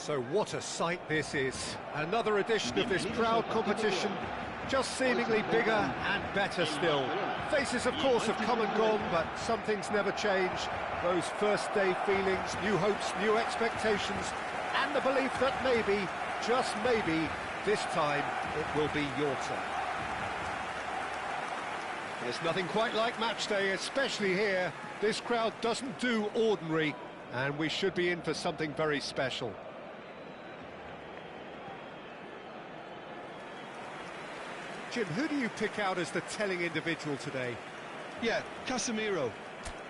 So what a sight this is. Another edition of this crowd competition, just seemingly bigger and better still. Faces, of course, have come and gone, but some things never change. Those first day feelings, new hopes, new expectations, and the belief that maybe, just maybe, this time it will be your turn. There's nothing quite like match day, especially here. This crowd doesn't do ordinary, and we should be in for something very special. Jim, who do you pick out as the telling individual today? Yeah, Casemiro.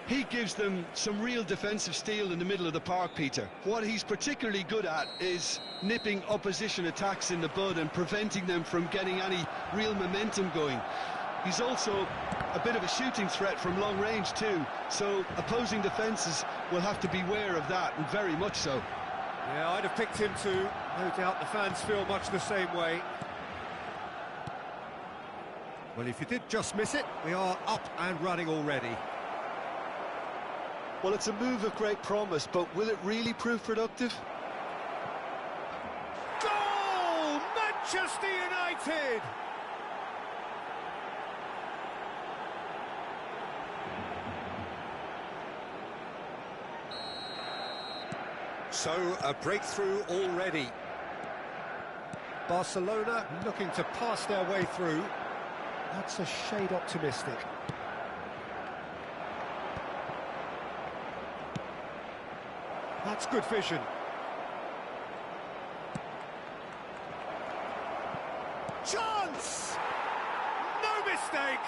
He gives them some real defensive steel in the middle of the park, Peter. What he's particularly good at is nipping opposition attacks in the bud and preventing them from getting any real momentum going. He's also a bit of a shooting threat from long range too, so opposing defences will have to beware of that, and very much so. Yeah, I'd have picked him too. No doubt the fans feel much the same way. Well, if you did just miss it, we are up and running already. Well, it's a move of great promise, but will it really prove productive? Goal! Manchester United! So, a breakthrough already. Barcelona looking to pass their way through. That's a shade optimistic. That's good vision. Chance! No mistake!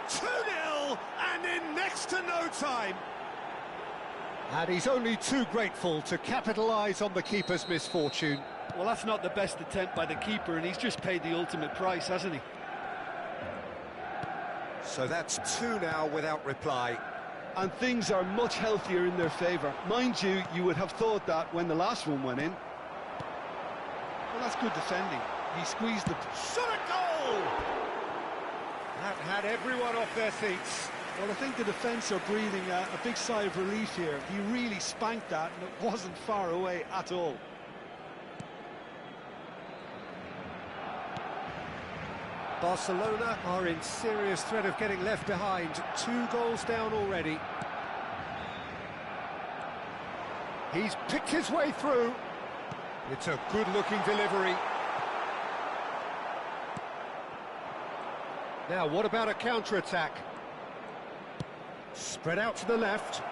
2-0 and in next to no time. And he's only too grateful to capitalise on the keeper's misfortune. Well, that's not the best attempt by the keeper, and he's just paid the ultimate price, hasn't he? So that's 2 now without reply. And things are much healthier in their favour. Mind you, you would have thought that when the last one went in. Well, that's good defending. He squeezed the... Shot a goal! That had everyone off their seats. Well, I think the defence are breathing a big sigh of relief here. He really spanked that, and it wasn't far away at all. Barcelona are in serious threat of getting left behind. 2 goals down already. He's picked his way through. It's a good-looking delivery. Now, what about a counter-attack? Spread out to the left.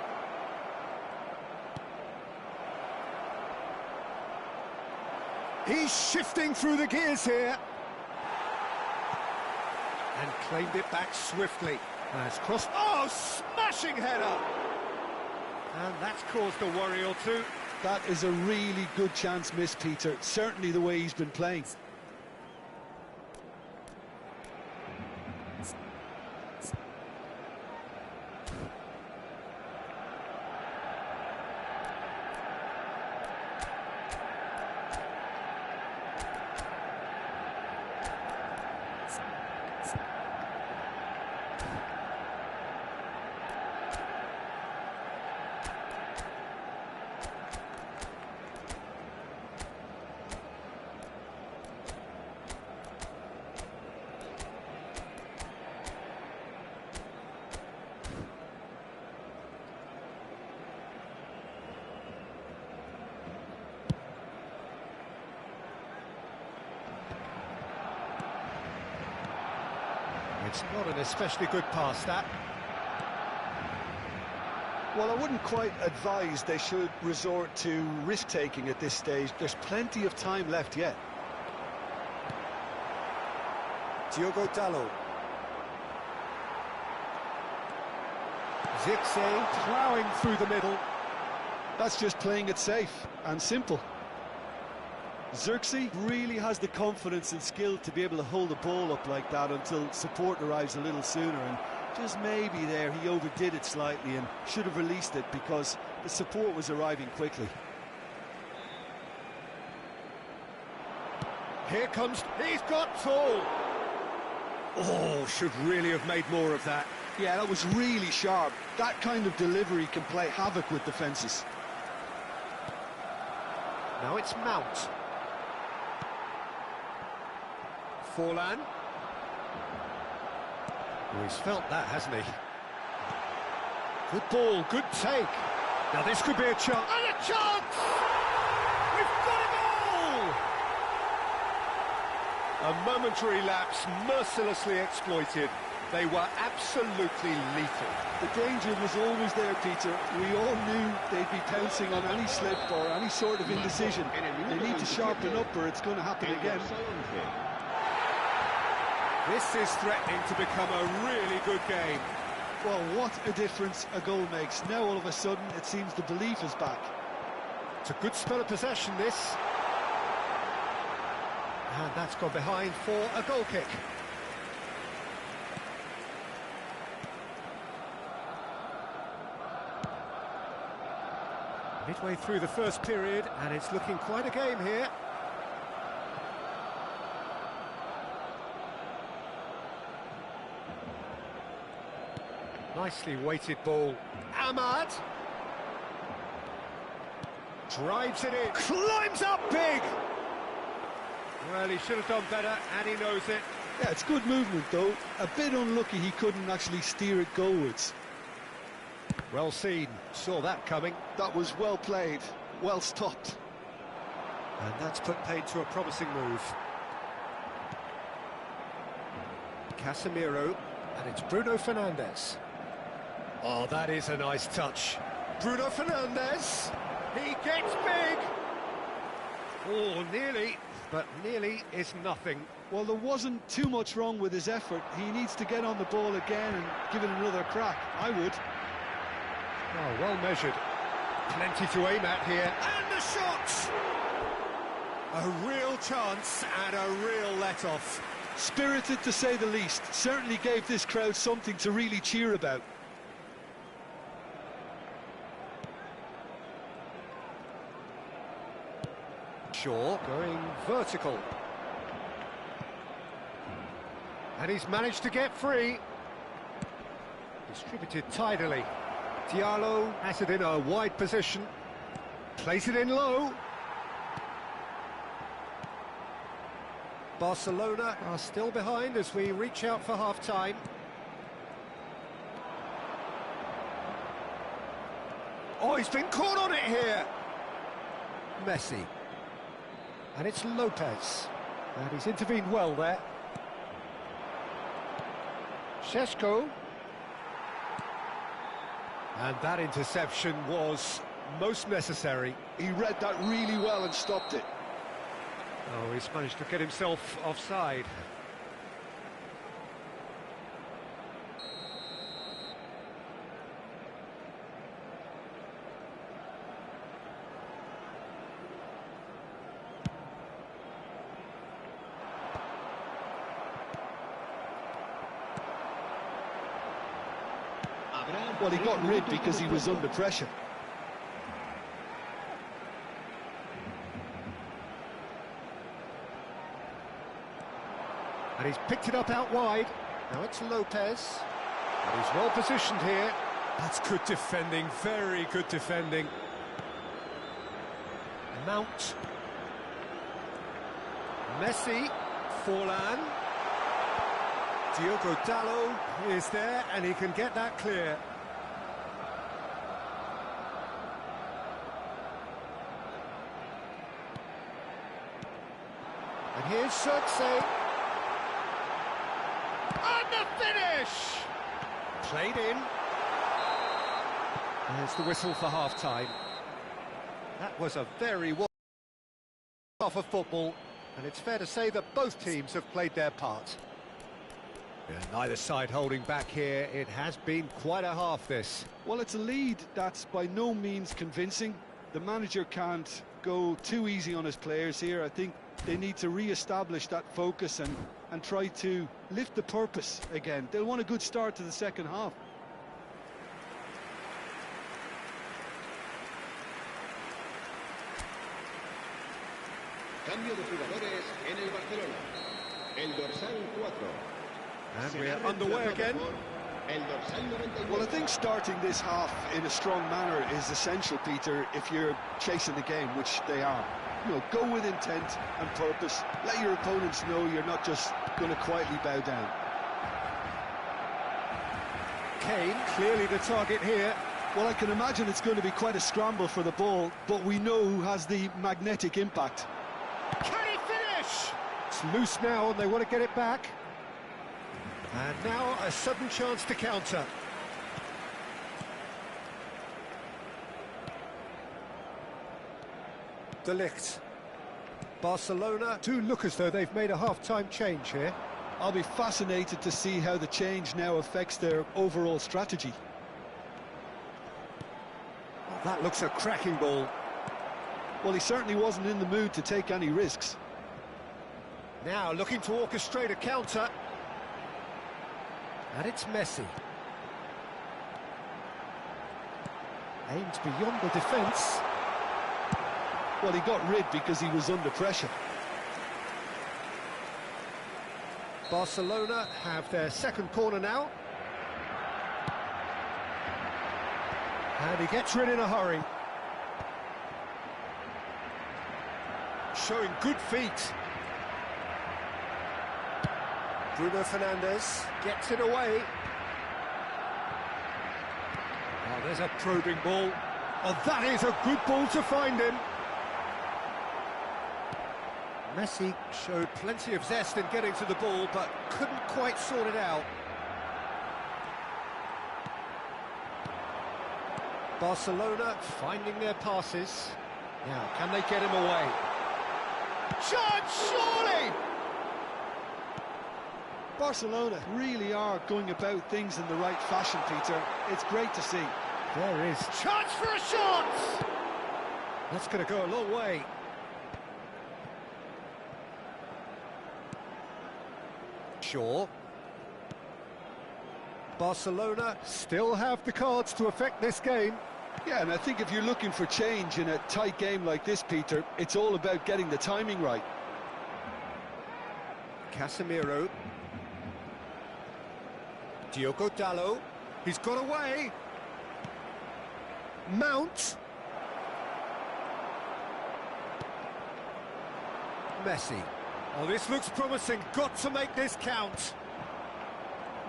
He's shifting through the gears here. And claimed it back swiftly. Has crossed... Oh, smashing header! And that's caused a worry or two. That is a really good chance miss, Peter. Certainly the way he's been playing. It's not an especially good pass, that. Well, I wouldn't quite advise they should resort to risk-taking at this stage. There's plenty of time left yet. Diogo Dalot. Zirkzee ploughing through the middle. That's just playing it safe and simple. Zirkzee really has the confidence and skill to be able to hold the ball up like that until support arrives a little sooner, and just maybe there he overdid it slightly and should have released it because the support was arriving quickly. Here comes... He's got tall! Oh, should really have made more of that. Yeah, that was really sharp. That kind of delivery can play havoc with defences. Now it's Mount. Forlan. Oh, he's felt that, hasn't he? Good ball, good take. Now this could be a chance. And a chance! We've got it all! A momentary lapse, mercilessly exploited. They were absolutely lethal. The danger was always there, Peter. We all knew they'd be pouncing on any slip or any sort of indecision. They need to sharpen up or it's going to happen again. This is threatening to become a really good game. Well, what a difference a goal makes. Now all of a sudden it seems the belief is back. It's a good spell of possession, this. And that's gone behind for a goal kick. Midway through the first period, and it's looking quite a game here. Nicely weighted ball. Ahmad drives it in, climbs up big. Well, he should have done better, and he knows it. Yeah, it's good movement, though. A bit unlucky he couldn't actually steer it goalwards. Well seen, saw that coming. That was well played, well stopped. And that's put paid to a promising move. Casemiro, and it's Bruno Fernandes. Oh, that is a nice touch. Bruno Fernandes, he gets big. Oh, nearly, but nearly is nothing. Well, there wasn't too much wrong with his effort. He needs to get on the ball again and give it another crack. I would. Oh, well measured. Plenty to aim at here. And the shot! A real chance and a real let-off. Spirited, to say the least. Certainly gave this crowd something to really cheer about. Shaw going vertical. And he's managed to get free. Distributed tidily. Diallo has it in a wide position. Plays it in low. Barcelona are still behind as we reach out for half-time. Oh, he's been caught on it here. Messi. And it's Lopez. And he's intervened well there. Šeško. And that interception was most necessary. He read that really well and stopped it. Oh, he's managed to get himself offside. Well, he got rid because he was under pressure. And he's picked it up out wide. Now it's Lopez. And he's well positioned here. That's good defending, very good defending. Mount. Messi. Forlan. Diogo Dalot is there, and he can get that clear. And here's Xerxes. And the finish! Played in. There's the whistle for half-time. That was a very off of football, and it's fair to say that both teams have played their part. Yeah, neither side holding back here. It has been quite a half, this. Well, it's a lead that's by no means convincing. The manager can't go too easy on his players here. I think they need to re-establish that focus and try to lift the purpose again. They'll want a good start to the second half. Cambio de jugadores en el Barcelona. El dorsal 4. And we're underway again. El dorsal 91. Well, I think starting this half in a strong manner is essential, Peter, if you're chasing the game, which they are. You know, go with intent and purpose. Let your opponents know you're not just going to quietly bow down. Kane, clearly the target here. Well, I can imagine it's going to be quite a scramble for the ball, but we know who has the magnetic impact. Can he finish? It's loose now and they want to get it back. And now a sudden chance to counter. De Ligt. Barcelona do look as though they've made a half-time change here. I'll be fascinated to see how the change now affects their overall strategy. Oh, that looks a cracking ball. Well, he certainly wasn't in the mood to take any risks. Now looking to orchestrate a counter. And it's Messi. Aimed beyond the defence. Well, he got rid because he was under pressure. Barcelona have their second corner now. And he gets rid in a hurry. Showing good feet. Bruno Fernandes gets it away. Oh, there's a probing ball. Oh, that is a good ball to find him. Messi showed plenty of zest in getting to the ball, but couldn't quite sort it out. Barcelona finding their passes. Now, can they get him away? Chance, surely! Barcelona really are going about things in the right fashion, Peter. It's great to see. There is chance for a shot! That's going to go a long way. Sure. Barcelona still have the cards to affect this game. Yeah, and I think if you're looking for change in a tight game like this, Peter, it's all about getting the timing right. Casemiro. Diogo Dalot. He's got away. Mount. Messi. Oh, this looks promising. Got to make this count.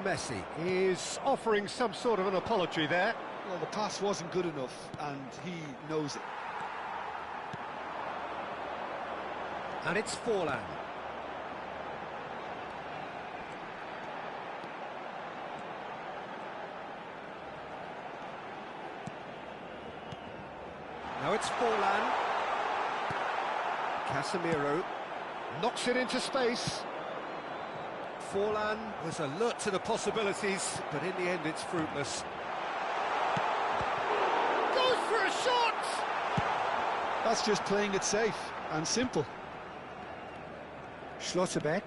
Messi is offering some sort of an apology there. Well, the pass wasn't good enough, and he knows it. And it's Forlan. Now it's Forlan. Casemiro knocks it into space. Forlan was alert to the possibilities, but in the end it's fruitless. Goes for a shot! That's just playing it safe and simple. Schlotterbeck.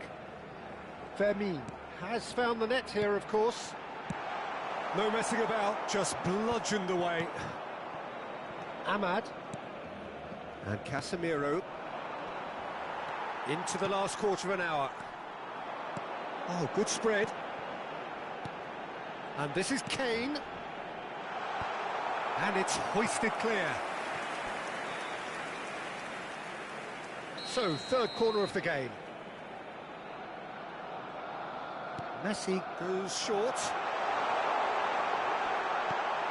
Vermeer has found the net here, of course. No messing about, just bludgeoned away. Ahmad. And Casemiro. Into the last quarter of an hour. Oh, good spread. And this is Kane. And it's hoisted clear. So, third corner of the game. Messi goes short.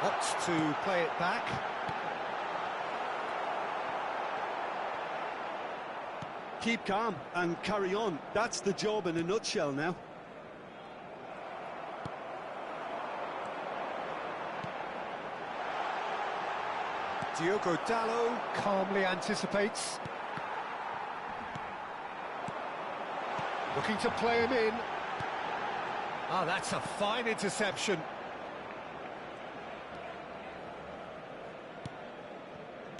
Opts to play it back. Keep calm and carry on. That's the job in a nutshell now. Diogo Dalot calmly anticipates. Looking to play him in. Ah, that's a fine interception.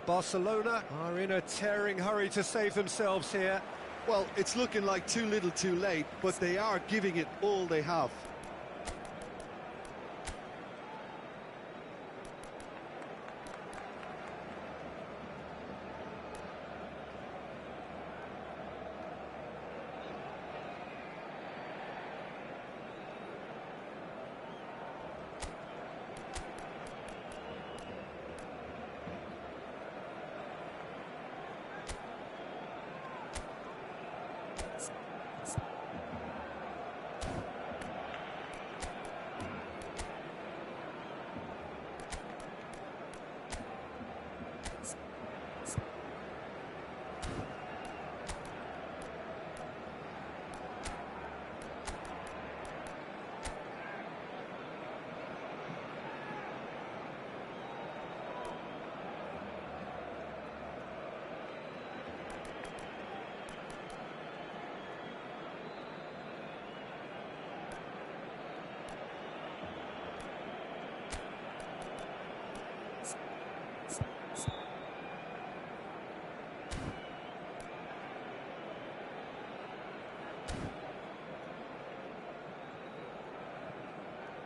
Barcelona are in a tearing hurry to save themselves here. Well, it's looking like too little too late, but they are giving it all they have.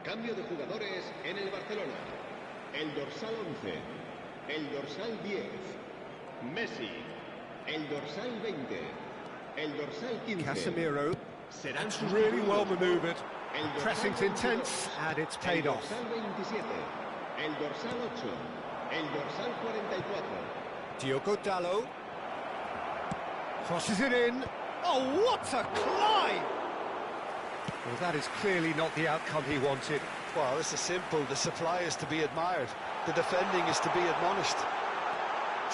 Cambio de jugadores en el Barcelona. El dorsal 11, el dorsal 10, Messi, el dorsal 20, el dorsal 15. Casemiro. Serán It's really well manoeuvred. El dorsal Pressing's 22, intense, and it's paid el off. dorsal 27, el dorsal 8, el dorsal 44. Diogo Dalot. Crosses it in. Oh, what a climb! Well, that is clearly not the outcome he wanted. Well, this is simple. The supply is to be admired. The defending is to be admonished.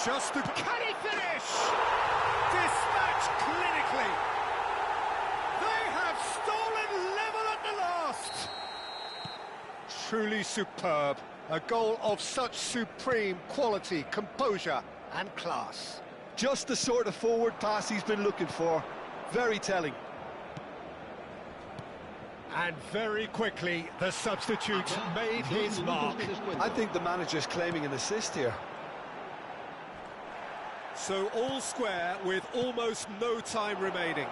Just to... Can he finish? Dispatched clinically. They have stolen level at the last. Truly superb. A goal of such supreme quality, composure and class. Just the sort of forward pass he's been looking for. Very telling. And very quickly, the substitute made his mark. I think the manager's claiming an assist here. So all square with almost no time remaining.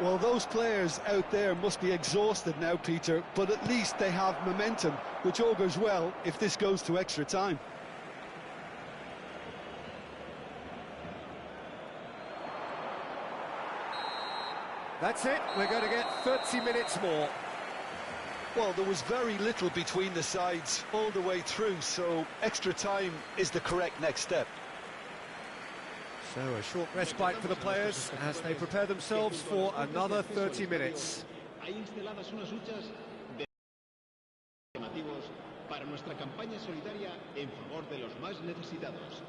Well, those players out there must be exhausted now, Peter, but at least they have momentum, which augurs well if this goes to extra time. That's it, we're going to get 30 minutes more. Well, there was very little between the sides all the way through, so extra time is the correct next step. So a short respite for the players as they prepare themselves for another 30 minutes. Hay instaladas unas huchas de llamativos para nuestra campaña solidaria en favor de los más necesitados.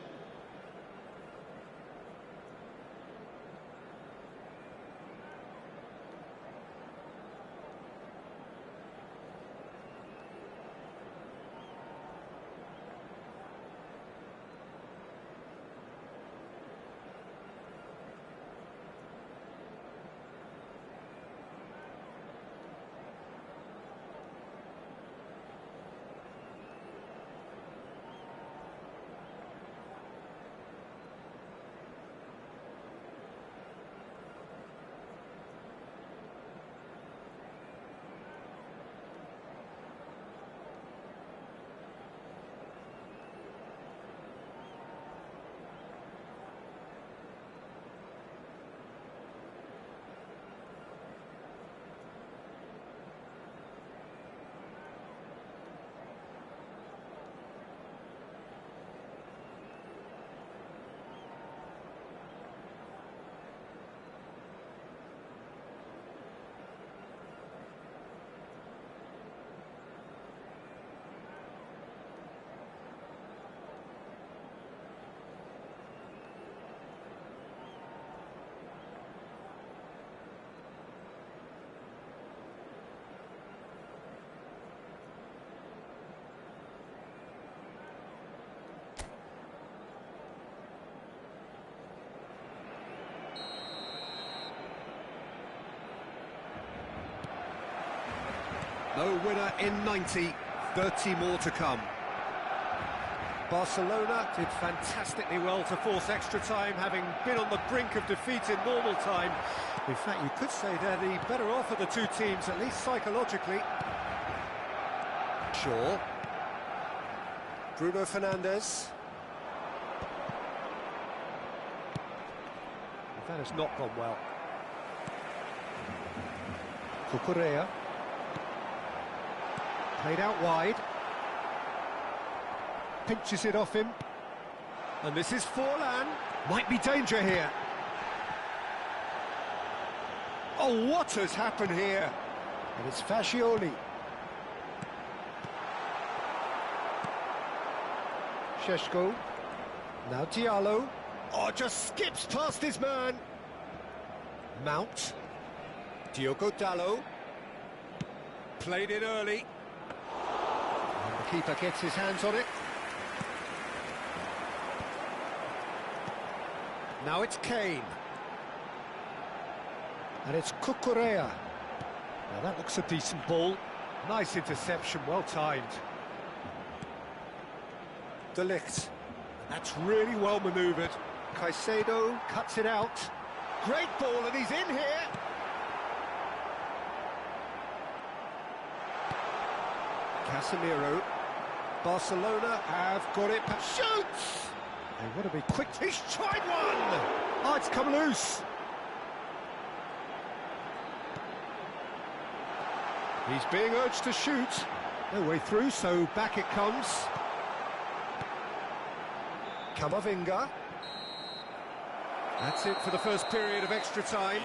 No winner in 90, 30 more to come. Barcelona did fantastically well to force extra time, having been on the brink of defeat in normal time. In fact, you could say they're the better off of the two teams, at least psychologically. Shaw. Bruno Fernandes. That has not gone well. Cucurella. Played out wide. Pinches it off him. And this is Forlan. Might be danger here. Oh, what has happened here? And it's Fascioli. Šeško. Now Diallo. Oh, just skips past his man. Mount. Diogo Dalot. Played it early. And the keeper gets his hands on it. Now it's Kane. And it's Cucurella. Now that looks a decent ball. Nice interception, well timed. De Ligt. That's really well manoeuvred. Caicedo cuts it out. Great ball, and he's in here. Casemiro. Barcelona have got it. Shoots! They want to be quick. He's tried one! Oh, it's come loose. He's being urged to shoot. No way through, so back it comes. Camavinga. That's it for the first period of extra time.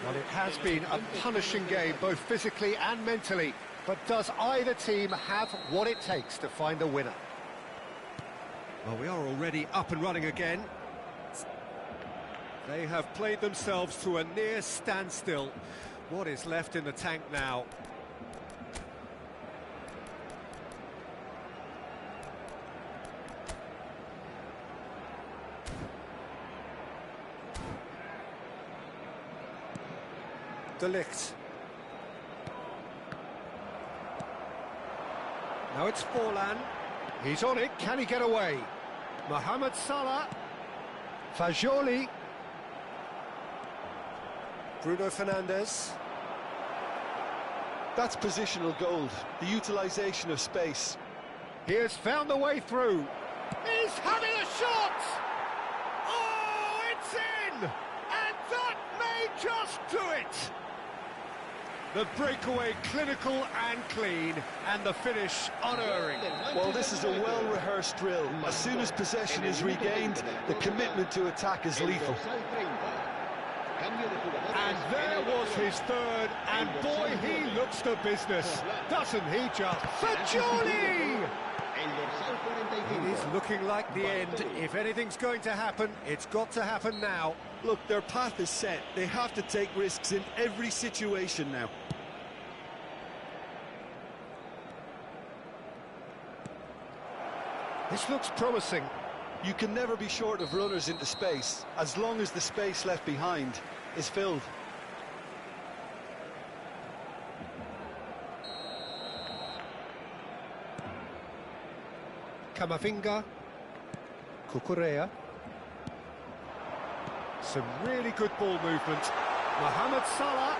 Well, it has been a punishing game, both physically and mentally. But does either team have what it takes to find a winner? Well, we are already up and running again. They have played themselves to a near standstill. What is left in the tank now? De Ligt. Now it's Forlan. He's on it. Can he get away? Mohamed Salah. Fagioli. Bruno Fernandes. That's positional gold, the utilisation of space. He has found the way through. He's having a shot! Oh, it's in! And that may just do it! The breakaway clinical and clean, and the finish unerring. Well, this is a well-rehearsed drill. As soon as possession is regained, the commitment to attack is lethal. And there was his third, and boy, he looks the business. Doesn't he just? Fagioli! It is looking like the end. If anything's going to happen, it's got to happen now. Look, their path is set. They have to take risks in every situation now. This looks promising. You can never be short of runners into space, as long as the space left behind is filled. Camavinga. Cucurella. Some really good ball movement. Mohamed Salah.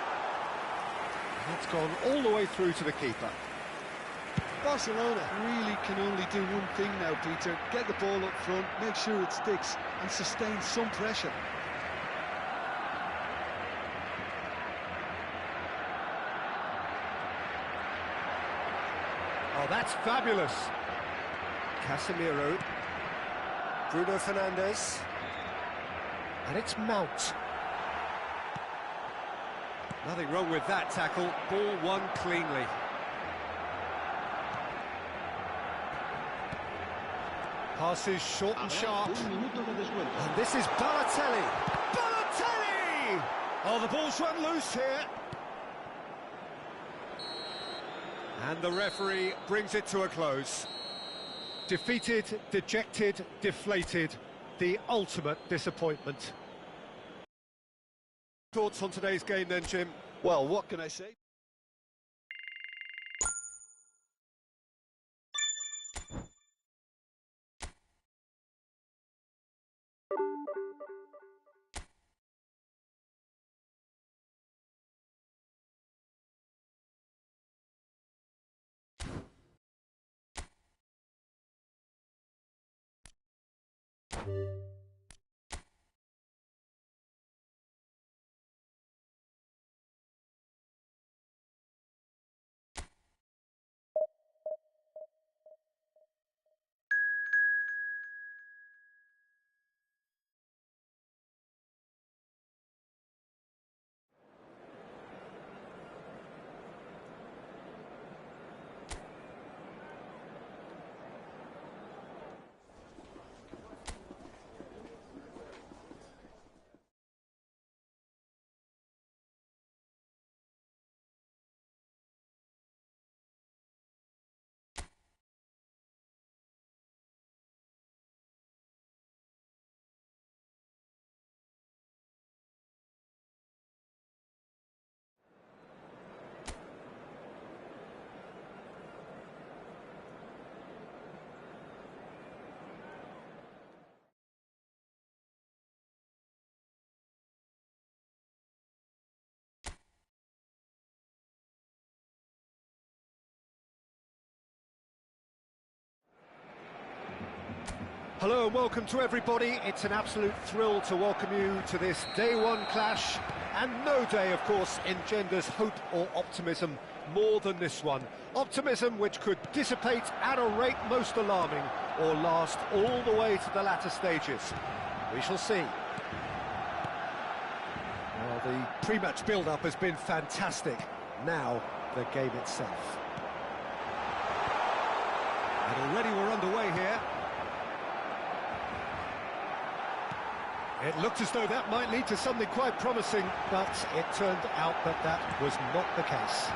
That's gone all the way through to the keeper. Barcelona really can only do one thing now, Peter. Get the ball up front, make sure it sticks, and sustain some pressure. Oh, that's fabulous. Casemiro. Bruno Fernandes. And it's Mount. Nothing wrong with that tackle. Ball won cleanly. Passes short and sharp. And this is Balotelli. Balotelli! Oh, the ball's run loose here. And the referee brings it to a close. Defeated, dejected, deflated. The ultimate disappointment. Thoughts on today's game then, Jim? Well, what can I say? Hello and welcome to everybody. It's an absolute thrill to welcome you to this day one clash. And no day, of course, engenders hope or optimism more than this one. Optimism which could dissipate at a rate most alarming or last all the way to the latter stages. We shall see. Well, the pre-match build-up has been fantastic. Now, the game itself. And already we're underway here. It looked as though that might lead to something quite promising, but it turned out that that was not the case.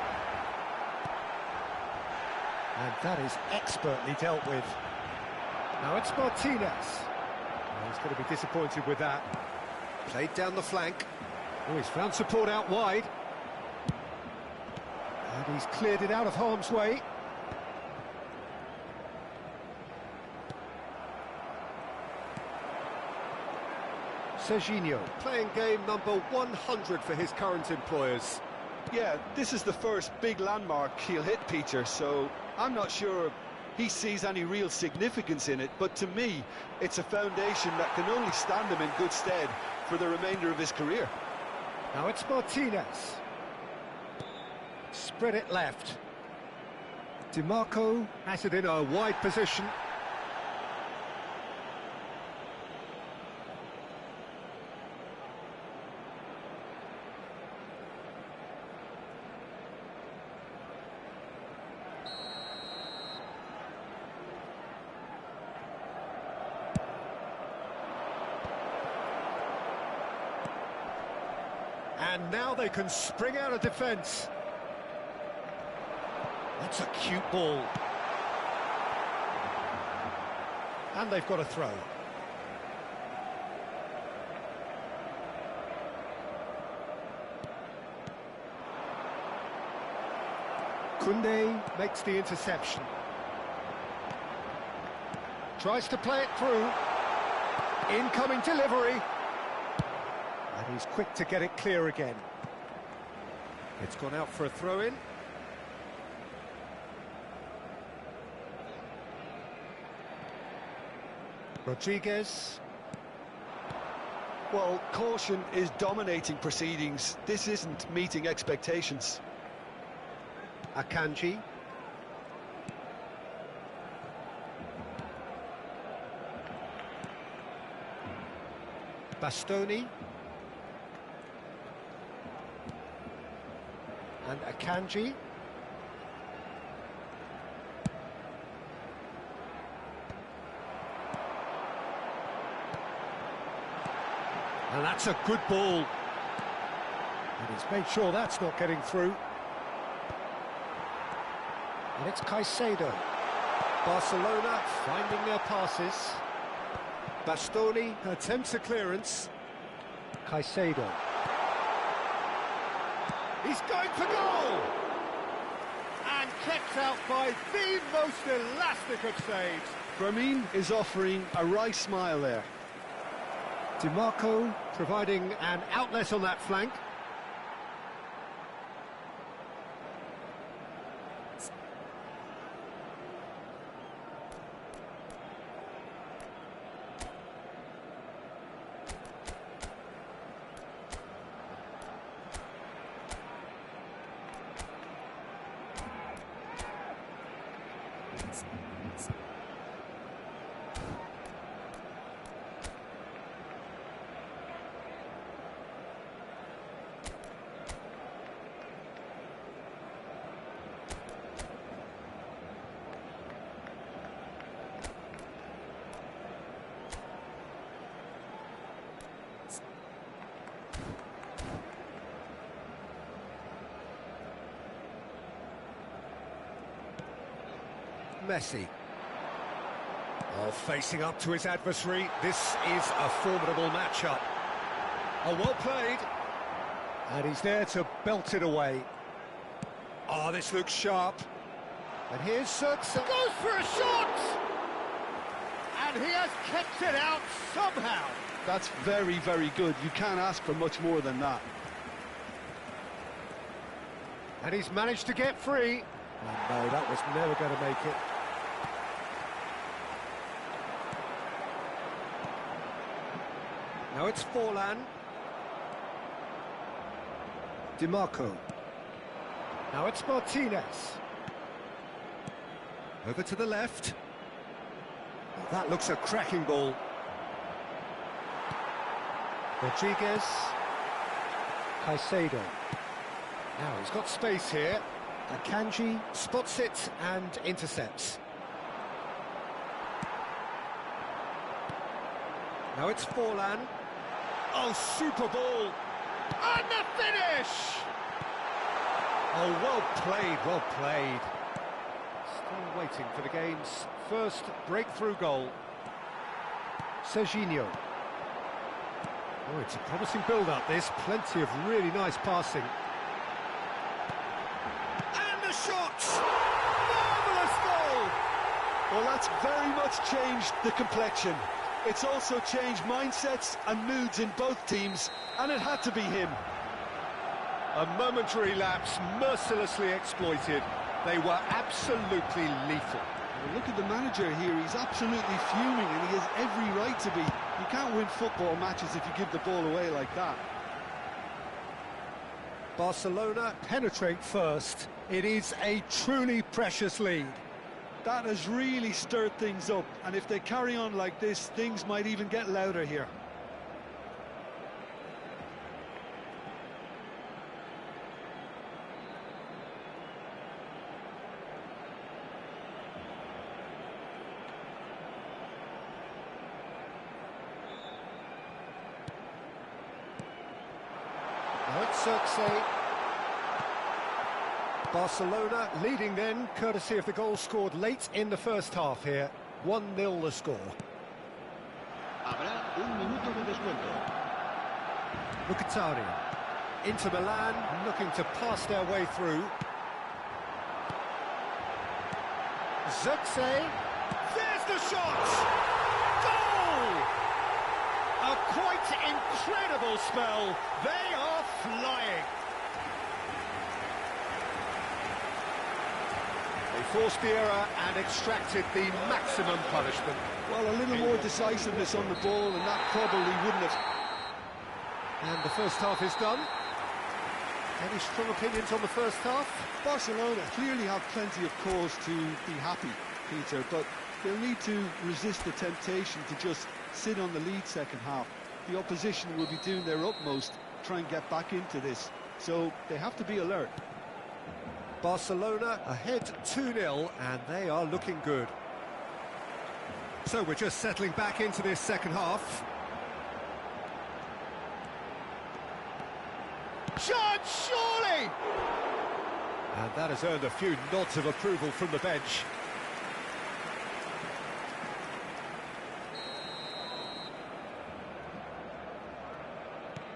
And that is expertly dealt with. Now it's Martinez. Well, he's going to be disappointed with that. Played down the flank. Oh, he's found support out wide. And he's cleared it out of harm's way. Serginho, playing game number 100 for his current employers. Yeah, this is the first big landmark he'll hit, Peter, so I'm not sure he sees any real significance in it, but to me, it's a foundation that can only stand him in good stead for the remainder of his career. Now it's Martinez. Spread it left. DiMarco has it in a wide position. And now they can spring out of defence. That's a cute ball. And they've got a throw. Koundé makes the interception. Tries to play it through. Incoming delivery. And he's quick to get it clear again. It's gone out for a throw-in. Rodriguez. Well, caution is dominating proceedings. This isn't meeting expectations. Akanji. Bastoni. And Akanji. And that's a good ball. And he's made sure that's not getting through. And it's Caicedo. Barcelona finding their passes. Bastoni attempts a clearance. Caicedo. He's going for goal! And kept out by the most elastic of saves. Fermin is offering a wry smile there. DiMarco providing an outlet on that flank. Messi. Oh, facing up to his adversary. This is a formidable matchup. Oh, well played. And he's there to belt it away. Oh, this looks sharp. And here's Sirkse. Goes for a shot! And he has kept it out somehow. That's very, very good. You can't ask for much more than that. And he's managed to get free. Oh, no, that was never going to make it. Now it's Forlan. DiMarco. Now it's Martinez. Over to the left. Well, that looks a cracking ball. Rodriguez. Caicedo. Now he's got space here. Akanji spots it and intercepts. Now it's Forlan. Oh, super ball. And the finish! Oh, well played, well played. Still waiting for the game's first breakthrough goal. Serginho. Oh, it's a promising build-up, this. Plenty of really nice passing. And the shot! Marvellous goal! Well, that's very much changed the complexion. It's also changed mindsets and moods in both teams, and it had to be him. A momentary lapse, mercilessly exploited. They were absolutely lethal. Well, look at the manager here, he's absolutely fuming, and he has every right to be. You can't win football matches if you give the ball away like that. Barcelona penetrate first. It is a truly precious lead. That has really stirred things up, and if they carry on like this, things might even get louder here. Now it's Xerxes. Barcelona leading then, courtesy of the goal scored late in the first half here. 1-0 the score. Habrá un minuto de descuento. Mkhitaryan. Inter Milan looking to pass their way through. Xerxes. There's the shot! Goal! A quite incredible spell. They are flying. They forced the error and extracted the maximum punishment. Well, a little more decisiveness on the ball, and that probably wouldn't have... And the first half is done. Any strong opinions on the first half? Barcelona clearly have plenty of cause to be happy, Peter, but they'll need to resist the temptation to just sit on the lead second half. The opposition will be doing their utmost to try and get back into this, so they have to be alert. Barcelona ahead 2-0, and they are looking good. So we're just settling back into this second half. Shot, surely! And that has earned a few nods of approval from the bench.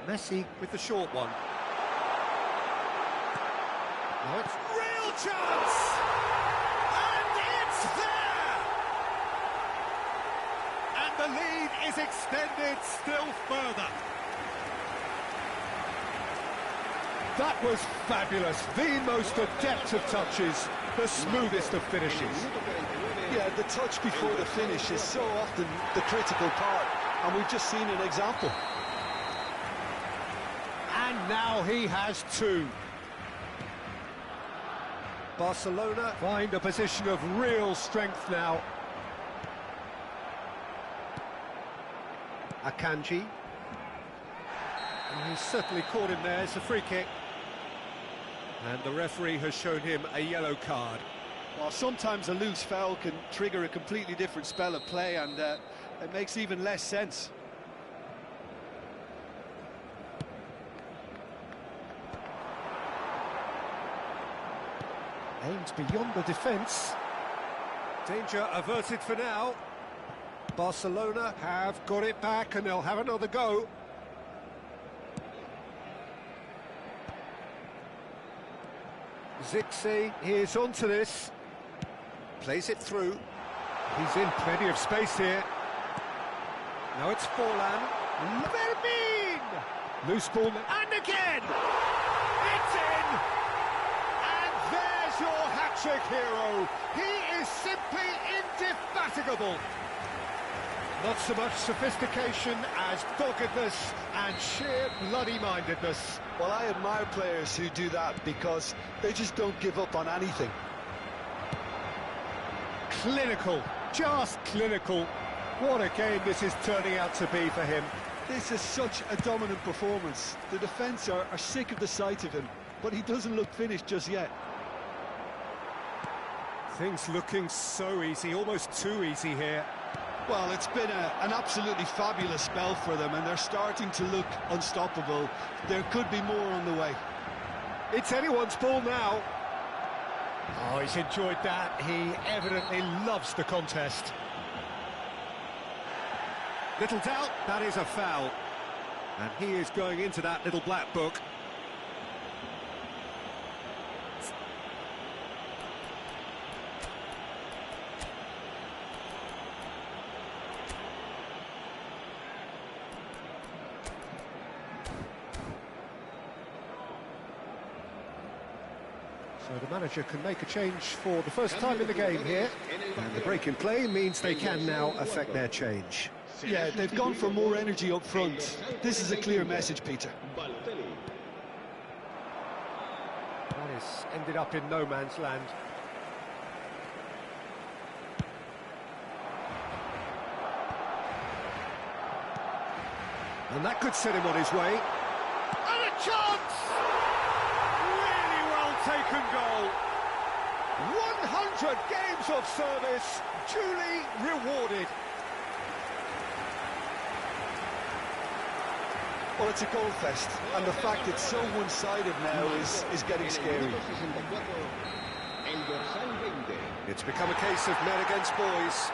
Messi with the short one. Now it's real chance! And it's there! And the lead is extended still further. That was fabulous. The most adept of touches, the smoothest of finishes. Yeah, the touch before the finish is so often the critical part, and we've just seen an example. And now he has two. Barcelona find a position of real strength now. Akanji. And he's certainly caught him there. It's a free kick. And the referee has shown him a yellow card. Well, sometimes a loose foul can trigger a completely different spell of play, and it makes even less sense. Aims beyond the defence. Danger averted for now. Barcelona have got it back, and they'll have another go. Xerxes is onto this. Plays it through. He's in plenty of space here. Now it's Forlan. Vermin! Loose ball. And again! It's in! And there's your hat-trick hero. He is simply indefatigable. Not so much sophistication as doggedness and sheer bloody-mindedness. Well, I admire players who do that because they just don't give up on anything. Clinical, just clinical. What a game this is turning out to be for him. This is such a dominant performance. The defence are sick of the sight of him, but he doesn't look finished just yet. Things looking so easy, almost too easy here. Well, it's been an absolutely fabulous spell for them, and they're starting to look unstoppable. There could be more on the way. It's anyone's ball now. Oh, he's enjoyed that. He evidently loves the contest. Little doubt, that is a foul. And he is going into that little black book. So the manager can make a change for the first time in the game here. And the break in play means they can now affect their change. Yeah, they've gone for more energy up front. This is a clear message, Peter. That has ended up in no man's land. And that could set him on his way. And a chance! Really well taken goal. 100 games of service, duly rewarded. Well, it's a goal fest, and the fact it's so one-sided now is getting scary. It's become a case of men against boys.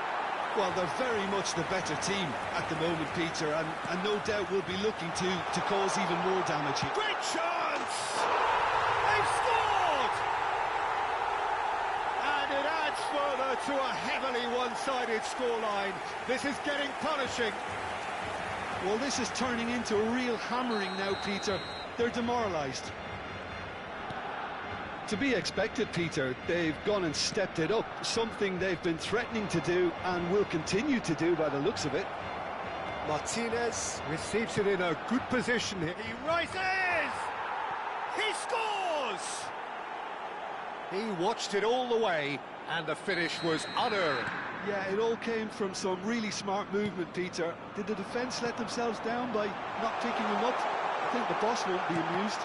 Well, they're very much the better team at the moment, Peter, and no doubt will be looking to cause even more damage here. Great chance! They've scored! And it adds further to a heavily one-sided scoreline. This is getting punishing. Well, this is turning into a real hammering now, Peter. They're demoralised. To be expected, Peter. They've gone and stepped it up, something they've been threatening to do and will continue to do by the looks of it. Martinez receives it in a good position here. He rises! He scores! He watched it all the way, and the finish was unerring. Yeah, it all came from some really smart movement, Peter. Did the defence let themselves down by not picking him up? I think the boss won't be amused.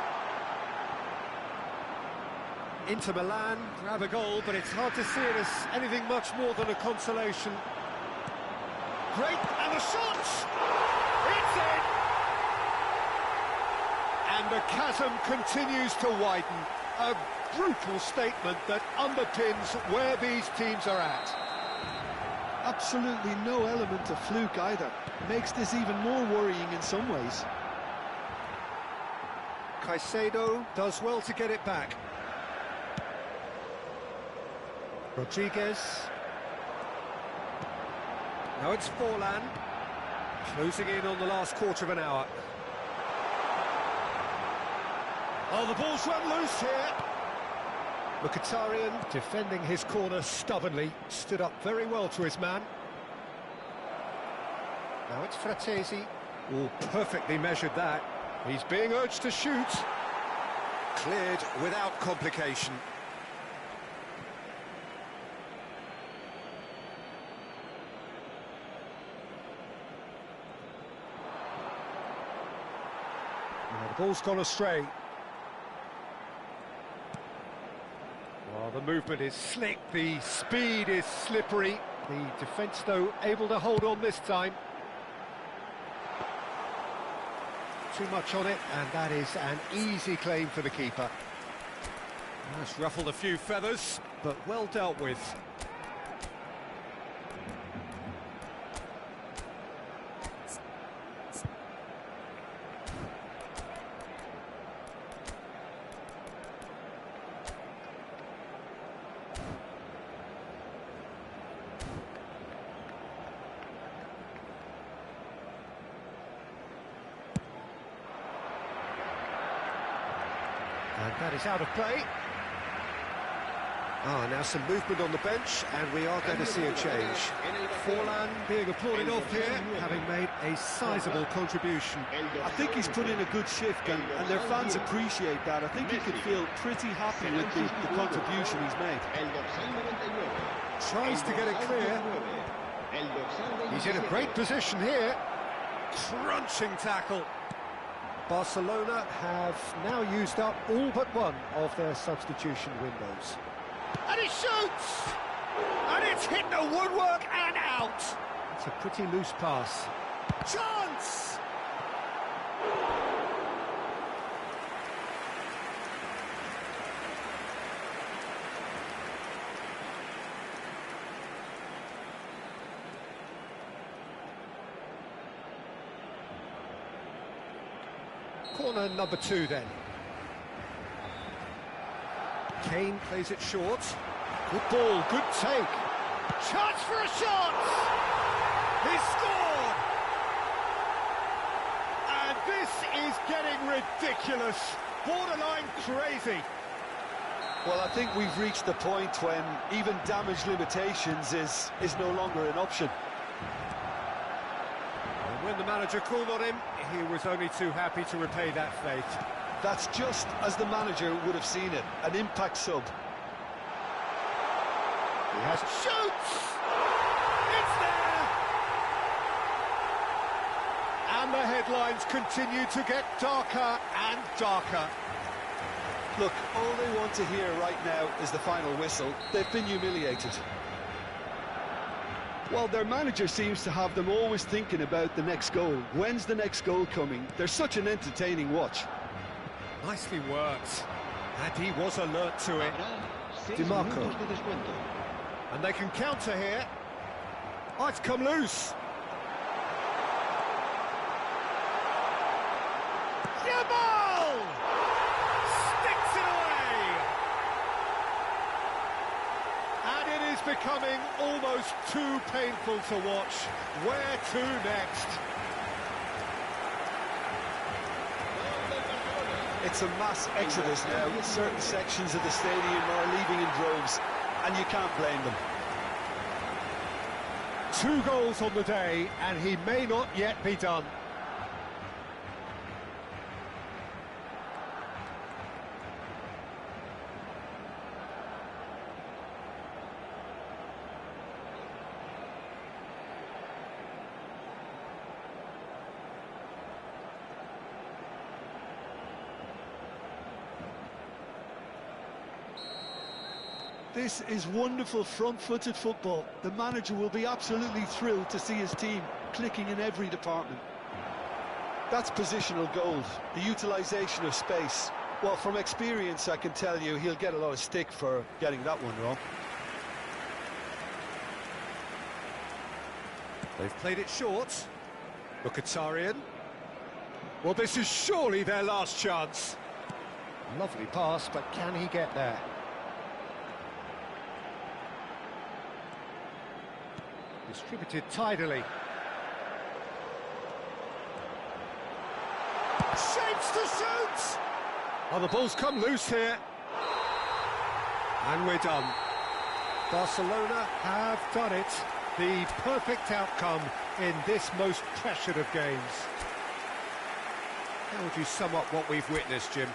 Inter Milan grab a goal, but it's hard to see it as anything much more than a consolation. Great, and the shot! It's in! And the chasm continues to widen. A brutal statement that underpins where these teams are at. Absolutely no element of fluke either. Makes this even more worrying in some ways. Caicedo does well to get it back. Rodriguez. Now it's Forlan. Closing in on the last quarter of an hour. Oh, the ball's run loose here. Mkhitaryan, defending his corner stubbornly, stood up very well to his man. Now it's Fratesi. Oh, perfectly measured that. He's being urged to shoot. Cleared without complication. Now the ball's gone astray. Well, the movement is slick, the speed is slippery. The defence, though, able to hold on this time. Too much on it, and that is an easy claim for the keeper. That's ruffled a few feathers, but well dealt with. And that is out of play. Ah, now some movement on the bench, and we are going to see a change. Forlan being applauded off here, having made a sizable contribution. I think he's put in a good shift, and their fans appreciate that. I think he could feel pretty happy with the contribution he's made. Tries to get it clear. He's in a great position here. Crunching tackle. Barcelona have now used up all but one of their substitution windows. And he shoots! And it's hit the woodwork and out! It's a pretty loose pass. Chance! Corner number 2 then. Kane plays it short. Good ball, good take. Chance for a shot! He scored! And this is getting ridiculous. Borderline crazy. Well, I think we've reached the point when even damage limitations is no longer an option. And when the manager called on him, he was only too happy to repay that fate. That's just as the manager would have seen it, an impact sub. He has Shoots! It's there! And the headlines continue to get darker and darker. Look, all they want to hear right now is the final whistle. They've been humiliated. Well, their manager seems to have them always thinking about the next goal. When's the next goal coming? They're such an entertaining watch. Nicely worked. And he was alert to it. DiMarco. And they can counter here. Oh, it's come loose. Jamal! Sticks it away! And it is becoming almost too painful to watch. Where to next? It's a mass exodus now. Certain sections of the stadium are leaving in droves, and you can't blame them. 2 goals on the day, and he may not yet be done. This is wonderful front-footed football. The manager will be absolutely thrilled to see his team clicking in every department. That's positional gold, the utilisation of space. Well, from experience, I can tell you he'll get a lot of stick for getting that one wrong. They've played it short. Mkhitaryan. Well, this is surely their last chance. Lovely pass, but can he get there? Distributed tidily. Shapes to shoot! Oh, the ball's come loose here. And we're done. Barcelona have done it. The perfect outcome in this most pressured of games. How would you sum up what we've witnessed, Jim?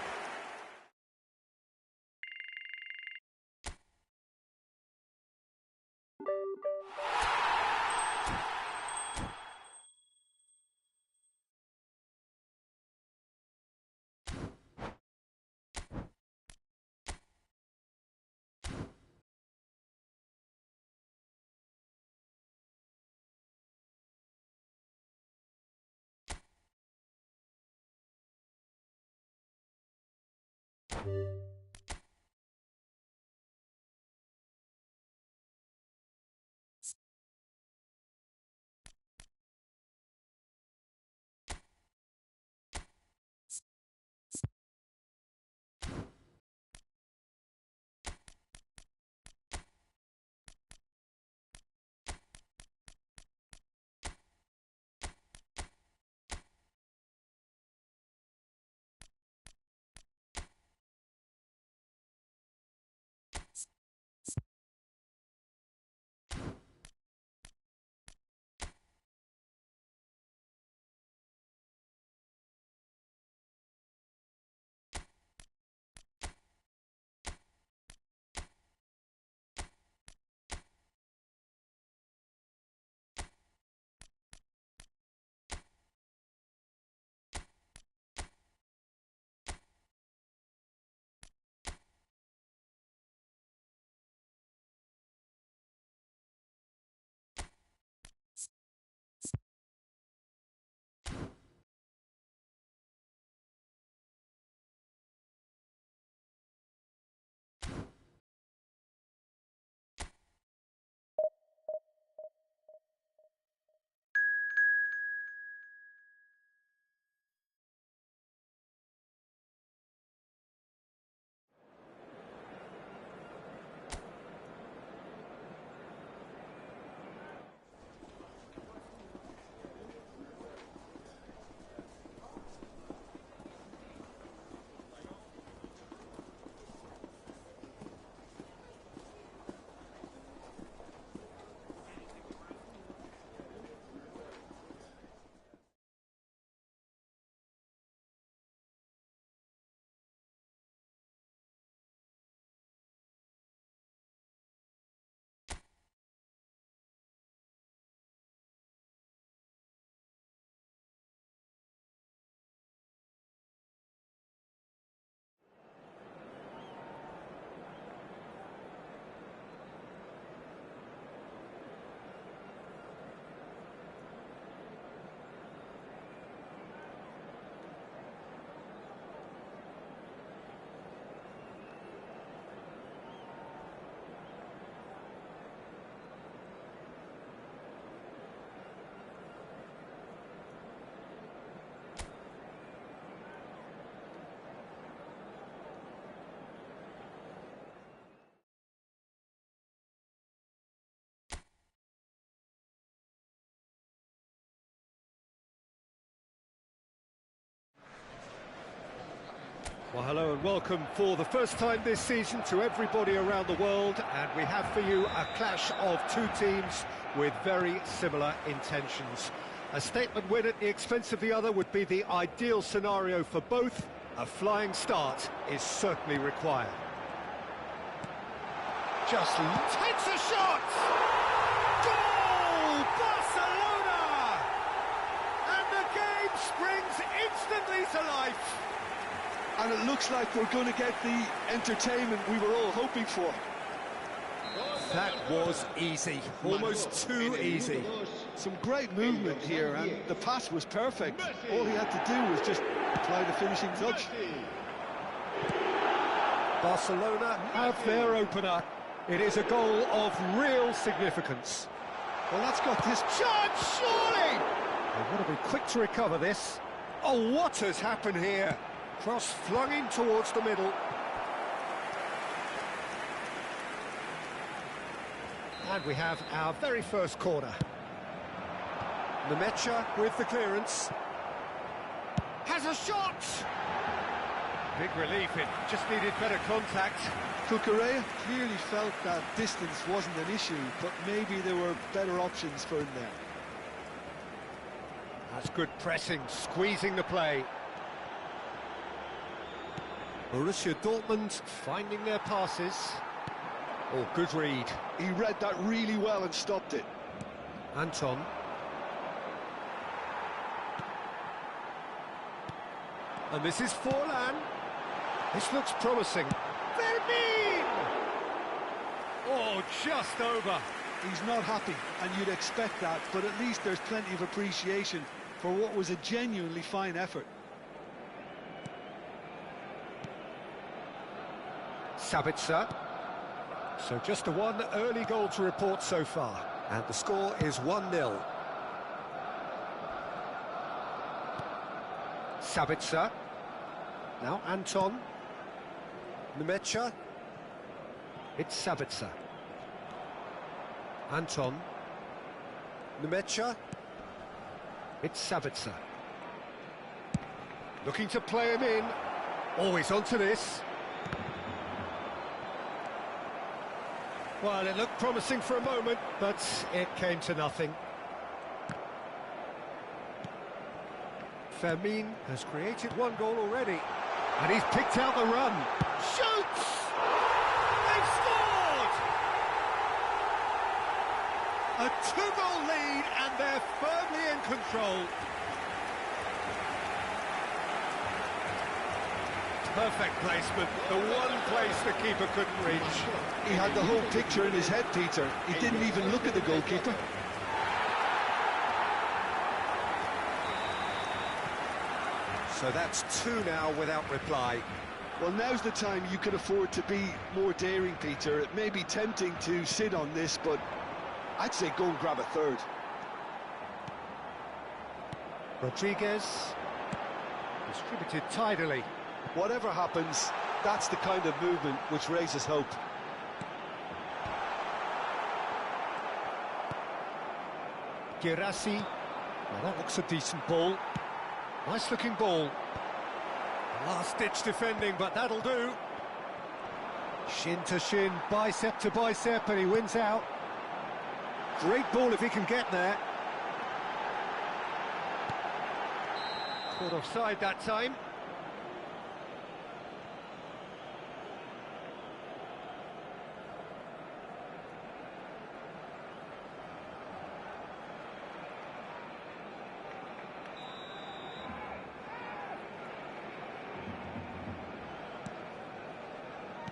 Well, hello and welcome for the first time this season to everybody around the world, and we have for you a clash of two teams with very similar intentions. A statement win at the expense of the other would be the ideal scenario for both. A flying start is certainly required. Just takes a shot! Goal! Barcelona! And the game springs instantly to life. And it looks like we're going to get the entertainment we were all hoping for. That was easy, almost too easy. Some great movement here, and the pass was perfect. All he had to do was just apply the finishing touch. Barcelona have their opener. It is a goal of real significance. Well, that's got this Chance, surely! They've got to be quick to recover this. Oh, what has happened here? Cross flung in towards the middle. And we have our very first corner. Nemecha with the clearance. Has a shot! Big relief, it just needed better contact. Cucurella clearly felt that distance wasn't an issue, but maybe there were better options for him there. That's good pressing, squeezing the play. Borussia Dortmund finding their passes. Oh, good read. He read that really well and stopped it. Anton. And this is Forlan. This looks promising. Vermin! Oh, just over. He's not happy, and you'd expect that, but at least there's plenty of appreciation for what was a genuinely fine effort. Sabitzer. So just a one early goal to report so far. And the score is 1-0. Sabitzer. Now Anton. Nemecha. It's Sabitzer. Anton. Nemecha. It's Sabitzer. Looking to play him in. Always onto this. Well, it looked promising for a moment, but it came to nothing. Fermin has created one goal already, and he's picked out the run. Shoots! They've scored! A two-goal lead, and they're firmly in control. Perfect placement, the one place the keeper couldn't reach. He had the whole picture in his head, Peter. He didn't even look at the goalkeeper. So that's two now without reply. Well, now's the time you can afford to be more daring, Peter. It may be tempting to sit on this, but I'd say go and grab a third. Rodriguez, distributed tidily. Whatever happens, that's the kind of movement which raises hope. Girassi. Well, that looks a decent ball. Nice looking ball. Last-ditch defending, but that'll do. Shin to shin, bicep to bicep, and he wins out. Great ball if he can get there. Caught offside that time.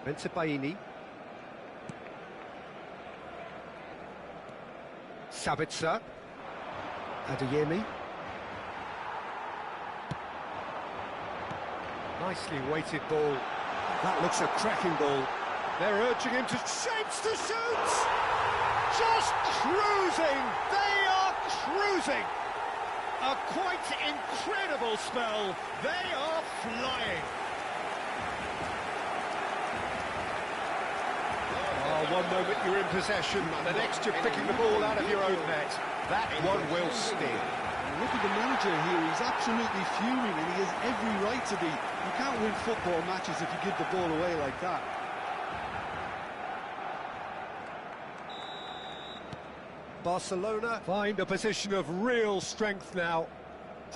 Bensebaini. Sabitzer. Adeyemi. Nicely weighted ball. That looks a cracking ball. They're urging him to shapes to shoot! Just cruising! They are cruising! A quite incredible spell. They are flying. One moment you're in possession, the next you're picking the ball out of your own net. That one will sting. Look at the manager here, he's absolutely fuming and he has every right to be. You can't win football matches if you give the ball away like that. Barcelona find a position of real strength now.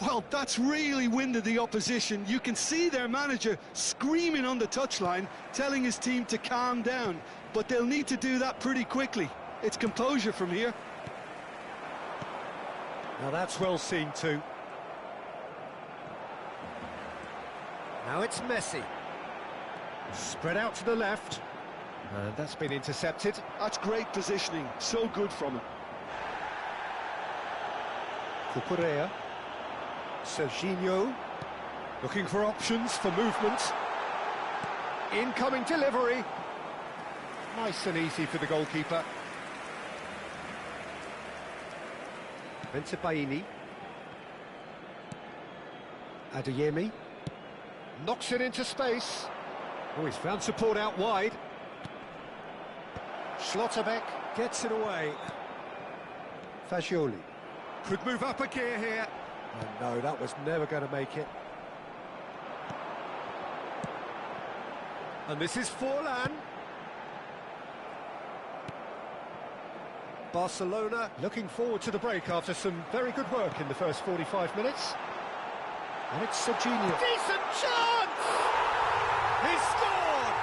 Well, that's really winded the opposition. You can see their manager screaming on the touchline, telling his team to calm down. But they'll need to do that pretty quickly. It's composure from here. Now that's well seen too. Now it's Messi. Spread out to the left. And that's been intercepted. That's great positioning. So good from him. Cucurella. Serginho. Looking for options for movement. Incoming delivery. Nice and easy for the goalkeeper. Bentebaini. Adeyemi. Knocks it into space. Oh, he's found support out wide. Schlotterbeck gets it away. Fagioli. Could move up a gear here. Oh, no, that was never going to make it. And this is Forlan. Barcelona looking forward to the break after some very good work in the first 45 minutes. And it's Serginho. Decent chance! He scored!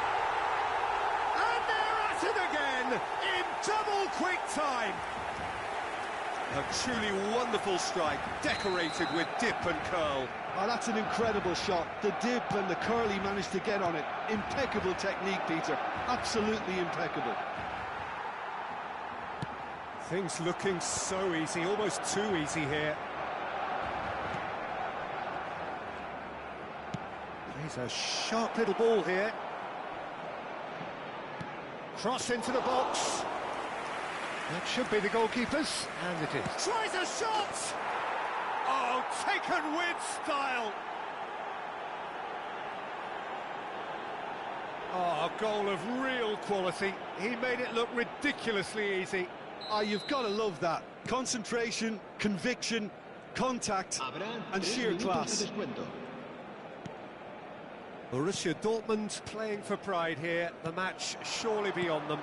And they're at it again in double quick time. A truly wonderful strike, decorated with dip and curl. Oh, that's an incredible shot. The dip and the curl he managed to get on it. Impeccable technique, Peter. Absolutely impeccable. Things looking so easy, almost too easy here. Plays a sharp little ball here. Cross into the box. That should be the goalkeeper's, and it is. Tries a shot! Oh, taken with style! Oh, a goal of real quality. He made it look ridiculously easy. Oh, you've got to love that. Concentration, conviction, contact, and sheer class. Borussia Dortmund playing for pride here. The match surely beyond them.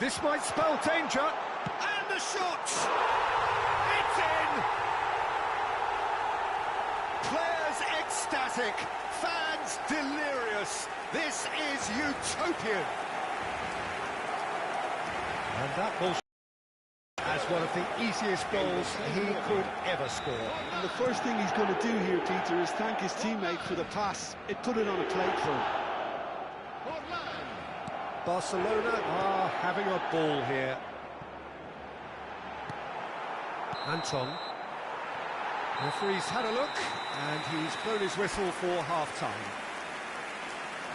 This might spell danger. And the shot! It's in! Players ecstatic. Fans delirious. This is utopian. And that will as one of the easiest goals he could ever score. And the first thing he's going to do here, Peter, is thank his teammate for the pass. It put it on a plate for him. Barcelona are having a ball here. Anton. Referee's had a look, and he's blown his whistle for half-time.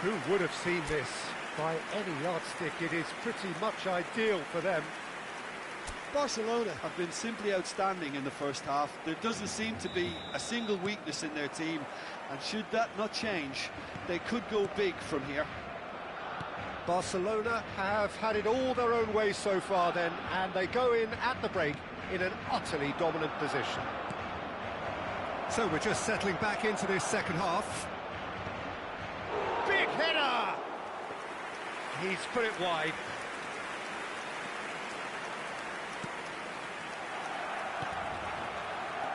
Who would have seen this? By any yardstick, it is pretty much ideal for them. Barcelona have been simply outstanding in the first half. There doesn't seem to be a single weakness in their team, and should that not change, they could go big from here. Barcelona have had it all their own way so far then, and they go in at the break in an utterly dominant position. So we're just settling back into this second half. Big header! He's put it wide.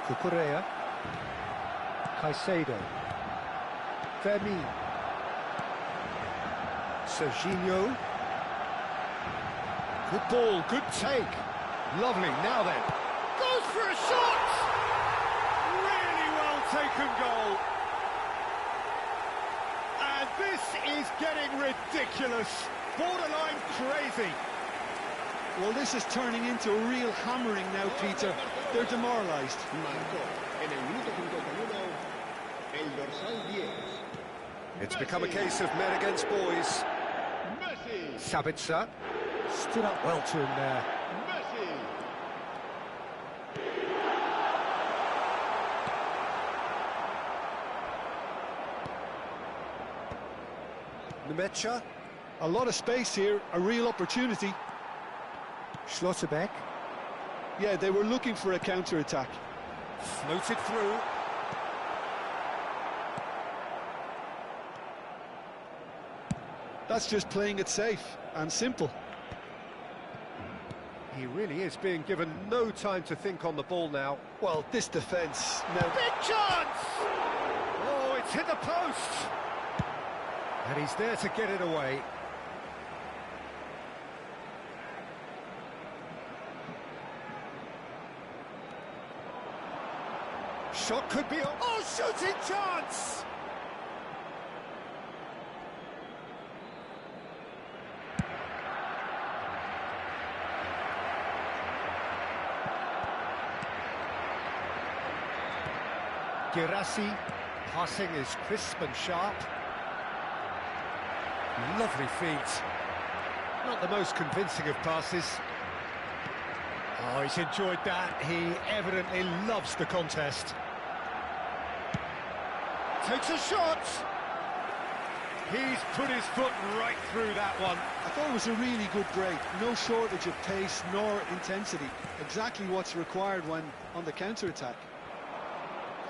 Cucurella. Caicedo. Fermin. Serginho. Good ball, good take. Lovely, now then. Goes for a shot! Really well taken goal. And this is getting ridiculous. Borderline crazy. Well, this is turning into a real hammering now, Peter. They're demoralised. It's become a case of men against boys. Sabitzer stood up well to him there. Nemecha. A lot of space here, a real opportunity. Schlotterbeck. Yeah, they were looking for a counter-attack. Floated through. That's just playing it safe and simple. He really is being given no time to think on the ball now. Well, this defence now... Big chance! Oh, it's hit the post! And he's there to get it away. Shot could be... Oh, shooting chance! Girassi, passing is crisp and sharp. Lovely feet. Not the most convincing of passes. Oh, he's enjoyed that. He evidently loves the contest. Takes a shot. He's put his foot right through that one. I thought it was a really good break. No shortage of pace nor intensity. Exactly what's required when on the counter-attack.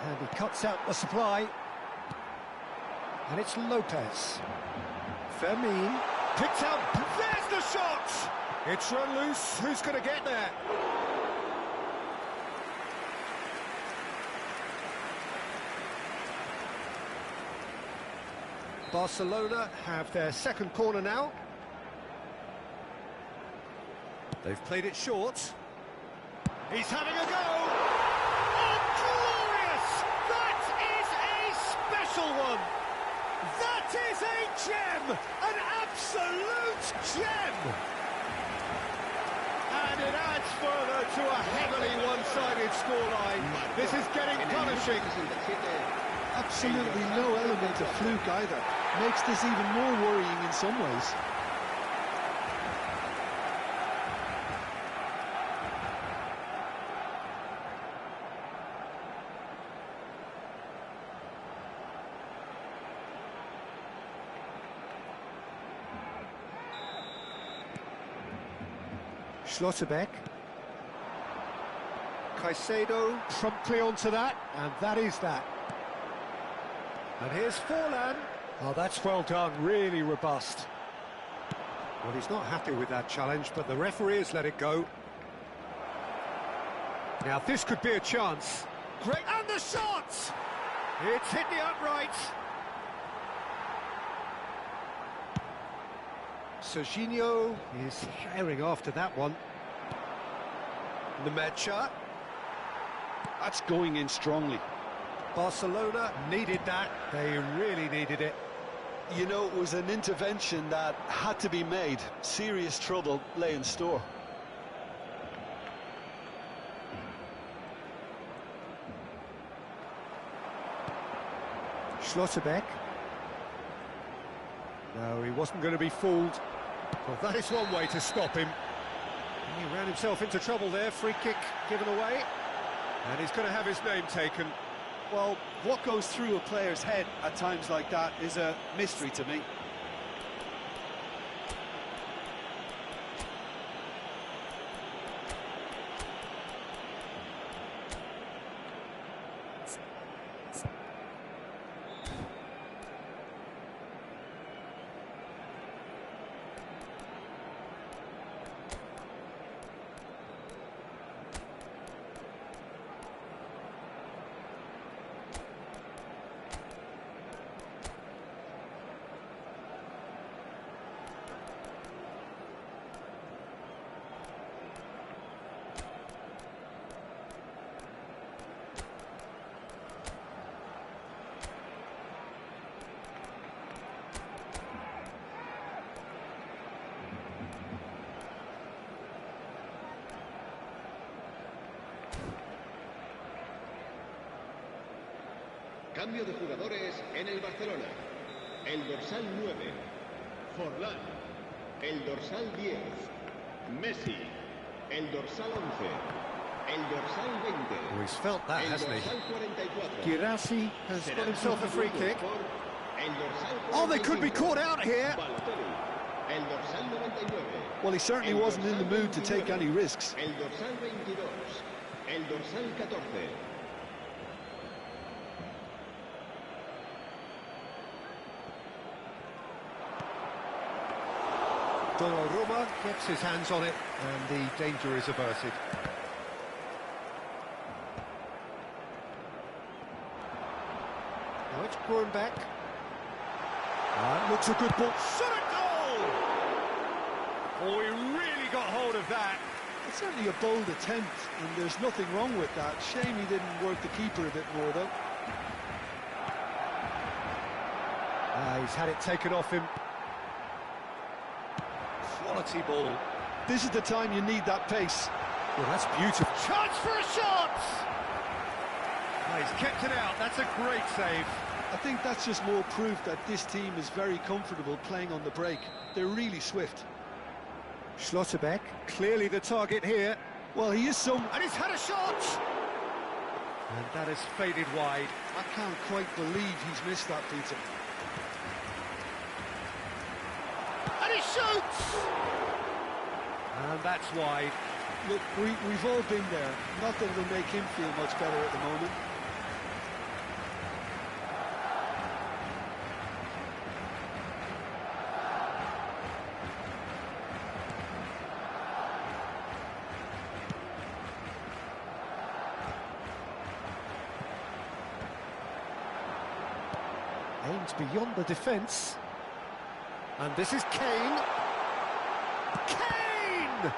And he cuts out the supply. And it's Lopez. Fermin. Picked out. There's the shot! It's run loose. Who's going to get there? Barcelona have their second corner now. They've played it short. He's having a go! Oh, glorious! That is a special one! That is a gem! An absolute gem! And it adds further to a heavily one-sided scoreline. This is getting punishing. Absolutely no element of fluke either. Makes this even more worrying in some ways. Schlotterbeck. Caicedo promptly onto that, and that is that. And here's Forlan. Oh, that's well done, really robust. Well, he's not happy with that challenge, but the referee has let it go. Now, this could be a chance. Great, and the shot! It's hit the upright. Serginho is herring after that one. Nemecha. That's going in strongly. Barcelona needed that. They really needed it. You know, it was an intervention that had to be made. Serious trouble lay in store. Schlotterbeck. No, he wasn't going to be fooled. Well, that is one way to stop him. He ran himself into trouble there. Free kick given away. And he's going to have his name taken. Well, what goes through a player's head at times like that is a mystery to me. Cambio de jugadores en el Barcelona. El dorsal 9, Forlán. El dorsal 10, Messi. El dorsal 11, el dorsal 20. Oh, he's felt that, el hasn't he? dorsal 44. Girassi has got himself a free kick. El dorsal Oh, they could be caught out here. Balotelli. El dorsal 99. Well, he certainly wasn't in the mood to take any risks. El dorsal 22. El dorsal 14. Donnarumma gets his hands on it, and the danger is averted. Now it's Grunbeck. Looks a good ball. Shot a goal! Oh, he really got hold of that. It's certainly a bold attempt, and there's nothing wrong with that. Shame he didn't work the keeper a bit more, though. He's had it taken off him. Quality ball. This is the time you need that pace. Well, that's beautiful. Chance for a shot! He's kept it out. That's a great save. I think that's just more proof that this team is very comfortable playing on the break. They're really swift. Schlotterbeck, clearly the target here. Well, he is some... And he's had a shot! And that has faded wide. I can't quite believe he's missed that, Peter. And he shoots! And that's wide. Look, we've all been there. Not that it'll make him feel much better at the moment. Aims beyond the defence. And this is Kane. Kane!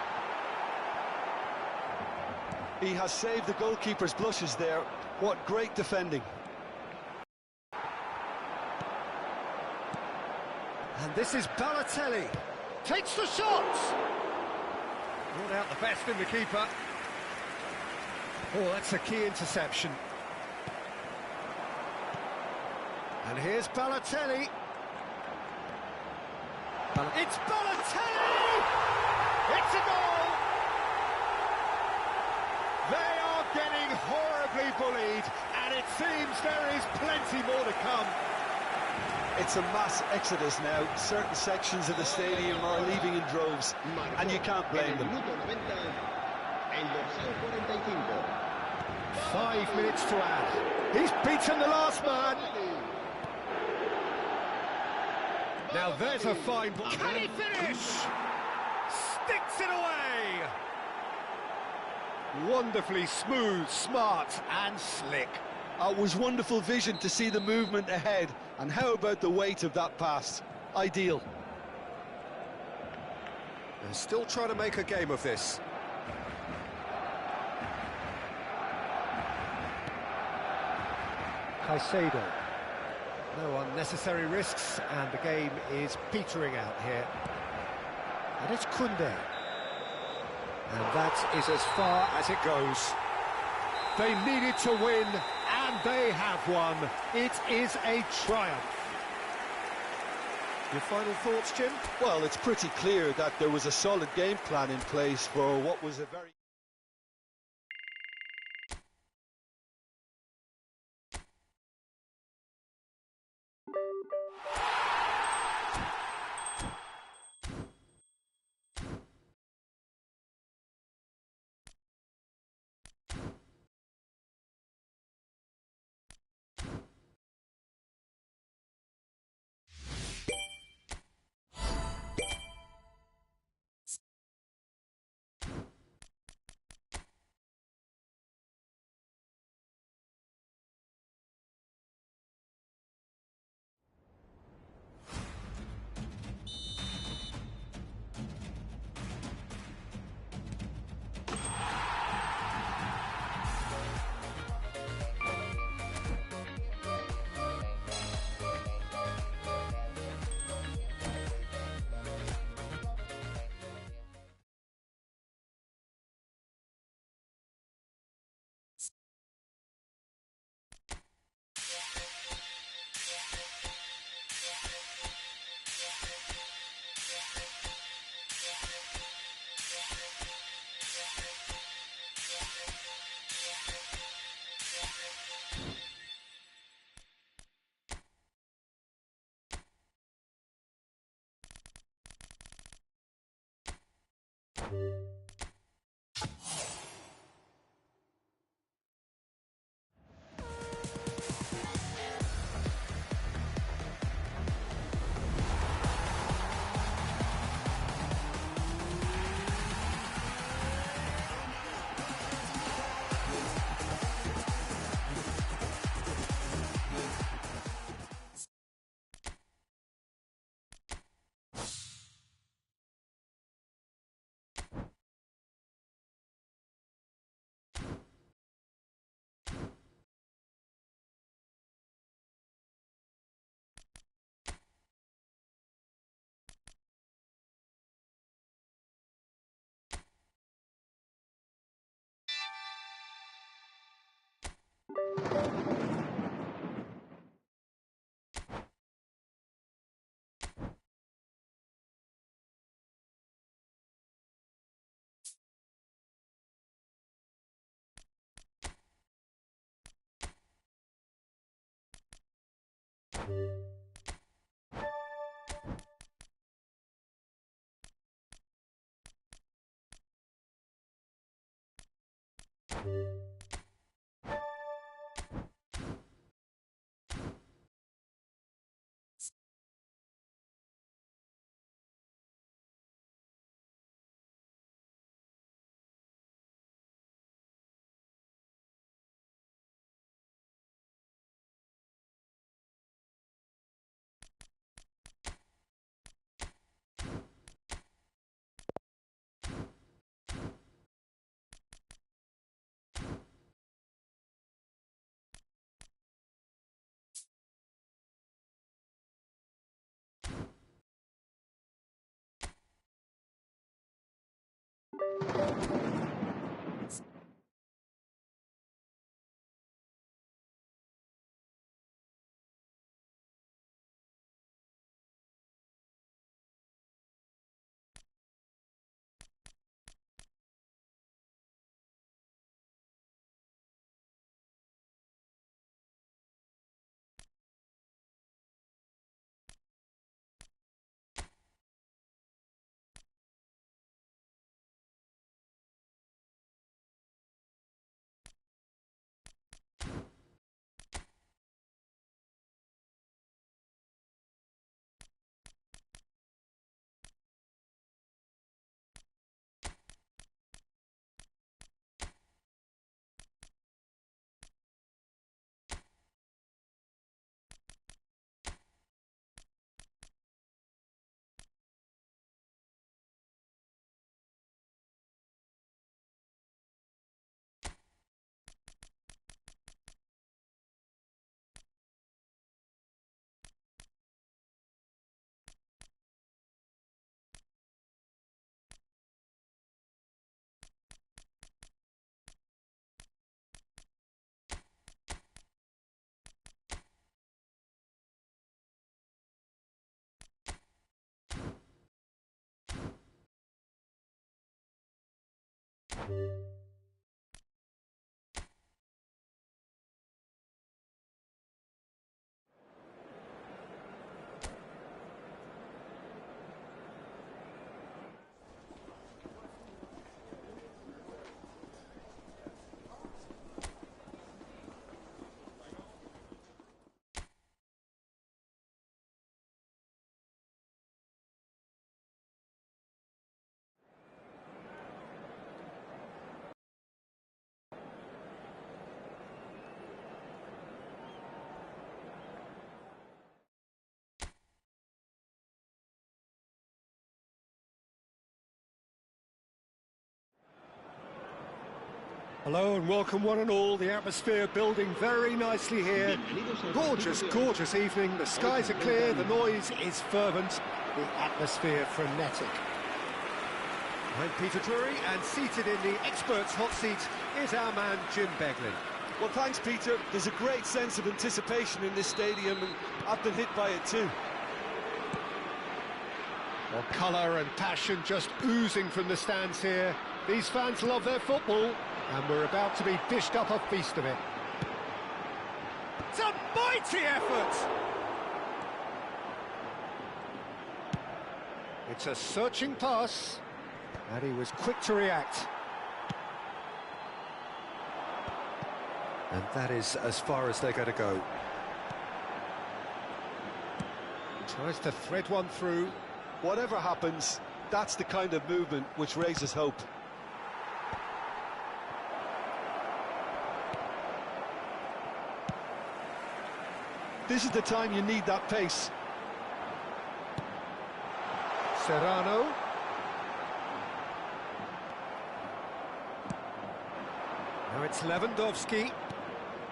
He has saved the goalkeeper's blushes there. What great defending. And this is Balotelli. Takes the shot! Brought out the best in the keeper. Oh, that's a key interception. And here's Balotelli. It's Balotelli! It's a goal! They are getting horribly bullied, and it seems there is plenty more to come. It's a mass exodus now. Certain sections of the stadium are leaving in droves, and you can't blame them. 5 minutes to add. He's beaten the last man. Now there's a fine ball. Can he finish? Sticks it away. Wonderfully smooth, smart and slick. It was wonderful vision to see the movement ahead. And how about the weight of that pass? Ideal. They're still trying to make a game of this. Caicedo. No unnecessary risks, and the game is petering out here. And it's Koundé. And that is as far as it goes. They needed to win, and they have won. It is a triumph. Your final thoughts, Jim? Well, it's pretty clear that there was a solid game plan in place for what was a very... Hello and welcome one and all. The atmosphere building very nicely here. Gorgeous, gorgeous evening. The skies are clear, the noise is fervent, the atmosphere frenetic. I'm Peter Drury, and seated in the experts' hot seat is our man Jim Beglin. Well, thanks, Peter. There's a great sense of anticipation in this stadium, and I've been hit by it too. Well, colour and passion just oozing from the stands here. These fans love their football, and we're about to be dished up a feast of it. It's a mighty effort! It's a searching pass, and he was quick to react. And that is as far as they're going to go. Tries to thread one through. Whatever happens, that's the kind of movement which raises hope. This is the time you need that pace. Serrano. Now it's Lewandowski.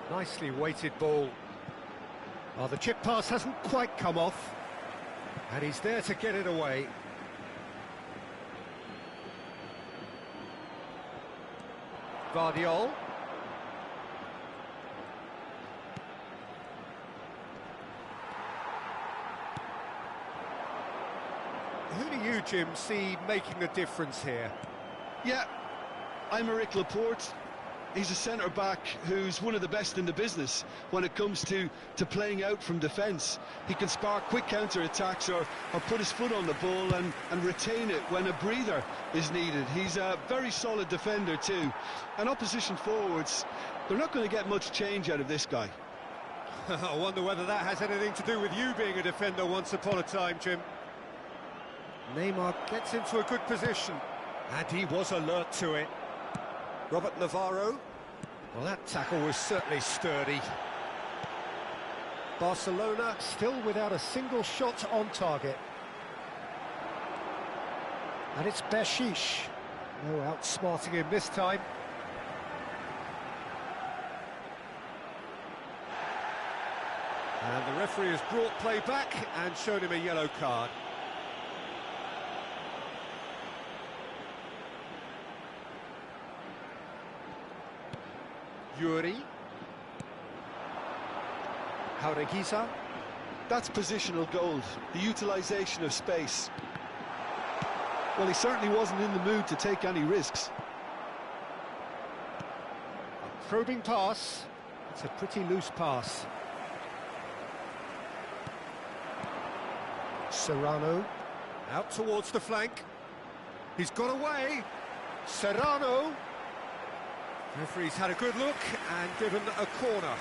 Nicely weighted ball. Oh, the chip pass hasn't quite come off. And he's there to get it away. Vardiol. Who do you, Jim, see making the difference here? Yeah, I'm Eric Laporte. he's a centre-back who's one of the best in the business when it comes to playing out from defence. He can spark quick counter-attacks or put his foot on the ball and retain it when a breather is needed. He's a very solid defender too. And opposition forwards, they're not going to get much change out of this guy. I wonder whether that has anything to do with you being a defender once upon a time, Jim. Neymar gets into a good position, and he was alert to it. Robert Navarro. Well, that tackle was certainly sturdy. Barcelona still without a single shot on target. And it's Bershish. No outsmarting him this time. And the referee has brought play back and shown him a yellow card. Yuri. Jaureguiza. That's positional gold, the utilisation of space. Well, he certainly wasn't in the mood to take any risks. A probing pass. It's a pretty loose pass. Serrano. Out towards the flank. He's got away. Serrano. Referee's had a good look and given a corner.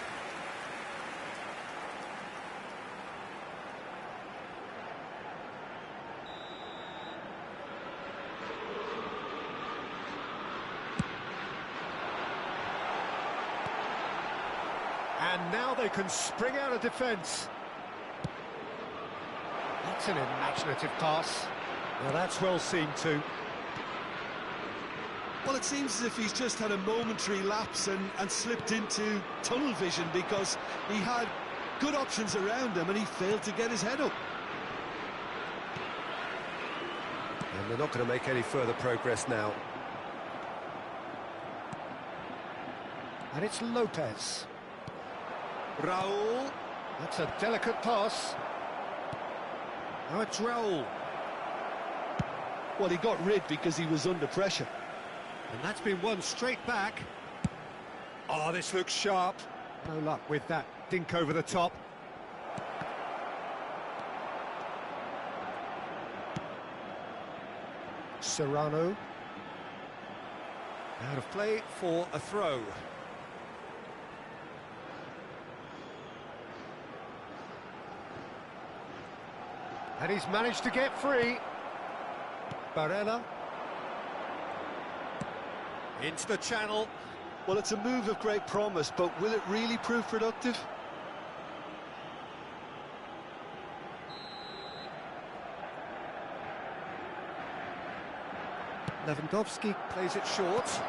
And now they can spring out of defence. That's an imaginative pass. Now that's well seen too. Well, it seems as if he's just had a momentary lapse and slipped into tunnel vision because he had good options around him and he failed to get his head up. And they're not going to make any further progress now. And it's Lopez. Raul. That's a delicate pass. Now it's Raul. Well, he got rid because he was under pressure. And that's been won straight back. Oh, this looks sharp. No luck with that dink over the top. Serrano. Out of play for a throw. And he's managed to get free. Barella. Into the channel. Well, it's a move of great promise, but will it really prove productive? Lewandowski plays it short.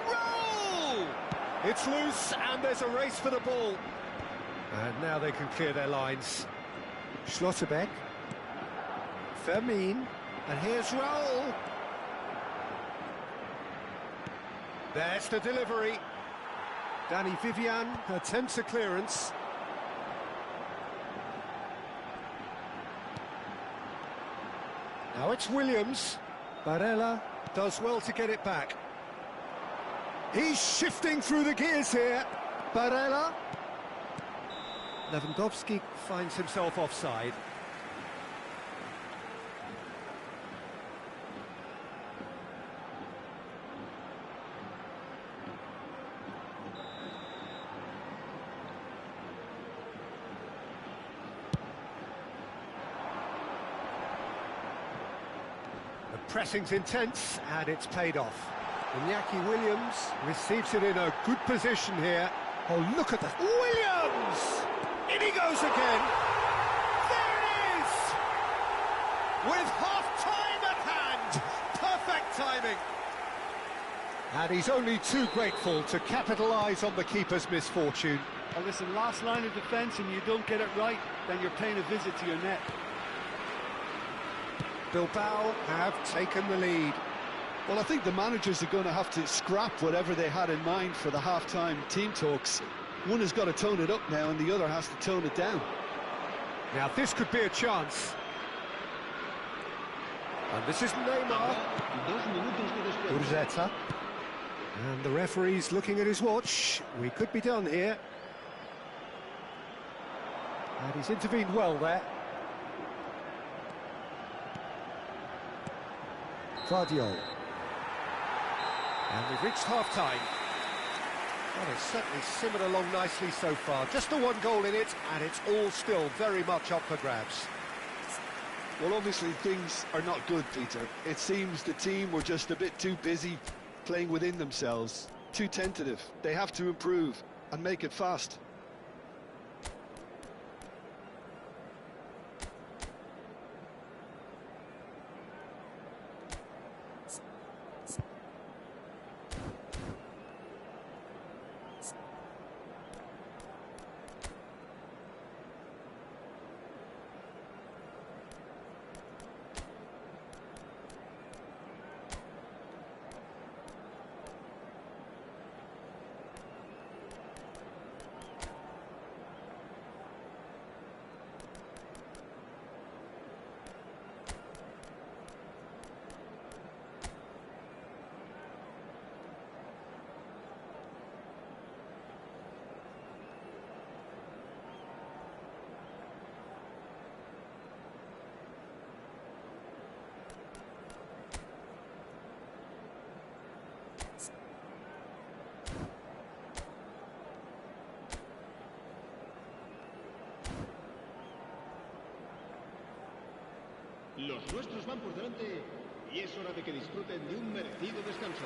Roll! It's loose and there's a race for the ball. And now they can clear their lines. Schlotterbeck. Fermin. And here's Raul. There's the delivery. Danny Vivian attempts a clearance. Now it's Williams. Barella does well to get it back. He's shifting through the gears here. Barella. Lewandowski finds himself offside. Pressing's intense, and it's paid off. Iñaki Williams receives it in a good position here. Oh, look at that. Williams! In he goes again. There it is! With half-time at hand. Perfect timing. And he's only too grateful to capitalise on the keeper's misfortune. Well, listen, last line of defence and you don't get it right, then you're paying a visit to your net. Bilbao have taken the lead. Well, I think the managers are going to have to scrap whatever they had in mind for the half-time team talks. One has got to tone it up now and the other has to tone it down. Now this could be a chance. And this is Neymar. Urzeta. And the referee's looking at his watch. We could be done here. And he's intervened well there. Claudio. And we've reached half-time. Well, it's certainly simmered along nicely so far. Just the one goal in it, and it's all still very much up for grabs. Well, obviously things are not good, Peter. It seems the team were just a bit too busy playing within themselves, too tentative. They have to improve and make it fast. Los nuestros van por delante y es hora de que disfruten de un merecido descanso.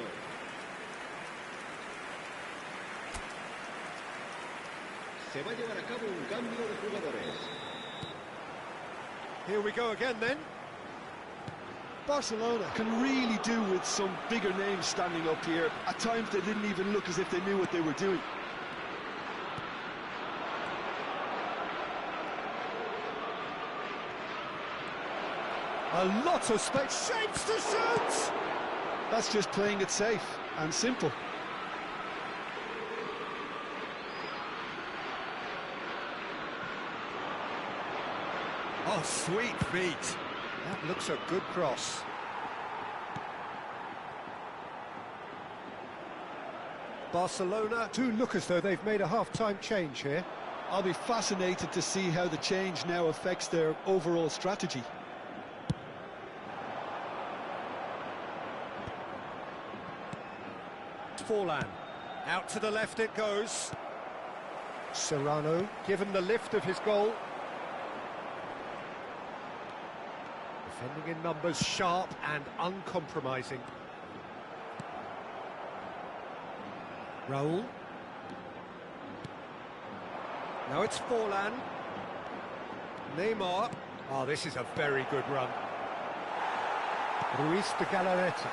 Se va a llevar a cabo un cambio de jugadores. Here we go again then. Barcelona can really do with some bigger names standing up here. At times they didn't even look as if they knew what they were doing. A lot of space, shapes to shoot! That's just playing it safe and simple. Oh, sweet feet. That looks a good cross. Barcelona do look as though they've made a half-time change here. I'll be fascinated to see how the change now affects their overall strategy. Forlan. Out to the left it goes. Serrano given the lift of his goal. Defending in numbers, sharp and uncompromising. Raul. Now it's Forlan. Neymar. Oh, this is a very good run. Ruiz de Galarreta.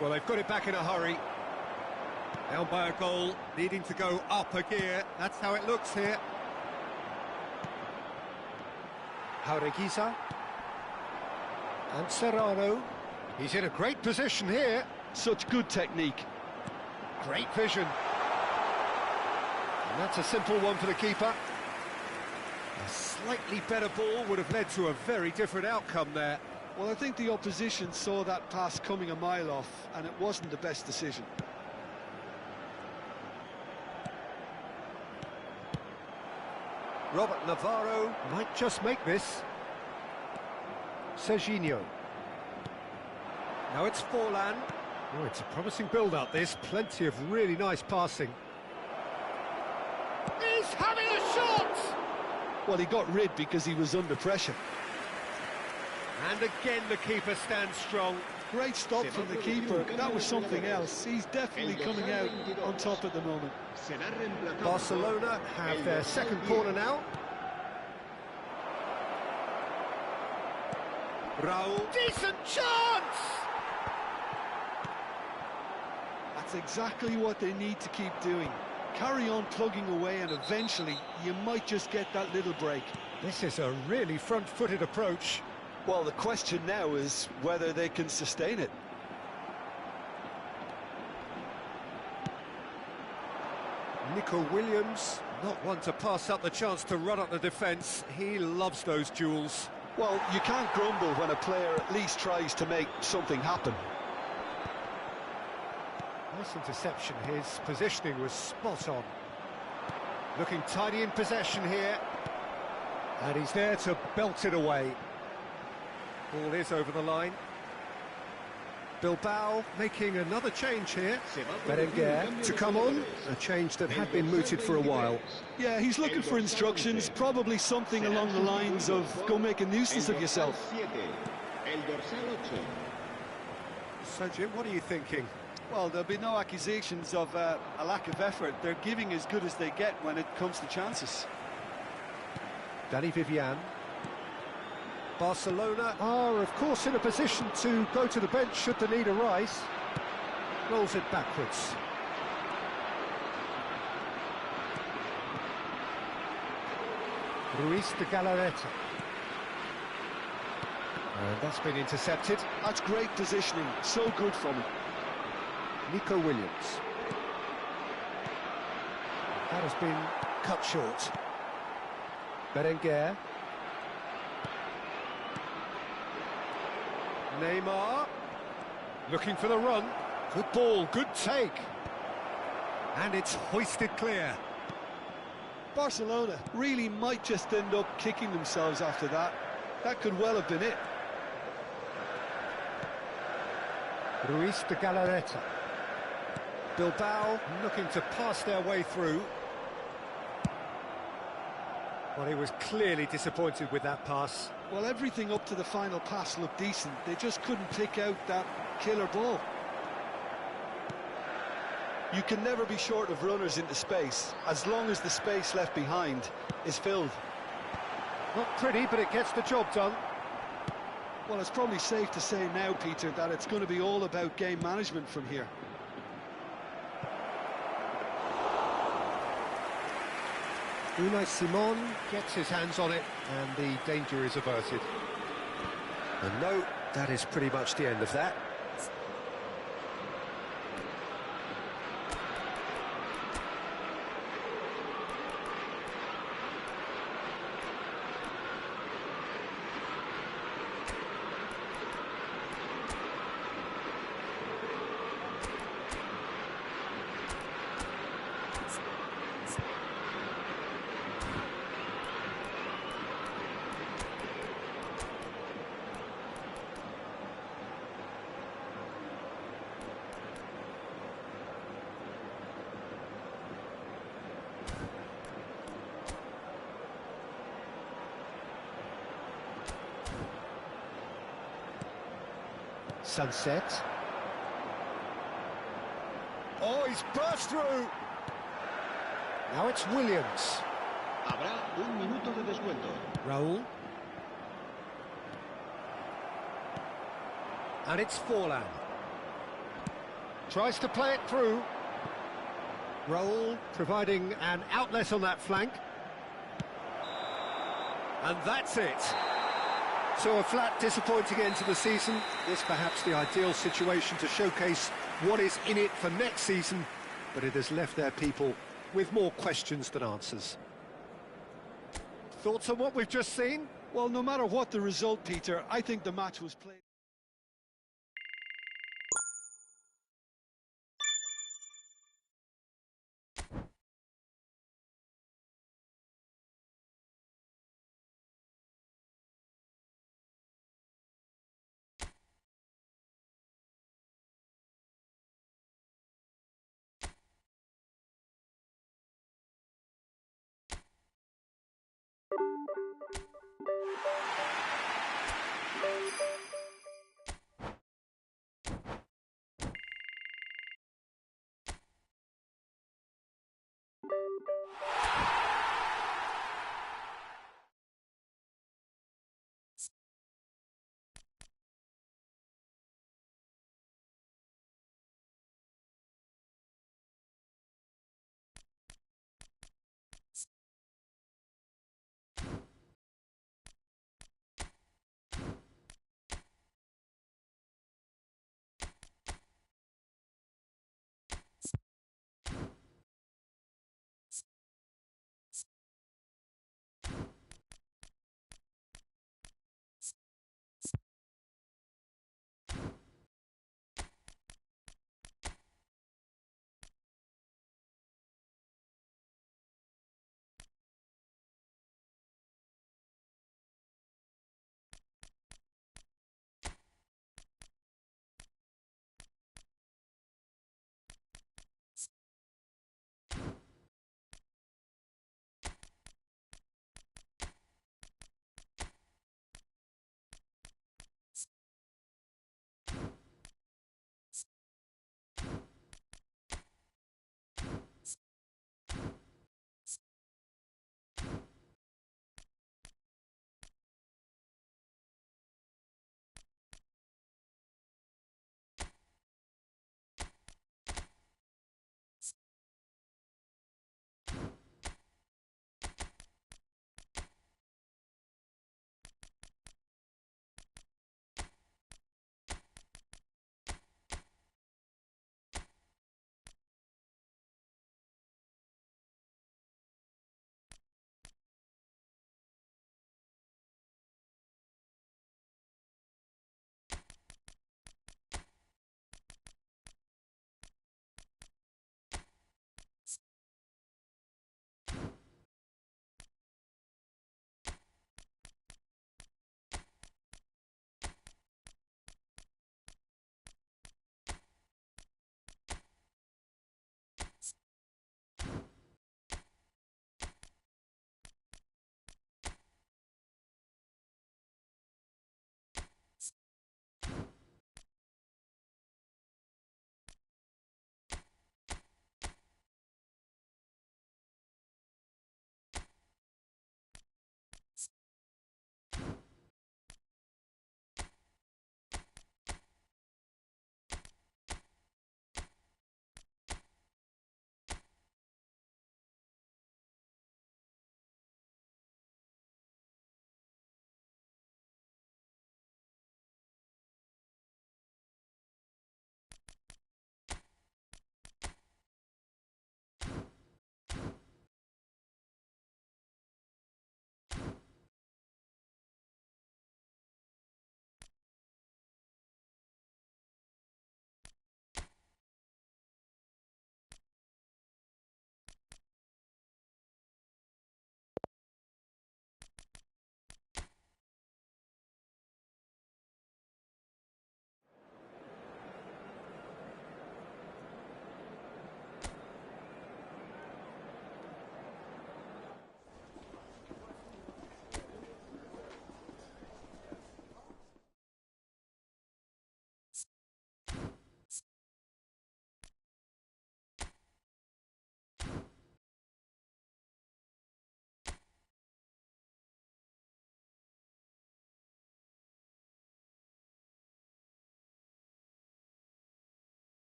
Well, they've got it back in a hurry. Down by a goal, needing to go up a gear. That's how it looks here. Jaureguiza. And Serrano. He's in a great position here. Such good technique. Great vision. And that's a simple one for the keeper. A slightly better ball would have led to a very different outcome there. Well, I think the opposition saw that pass coming a mile off, and it wasn't the best decision. Robert Navarro might just make this. Serginho. Now it's Forlan. Oh, it's a promising build-up, this. Plenty of really nice passing. He's having a shot! Well, he got rid because he was under pressure. And again the keeper stands strong. Great stop from the keeper. That was something else. He's definitely coming out on top at the moment. Barcelona have their second corner now. Raul. Decent chance! That's exactly what they need to keep doing. Carry on plugging away and eventually you might just get that little break. This is a really front-footed approach. Well, the question now is whether they can sustain it. Nico Williams, not one to pass up the chance to run up the defence. He loves those duels. Well, you can't grumble when a player at least tries to make something happen. Nice interception, his positioning was spot on. Looking tidy in possession here. And he's there to belt it away. Ball is over the line. Bilbao making another change here. Berenguer to come on, a change that had been mooted for a while. Yeah, he's looking for instructions, probably something along the lines of go make a nuisance of yourself. So Jim, what are you thinking? Well, there'll be no accusations of a lack of effort. They're giving as good as they get when it comes to chances. Danny Vivian. Barcelona are, of course, in a position to go to the bench should the need arise. Rolls it backwards. Ruiz de Galarreta. And that's been intercepted. That's great positioning, so good from him. Nico Williams. That has been cut short. Berenguer. Neymar. Looking for the run. Good ball, good take. And it's hoisted clear. Barcelona really might just end up kicking themselves after that. That could well have been it. Ruiz de Galarreta. Bilbao looking to pass their way through. Well, he was clearly disappointed with that pass. Well, everything up to the final pass looked decent. They just couldn't pick out that killer ball. You can never be short of runners into space, as long as the space left behind is filled. Not pretty, but it gets the job done. Well, it's probably safe to say now, Peter, that it's going to be all about game management from here. Unai Simon gets his hands on it, and the danger is averted. And no, that is pretty much the end of that. Sunset. Oh, he's burst through. Now it's Williams. Habrá un minuto de descuento. Raúl. And it's Forlan. Tries to play it through. Raúl providing an outlet on that flank. And that's it. So a flat, disappointing end to the season. This perhaps the ideal situation to showcase what is in it for next season, but it has left their people with more questions than answers. Thoughts on what we've just seen? Well, no matter what the result, Peter, I think the match was played.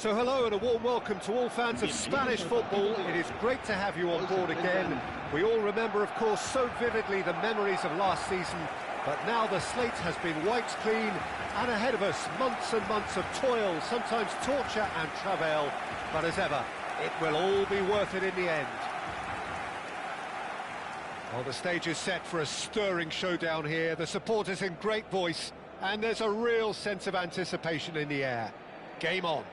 So hello and a warm welcome to all fans of Spanish football. It is great to have you on board again. We all remember, of course, so vividly the memories of last season, but now the slate has been wiped clean, and ahead of us, months and months of toil, sometimes torture and travail, but as ever, it will all be worth it in the end. Well, the stage is set for a stirring showdown here, the supporters in great voice, and there's a real sense of anticipation in the air. Game on.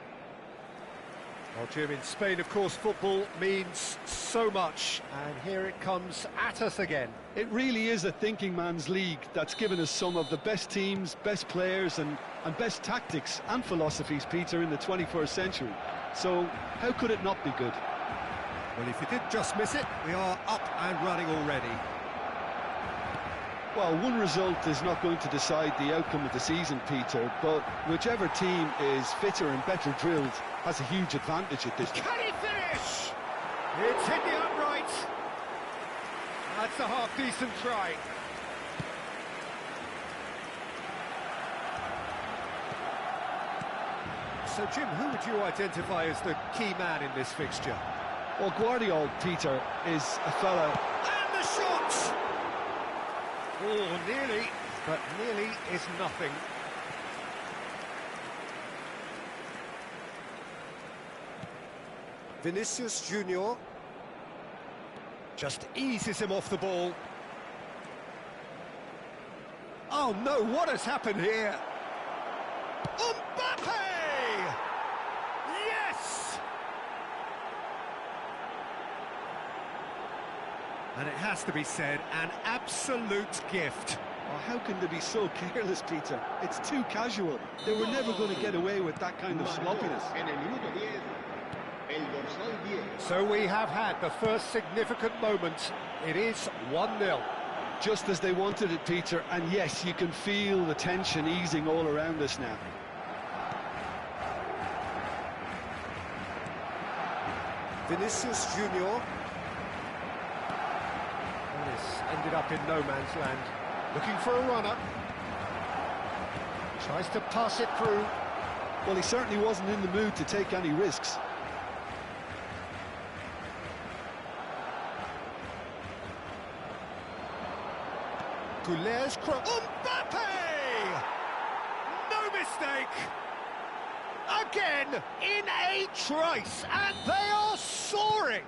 Well, Jim, in Spain, of course, football means so much, and here it comes at us again. It really is a thinking man's league that's given us some of the best teams, best players and best tactics and philosophies, Peter, in the 21st century. So, how could it not be good? Well, if you did just miss it, we are up and running already. Well, one result is not going to decide the outcome of the season, Peter, but whichever team is fitter and better drilled has a huge advantage at this. Can he finish? It's hit the upright. That's a half-decent try. So, Jim, who would you identify as the key man in this fixture? Well, Guardiola, Peter, is a fella... And the shot! Oh, nearly, but nearly is nothing. Vinicius Junior just eases him off the ball. Oh no, what has happened here? Mbappe! Yes! And it has to be said, an absolute gift. Oh, how can they be so careless, Peter? It's too casual. They were never going to get away with that kind of sloppiness. So we have had the first significant moment. It is 1-0. Just as they wanted it, Peter, and yes, you can feel the tension easing all around us now. Vinicius Junior. This ended up in no man's land. Looking for a runner. Tries to pass it through. Well, he certainly wasn't in the mood to take any risks. Goulet's cross. Mbappe! No mistake! Again, in a trice, and they are soaring!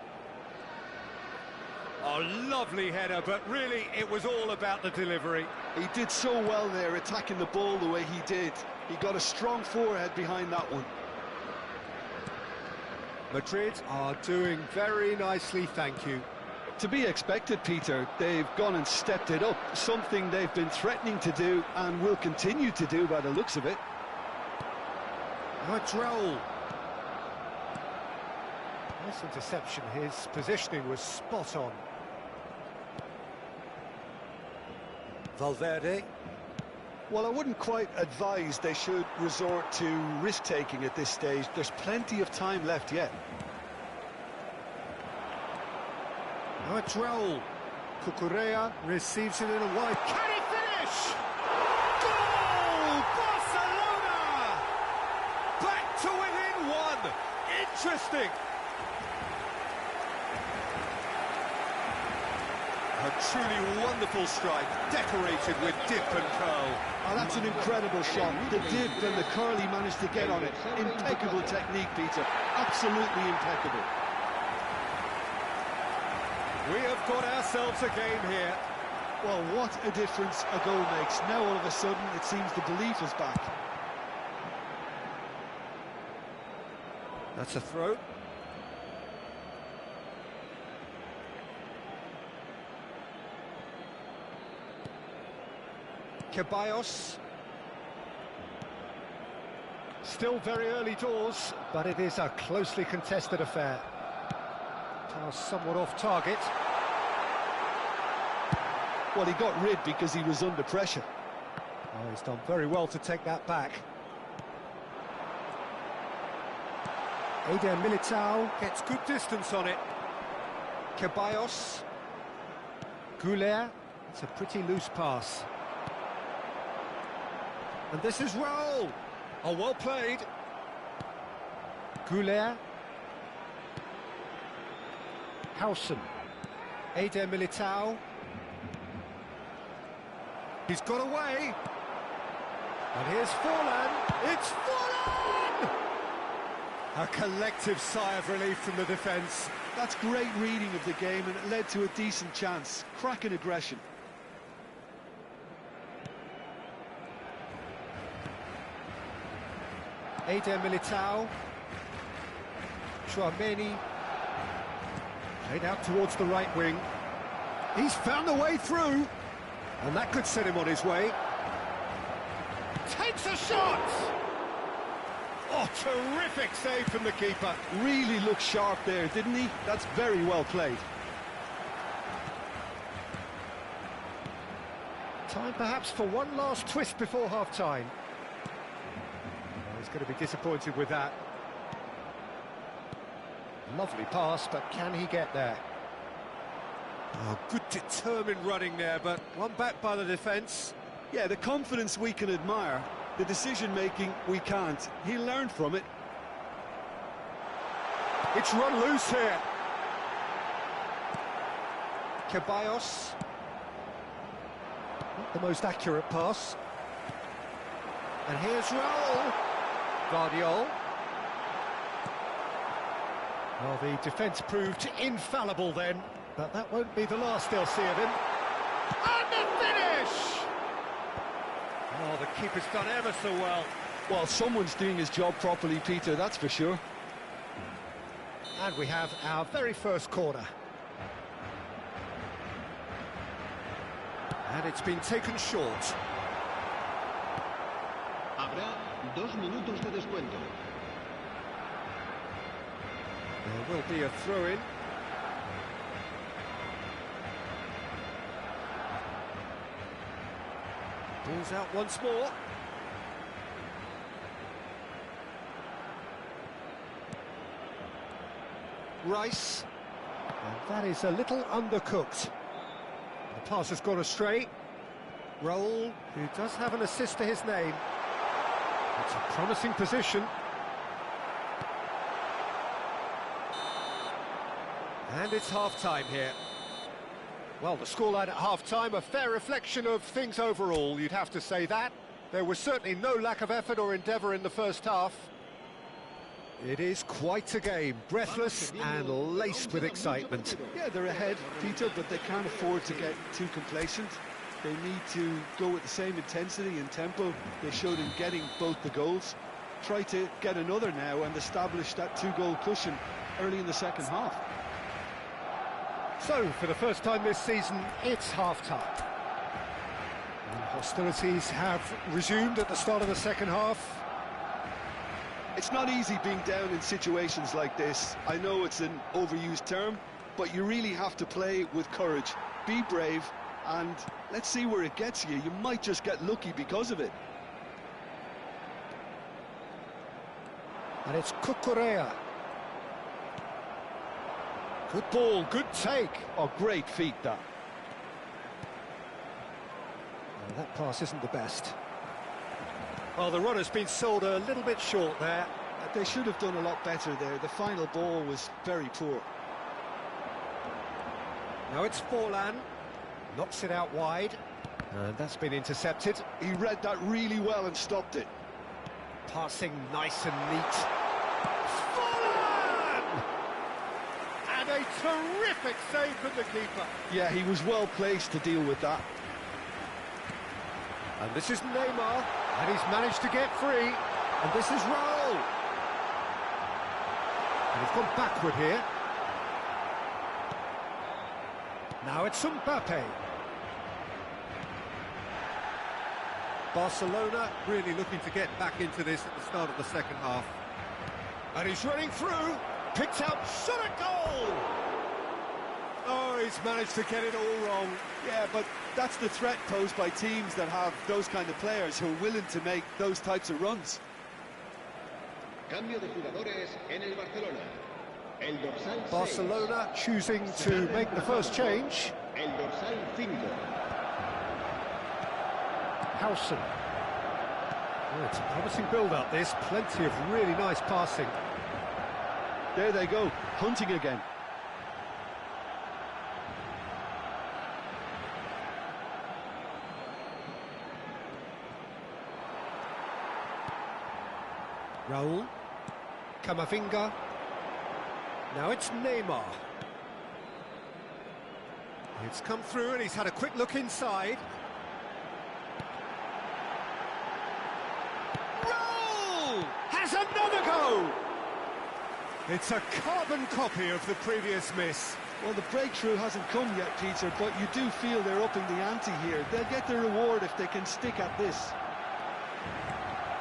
A lovely header, but really it was all about the delivery. He did so well there, attacking the ball the way he did. He got a strong forehead behind that one. Madrid are doing very nicely, thank you. To be expected, Peter. They've gone and stepped it up, something they've been threatening to do and will continue to do by the looks of it. Madrid. Nice interception, his positioning was spot on. Valverde. Well, I wouldn't quite advise they should resort to risk-taking at this stage. There's plenty of time left yet. Madrid. Cucurella receives it in a wide. Can he finish? Goal! Barcelona! Back to within one. Interesting. A truly wonderful strike, decorated with dip and curl. Oh, that's an incredible shot. The dip and the curl he managed to get on it. Impeccable technique, Peter. Absolutely impeccable. We have got ourselves a game here. Well, what a difference a goal makes. Now all of a sudden it seems the belief is back. That's a throw. Ceballos. Still very early doors, but it is a closely contested affair. Pass somewhat off target. Well, he got rid because he was under pressure. Oh, he's done very well to take that back. Eder Militao gets good distance on it. Ceballos. Goulet. It's a pretty loose pass. And this is Raul. Oh, well played. Goulet. Howson. Eder Militao. He's got away. And here's Forlan. It's Forlan! A collective sigh of relief from the defence. That's great reading of the game, and it led to a decent chance. Cracking aggression. Eder Militao. Chouameni. Played out towards the right wing. He's found a way through. And that could set him on his way. Takes a shot! Oh, terrific save from the keeper. Really looked sharp there, didn't he? That's very well played. Time perhaps for one last twist before half-time. Oh, he's going to be disappointed with that. Lovely pass, but can he get there? Oh, good determined running there, but one back by the defence. Yeah, the confidence we can admire, the decision-making we can't. He learned from it. It's run loose here. Ceballos. Not the most accurate pass. And here's Raul. Guardiol. Well, the defence proved infallible then, but that won't be the last they'll see of him. And the finish! Oh, the keeper's done ever so well. Well, someone's doing his job properly, Peter, that's for sure. And we have our very first corner. And it's been taken short. Habrá 2 minutos de descuento. There will be a throw-in. Ball's out once more. Rice. And that is a little undercooked. The pass has gone astray. Raul, who does have an assist to his name. It's a promising position. And it's half-time here. Well, the scoreline at half-time, a fair reflection of things overall, you'd have to say that. There was certainly no lack of effort or endeavour in the first half. It is quite a game, breathless and laced with excitement. Yeah, they're ahead, Peter, but they can't afford to get too complacent. They need to go with the same intensity and tempo they showed in getting both the goals. Try to get another now and establish that 2-goal cushion early in the second half. So, for the first time this season, it's half-time. Hostilities have resumed at the start of the second half. It's not easy being down in situations like this. I know it's an overused term, but you really have to play with courage. Be brave, and let's see where it gets you. You might just get lucky because of it. And it's Cucurella. Good ball, good take. Oh, great feat, that. Well, that pass isn't the best. Well, the runner's been sold a little bit short there. They should have done a lot better there. The final ball was very poor. Now it's Forlan. Knocks it out wide. And that's been intercepted. He read that really well and stopped it. Passing nice and neat. Forlan! And a terrific save from the keeper. Yeah, he was well placed to deal with that. And this is Neymar, and he's managed to get free. And this is Raul. And he's gone backward here. Now it's Mbappe. Barcelona really looking to get back into this at the start of the second half. And he's running through, picked out, shot a goal! Oh, he's managed to get it all wrong. Yeah, but that's the threat posed by teams that have those kind of players who are willing to make those types of runs. Cambio de jugadores en el Barcelona. El dorsal 6. Barcelona choosing to make the first change. El dorsal 5. Howson. Oh, it's a promising build-up, this. Plenty of really nice passing. There they go, hunting again. Raul. Camavinga. Now it's Neymar. It's come through and he's had a quick look inside. Raul has another go! It's a carbon copy of the previous miss. Well, the breakthrough hasn't come yet, Peter, but you do feel they're upping the ante here. They'll get the reward if they can stick at this.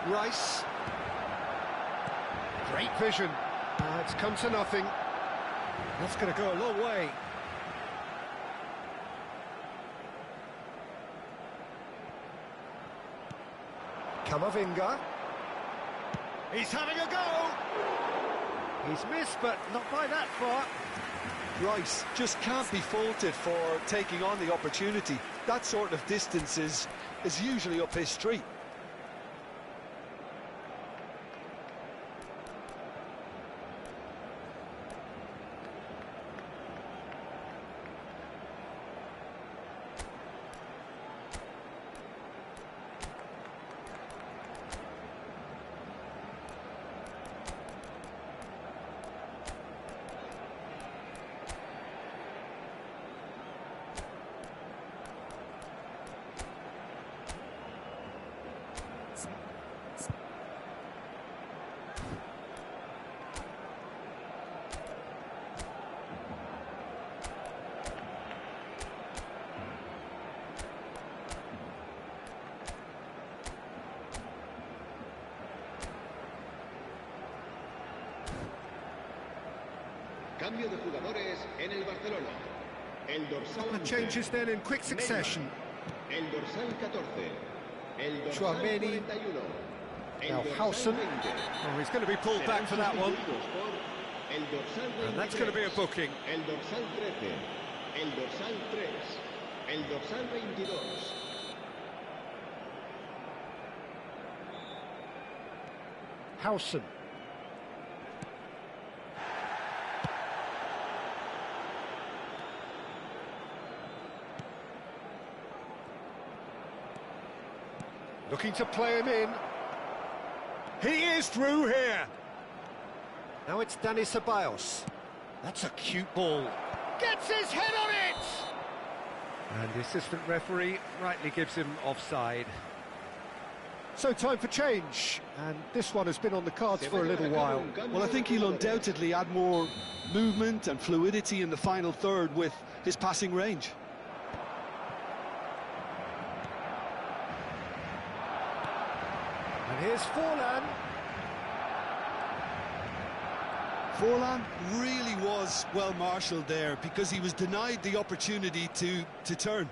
Rice. Great vision. It's come to nothing. That's going to go a long way. Camavinga. He's having a go. He's missed, but not by that far. Rice just can't be faulted for taking on the opportunity. That sort of distance is usually up his street. Cambio de jugadores en el Barcelona. El dorsal 11. Changes then in quick succession. Neymar. El dorsal 14. El dorsal Chouameni. 41. El Now dorsal Howson. 20. Oh, he's going to be pulled back for that one. El dorsal 23. And that's going to be a booking. El dorsal 13. El dorsal 3. El dorsal 22. Howson. Looking to play him in. He is through here. Now it's Dani Ceballos. That's a cute ball. Gets his head on it! And the assistant referee rightly gives him offside. So time for change, and this one has been on the cards for a little while. Well, I think he'll undoubtedly add more movement and fluidity in the final third with his passing range. And here's Forlan. Forlan really was well marshalled there because he was denied the opportunity to turn.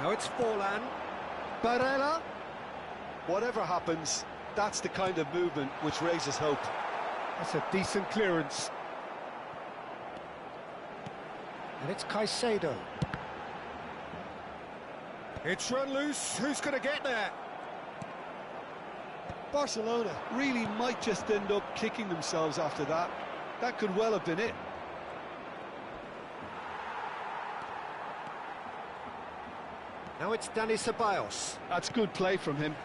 Now it's Forlan. Barella. Whatever happens, that's the kind of movement which raises hope. That's a decent clearance. And it's Caicedo. It's run loose. Who's going to get there? Barcelona really might just end up kicking themselves after that. That could well have been it. Now it's Dani Ceballos. That's good play from him.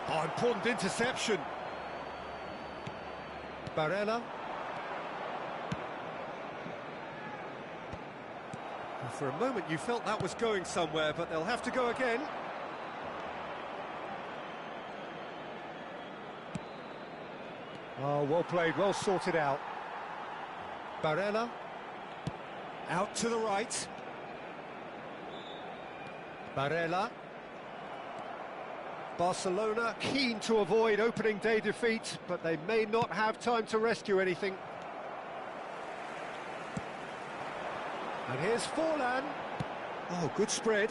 Oh, important interception. Barella. Well, for a moment you felt that was going somewhere, but they'll have to go again. Oh, well played, well sorted out. Barella. Out to the right. Barella. Barcelona keen to avoid opening day defeat, but they may not have time to rescue anything. And here's Forlan. Oh, good spread.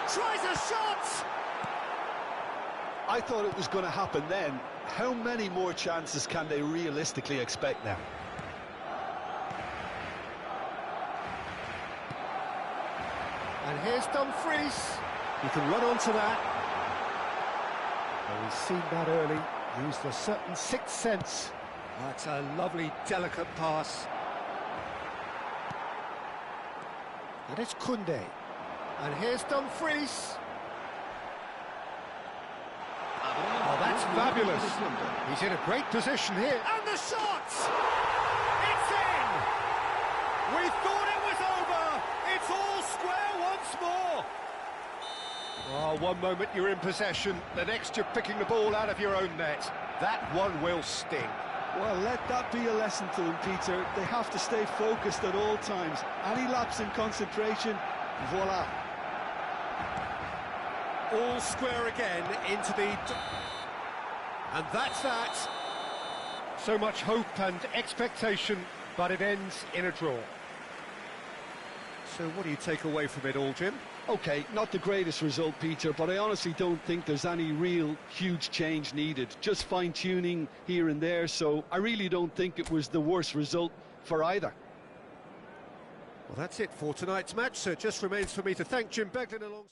Tries a shot! I thought it was going to happen then. How many more chances can they realistically expect now? And here's Dumfries. He can run onto that. Well, he's seen that early, used a certain sixth sense. That's a lovely, delicate pass. And it's Koundé. And here's Dumfries. Oh, that's fabulous. He's in a great position here. And the shot! It's in! We thought it was over. It's all square once more. Oh, one moment you're in possession, the next you're picking the ball out of your own net. That one will sting. Well, let that be a lesson to them, Peter. They have to stay focused at all times. Any lapse in concentration, voila. All square again into the... And that's that. So much hope and expectation, but it ends in a draw. So what do you take away from it all, Jim? Okay, not the greatest result, Peter, but I honestly don't think there's any real huge change needed. Just fine-tuning here and there, so I really don't think it was the worst result for either. Well, that's it for tonight's match, so it just remains for me to thank Jim Beglin along.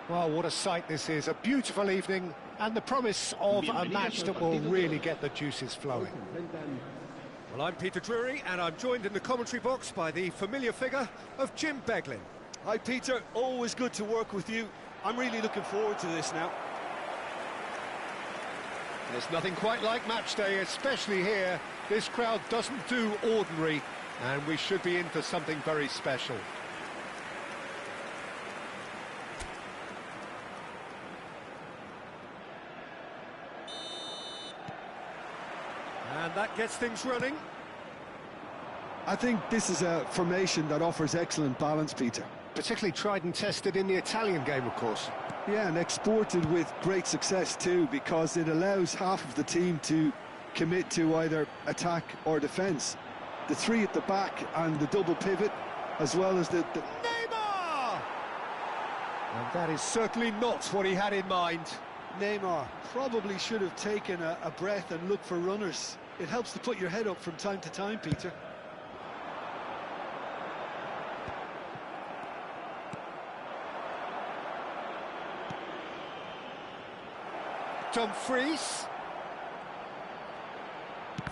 Well, what a sight this is. A beautiful evening and the promise of a match that will really get the juices flowing. Well, I'm Peter Drury and I'm joined in the commentary box by the familiar figure of Jim Beglin. Hi Peter, always good to work with you. I'm really looking forward to this now. There's nothing quite like match day, especially here. This crowd doesn't do ordinary, and we should be in for something very special. And that gets things running. I think this is a formation that offers excellent balance, Peter. Particularly tried and tested in the Italian game, of course. Yeah, and exported with great success too, because it allows half of the team to commit to either attack or defence. The three at the back and the double pivot, as well as the... Neymar! And that is certainly not what he had in mind. Neymar probably should have taken a breath and looked for runners. It helps to put your head up from time to time, Peter. Dumfries.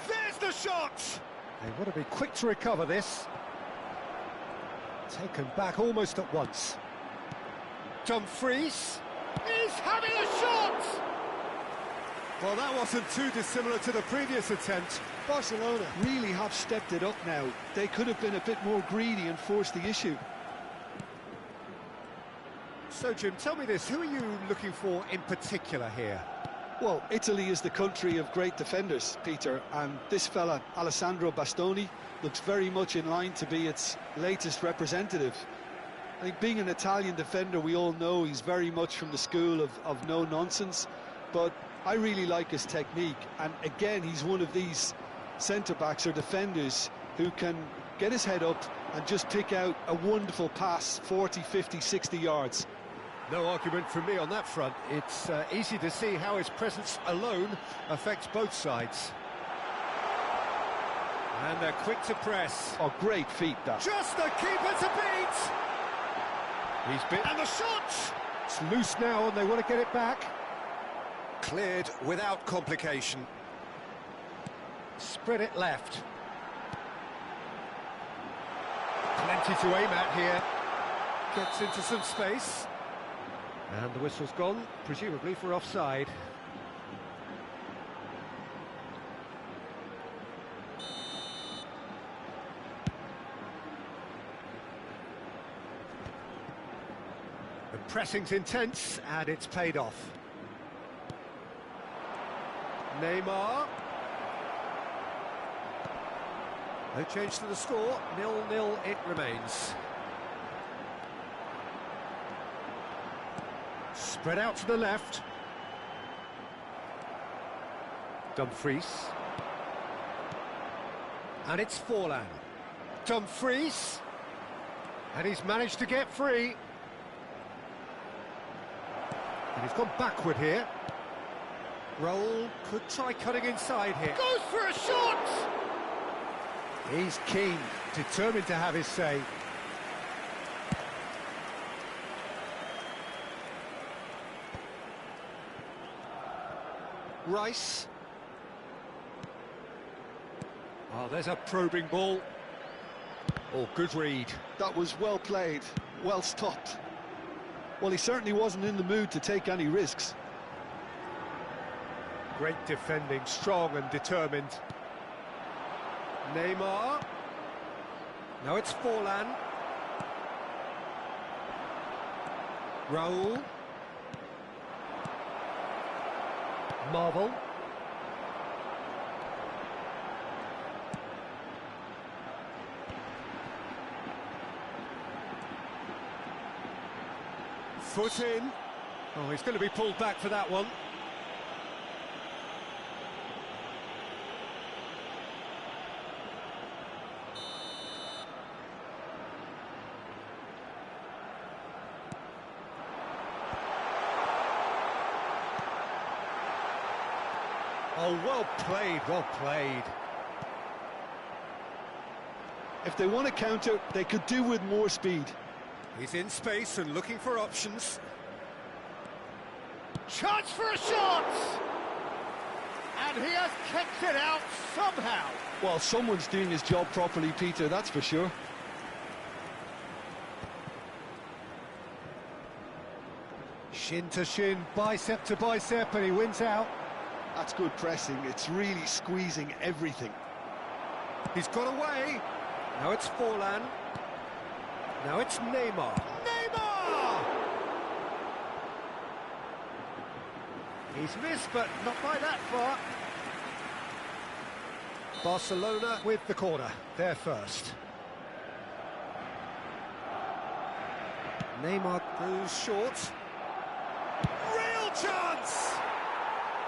There's the shot! They want to be quick to recover this. Taken back almost at once. Dumfries. He's having a shot! Well, that wasn't too dissimilar to the previous attempt. Barcelona really have stepped it up now. They could have been a bit more greedy and forced the issue. So, Jim, tell me this, who are you looking for in particular here? Well, Italy is the country of great defenders, Peter, and this fella, Alessandro Bastoni, looks very much in line to be its latest representative. I think being an Italian defender, we all know he's very much from the school of no-nonsense, but I really like his technique, and again, he's one of these centre-backs or defenders who can get his head up and just pick out a wonderful pass, 40, 50, 60 yards. No argument from me on that front. It's easy to see how his presence alone affects both sides. And they're quick to press. Oh, great feat, that. Just the keeper to beat! He's bit... And the shot! It's loose now and they want to get it back. Cleared without complication. Spread it left. Plenty to aim at here. Gets into some space. And the whistle's gone, presumably for offside. The pressing's intense, and it's paid off. Neymar. No change to the score, 0-0 it remains. Spread out to the left. Dumfries. And it's Forlan. Dumfries. And he's managed to get free. And he's gone backward here. Raul could try cutting inside here. Goes for a shot! He's keen, determined to have his say. Rice. Oh, there's a probing ball. Oh, good read. That was well played, well stopped. Well, he certainly wasn't in the mood to take any risks. Great defending, strong and determined. Neymar. Now it's Forlan. Raul. Marvel. Foot in. Oh, he's going to be pulled back for that one. Oh, well played, well played. If they want to counter, they could do with more speed. He's in space and looking for options. Chance for a shot! And he has kept it out somehow. Well, someone's doing his job properly, Peter, that's for sure. Shin to shin, bicep to bicep, and he wins out. That's good pressing. It's really squeezing everything. He's got away. Now it's Forlan. Now it's Neymar. Neymar! He's missed, but not by that far. Barcelona with the corner. They're first. Neymar goes short. Real chance!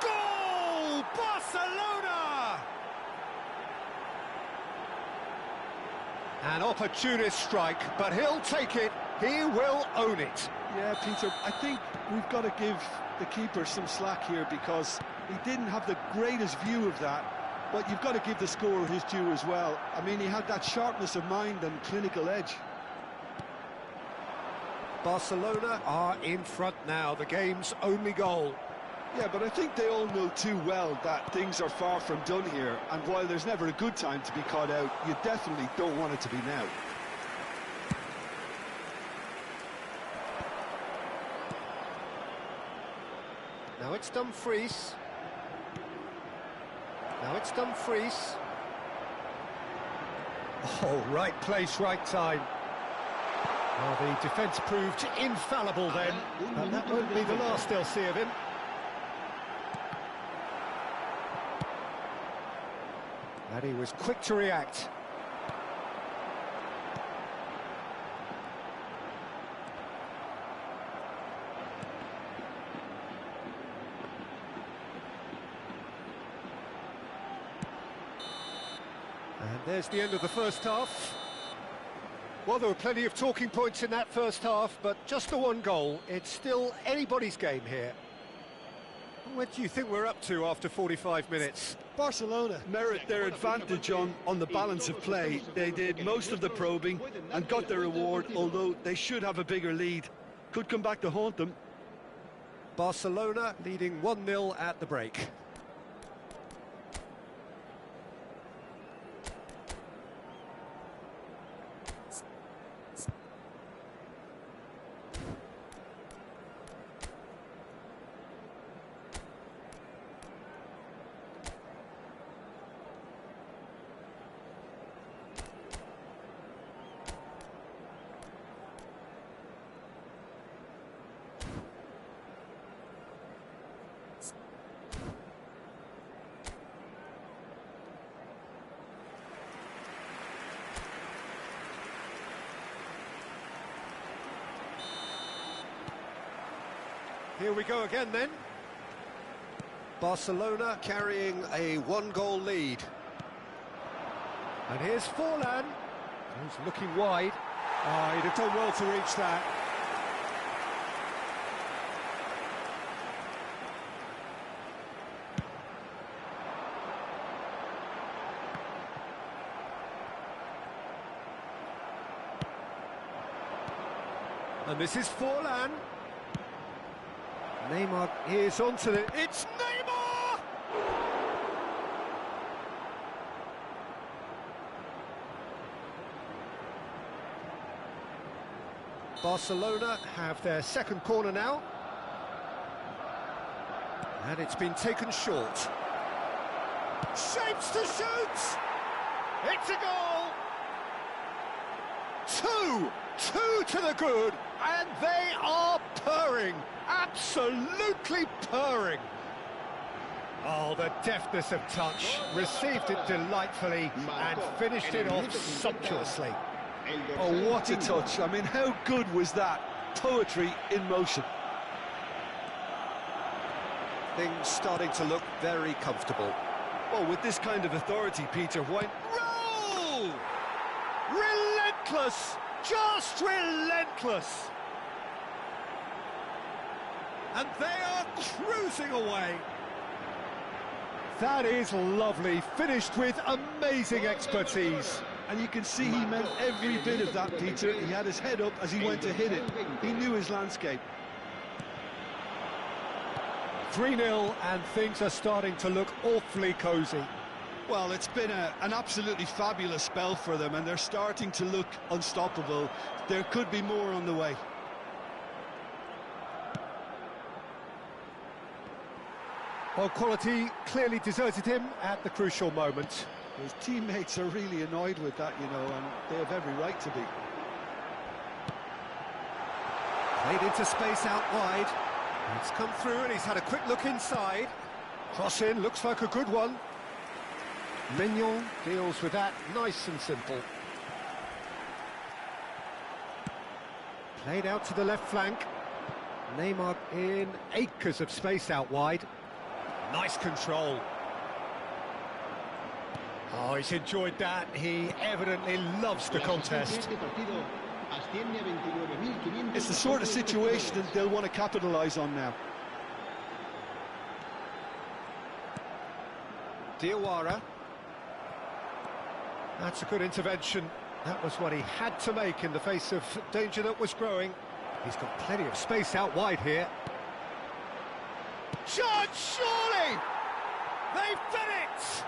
Goal! Barcelona! An opportunist strike, but he'll take it. He will own it. Yeah, Peter, I think we've got to give the keeper some slack here because he didn't have the greatest view of that, but you've got to give the scorer his due as well. I mean, he had that sharpness of mind and clinical edge. Barcelona are in front now, the game's only goal. Yeah, but I think they all know too well that things are far from done here, and while there's never a good time to be caught out, you definitely don't want it to be now. Now it's Dumfries. Now it's Dumfries. Oh, right place, right time. Well, the defence proved infallible then, but that won't be the last they'll see of him. And he was quick to react. And there's the end of the first half. Well, there were plenty of talking points in that first half, but just the one goal. It's still anybody's game here. What do you think we're up to after 45 minutes? Barcelona Merit their advantage on the balance of play. They did most of the probing and got their reward, although they should have a bigger lead. Could come back to haunt them. Barcelona leading 1-0 at the break. Here we go again then. Barcelona carrying a one-goal lead. And here's Forlan. He's looking wide. Oh, he'd have done well to reach that. And this is Forlan. Neymar is onto it. It's Neymar! Barcelona have their second corner now. And it's been taken short. Shapes to shoot! It's a goal! Two to the good, and they are purring. Absolutely purring. Oh, the deftness of touch. Received it delightfully and finished it off sumptuously. Oh, what a touch. I mean, how good was that? Poetry in motion. Things starting to look very comfortable. Well, with this kind of authority, Peter, why... Roll! Relentless! Just relentless! And they are cruising away. That is lovely, finished with amazing expertise. And you can see he meant every bit of that, Peter. He had his head up as he went to hit it. He knew his landscape. 3-0 and things are starting to look awfully cosy. Well, it's been an absolutely fabulous spell for them, and they're starting to look unstoppable. There could be more on the way. Well, quality clearly deserted him at the crucial moment. His teammates are really annoyed with that, you know, and they have every right to be. Played into space out wide. It's come through and he's had a quick look inside. Cross in, looks like a good one. Mignon deals with that nice and simple. Played out to the left flank. Neymar in acres of space out wide. Nice control. Oh, he's enjoyed that. He evidently loves the contest. It's the sort of situation that they'll want to capitalise on now. Diawara. That's a good intervention. That was what he had to make in the face of danger that was growing. He's got plenty of space out wide here. Charge, surely! They've done it!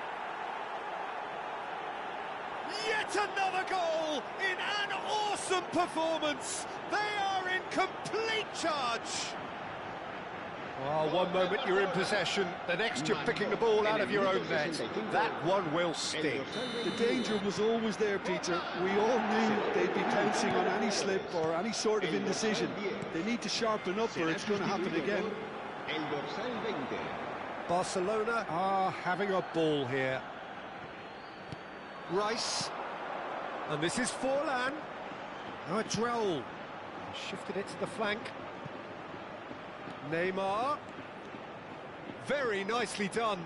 Yet another goal in an awesome performance. They are in complete charge. Well, one moment you're in possession, the next you're picking the ball out of your own net. That one will sting. The danger was always there, Peter. We all knew they'd be pouncing on any slip or any sort of indecision. They need to sharpen up or it's going to happen again. Barcelona are having a ball here. Rice. And this is Forlan. Now a Droll. Shifted it to the flank. Neymar. Very nicely done.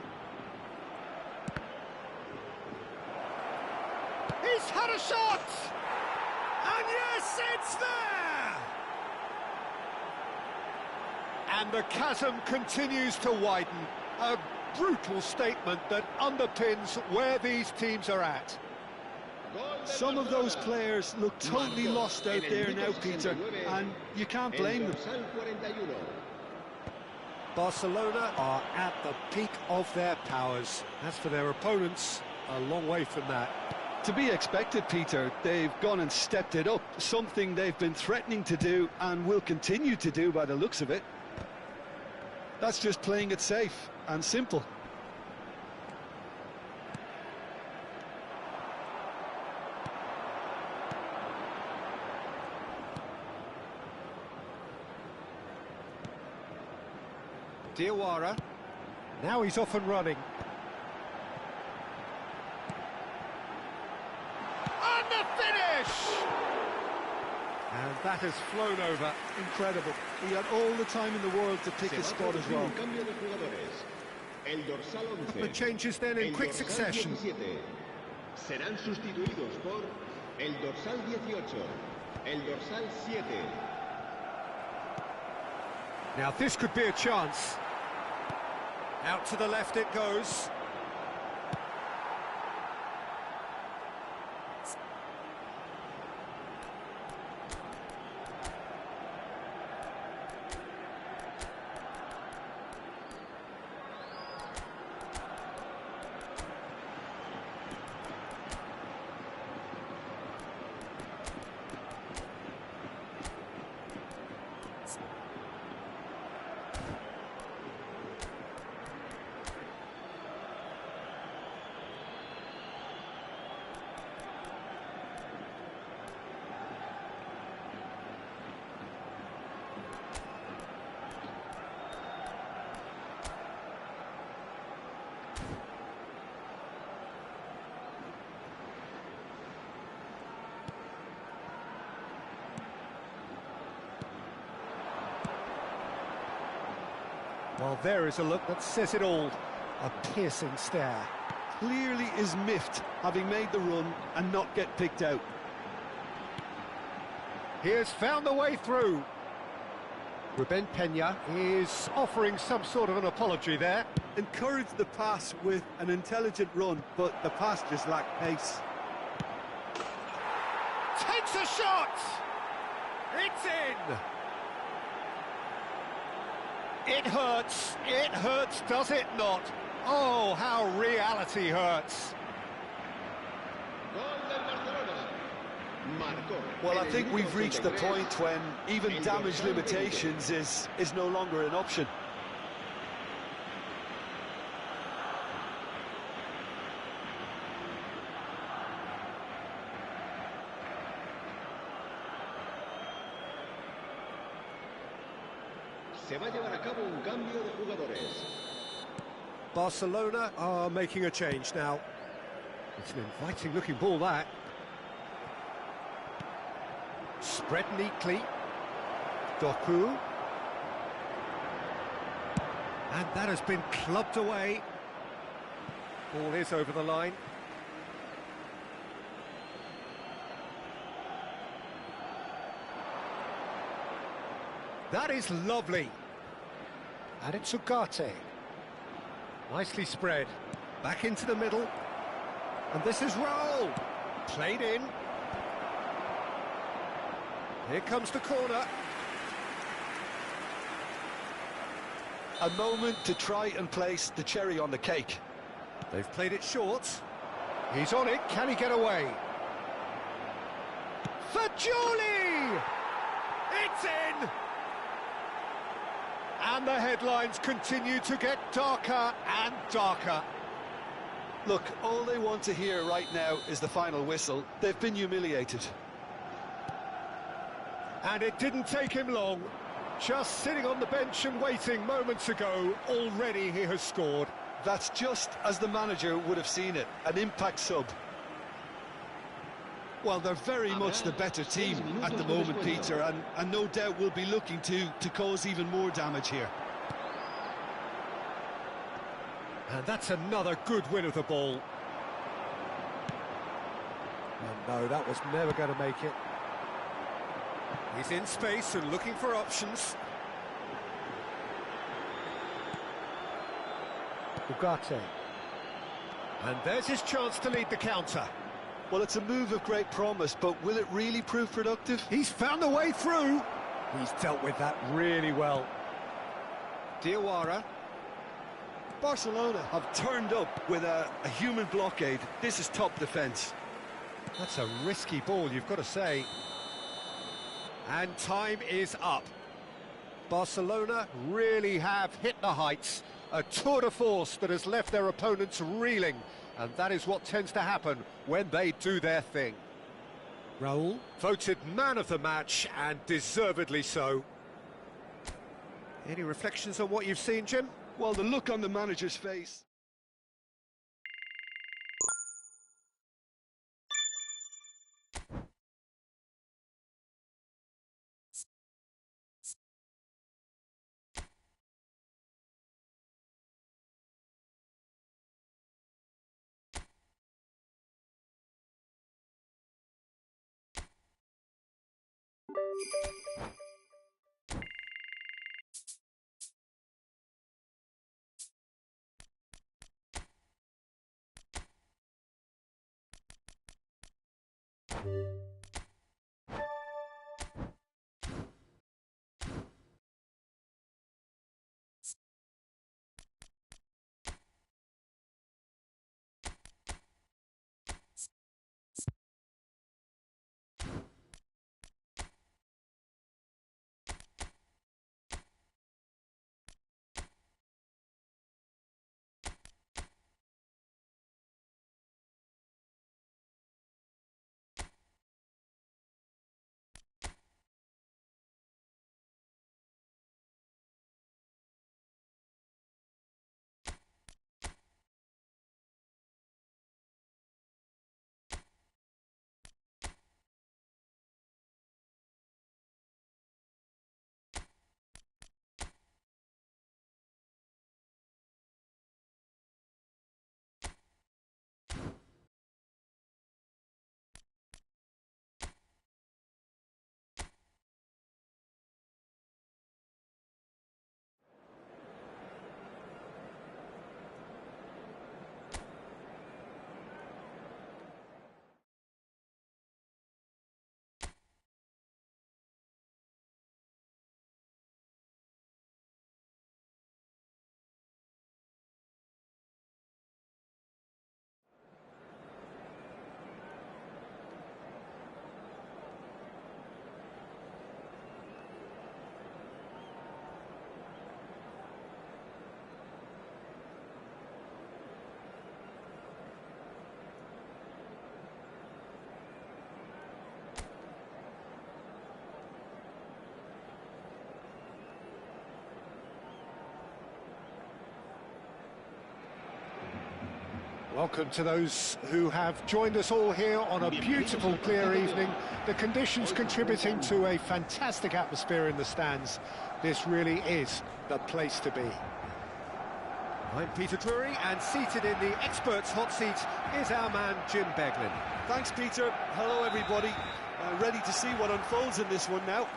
He's had a shot! And yes, it's there! And the chasm continues to widen. A brutal statement that underpins where these teams are at. Some of those players look totally lost out there now, Peter, and you can't blame them. Barcelona are at the peak of their powers. As for their opponents, a long way from that. To be expected, Peter. They've gone and stepped it up, something they've been threatening to do and will continue to do by the looks of it. That's just playing it safe and simple. Diawara. Now he's off and running. And the finish! And that has flown over. Incredible. He had all the time in the world to pick his spot as well. The changes then in quick succession. Serán sustituidos por el dorsal 18, el dorsal 7. Now this could be a chance. Out to the left it goes. Well, there is a look that says it all. A piercing stare. Clearly is miffed, having made the run and not get picked out. He has found the way through. Ruben Peña is offering some sort of an apology there. Encouraged the pass with an intelligent run, but the pass just lacked pace. Takes a shot! It's in! It hurts, does it not? Oh, how reality hurts. Gol del Barcelona. Marcó. Well, I en el think minuto we've reached the 83, point when even el damage dorsal limitations is no longer an option. Se va a llevar a cabo un cambio de jugadores. Barcelona are making a change now. It's an inviting-looking ball, that. Spread neatly. Doku. And that has been clubbed away. Ball is over the line. That is lovely. And it's Ugarte. Nicely spread. Back into the middle. And this is Raul. Played in. Here comes the corner. A moment to try and place the cherry on the cake. They've played it short. He's on it. Can he get away? Fagioli! It's in! And the headlines continue to get darker and darker. Look, all they want to hear right now is the final whistle. They've been humiliated. And it didn't take him long. Just sitting on the bench and waiting moments ago, already he has scored. That's just as the manager would have seen it, an impact sub. Well, they're very much the better team at the moment, Peter, and no doubt will be looking to cause even more damage here. And that's another good win of the ball. And no, that was never going to make it. He's in space and looking for options. Ugarte. And there's his chance to lead the counter. Well, it's a move of great promise, but will it really prove productive? He's found a way through. He's dealt with that really well. Diawara. Barcelona have turned up with a human blockade. This is top defence. That's a risky ball, you've got to say. And time is up. Barcelona really have hit the heights. A tour de force that has left their opponents reeling. And that is what tends to happen when they do their thing. Raul, voted man of the match, and deservedly so. Any reflections on what you've seen, Jim? Well, the look on the manager's face. Welcome to those who have joined us all here on a beautiful, clear evening. The conditions contributing to a fantastic atmosphere in the stands. This really is the place to be. I'm Peter Drury, and seated in the experts' hot seat is our man Jim Beglin. Thanks, Peter. Hello, everybody. Ready to see what unfolds in this one now.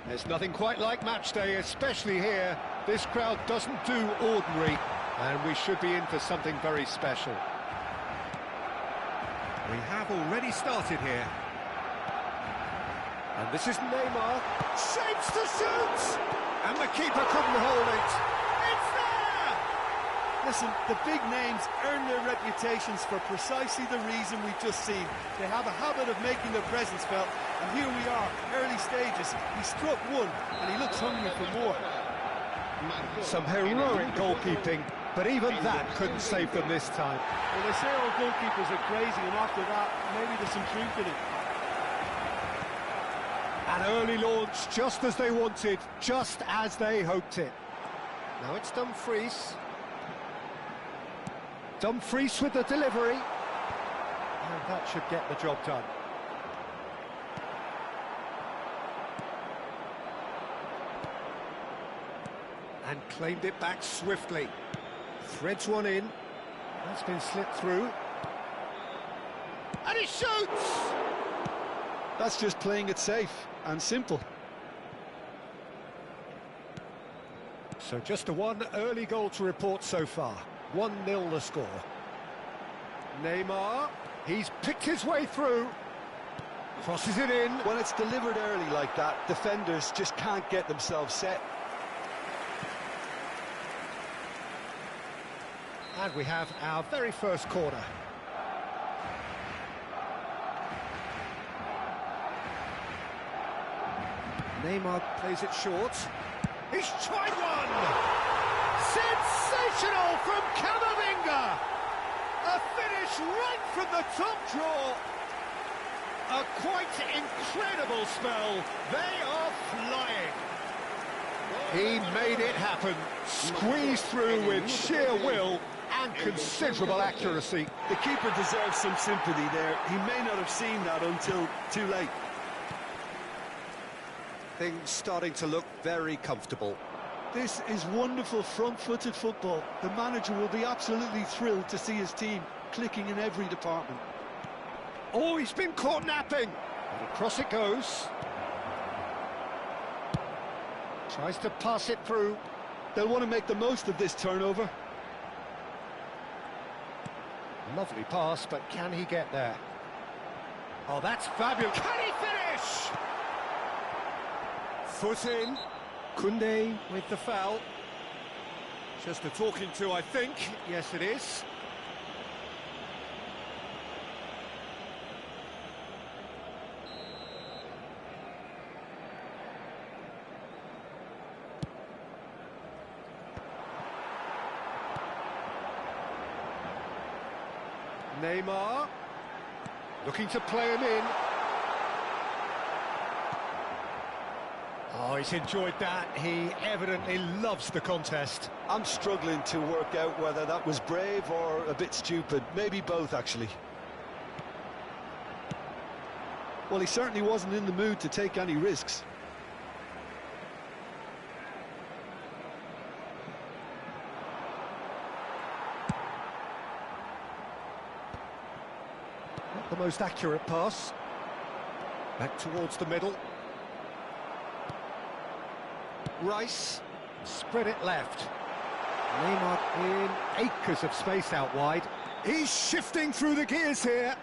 There's nothing quite like match day, especially here. This crowd doesn't do ordinary, and we should be in for something very special. We have already started here. And this is Neymar. Shapes to shoot! And the keeper couldn't hold it. It's there! Listen, the big names earn their reputations for precisely the reason we've just seen. They have a habit of making their presence felt, and here we are, early stages. He struck one, and he looks hungry for more. Some heroic goalkeeping, but even that couldn't save them this time. Well, they say all goalkeepers are crazy, and after that, maybe there's some truth in it. An early launch, just as they wanted, just as they hoped it. Now it's Dumfries. Dumfries with the delivery. And that should get the job done. And claimed it back swiftly. Threads one in. That's been slipped through. And he shoots! That's just playing it safe and simple. So just a one early goal to report so far. 1-0 the score. Neymar, he's picked his way through. Crosses it in. When it's delivered early like that, defenders just can't get themselves set. And we have our very first corner. Neymar plays it short. He's tried one! Sensational from Camavinga! A finish right from the top draw. A quite incredible spell. They are flying. He made it happen. Squeezed through with sheer will and considerable accuracy. The keeper deserves some sympathy there. He may not have seen that until too late. Things starting to look very comfortable. This is wonderful front-footed football. The manager will be absolutely thrilled to see his team clicking in every department. Oh, he's been caught napping. And across it goes. Tries to pass it through. They'll want to make the most of this turnover. Lovely pass, but can he get there? Oh, that's fabulous. Can he finish? Foot in. Koundé with the foul. Just a talking to, I think. Yes, it is. Neymar. Looking to play him in. Oh, he's enjoyed that. He evidently loves the contest. I'm struggling to work out whether that was brave or a bit stupid. Maybe both, actually. Well, he certainly wasn't in the mood to take any risks. Not the most accurate pass. Back towards the middle. Rice, spread it left. Neymar in acres of space out wide. He's shifting through the gears here.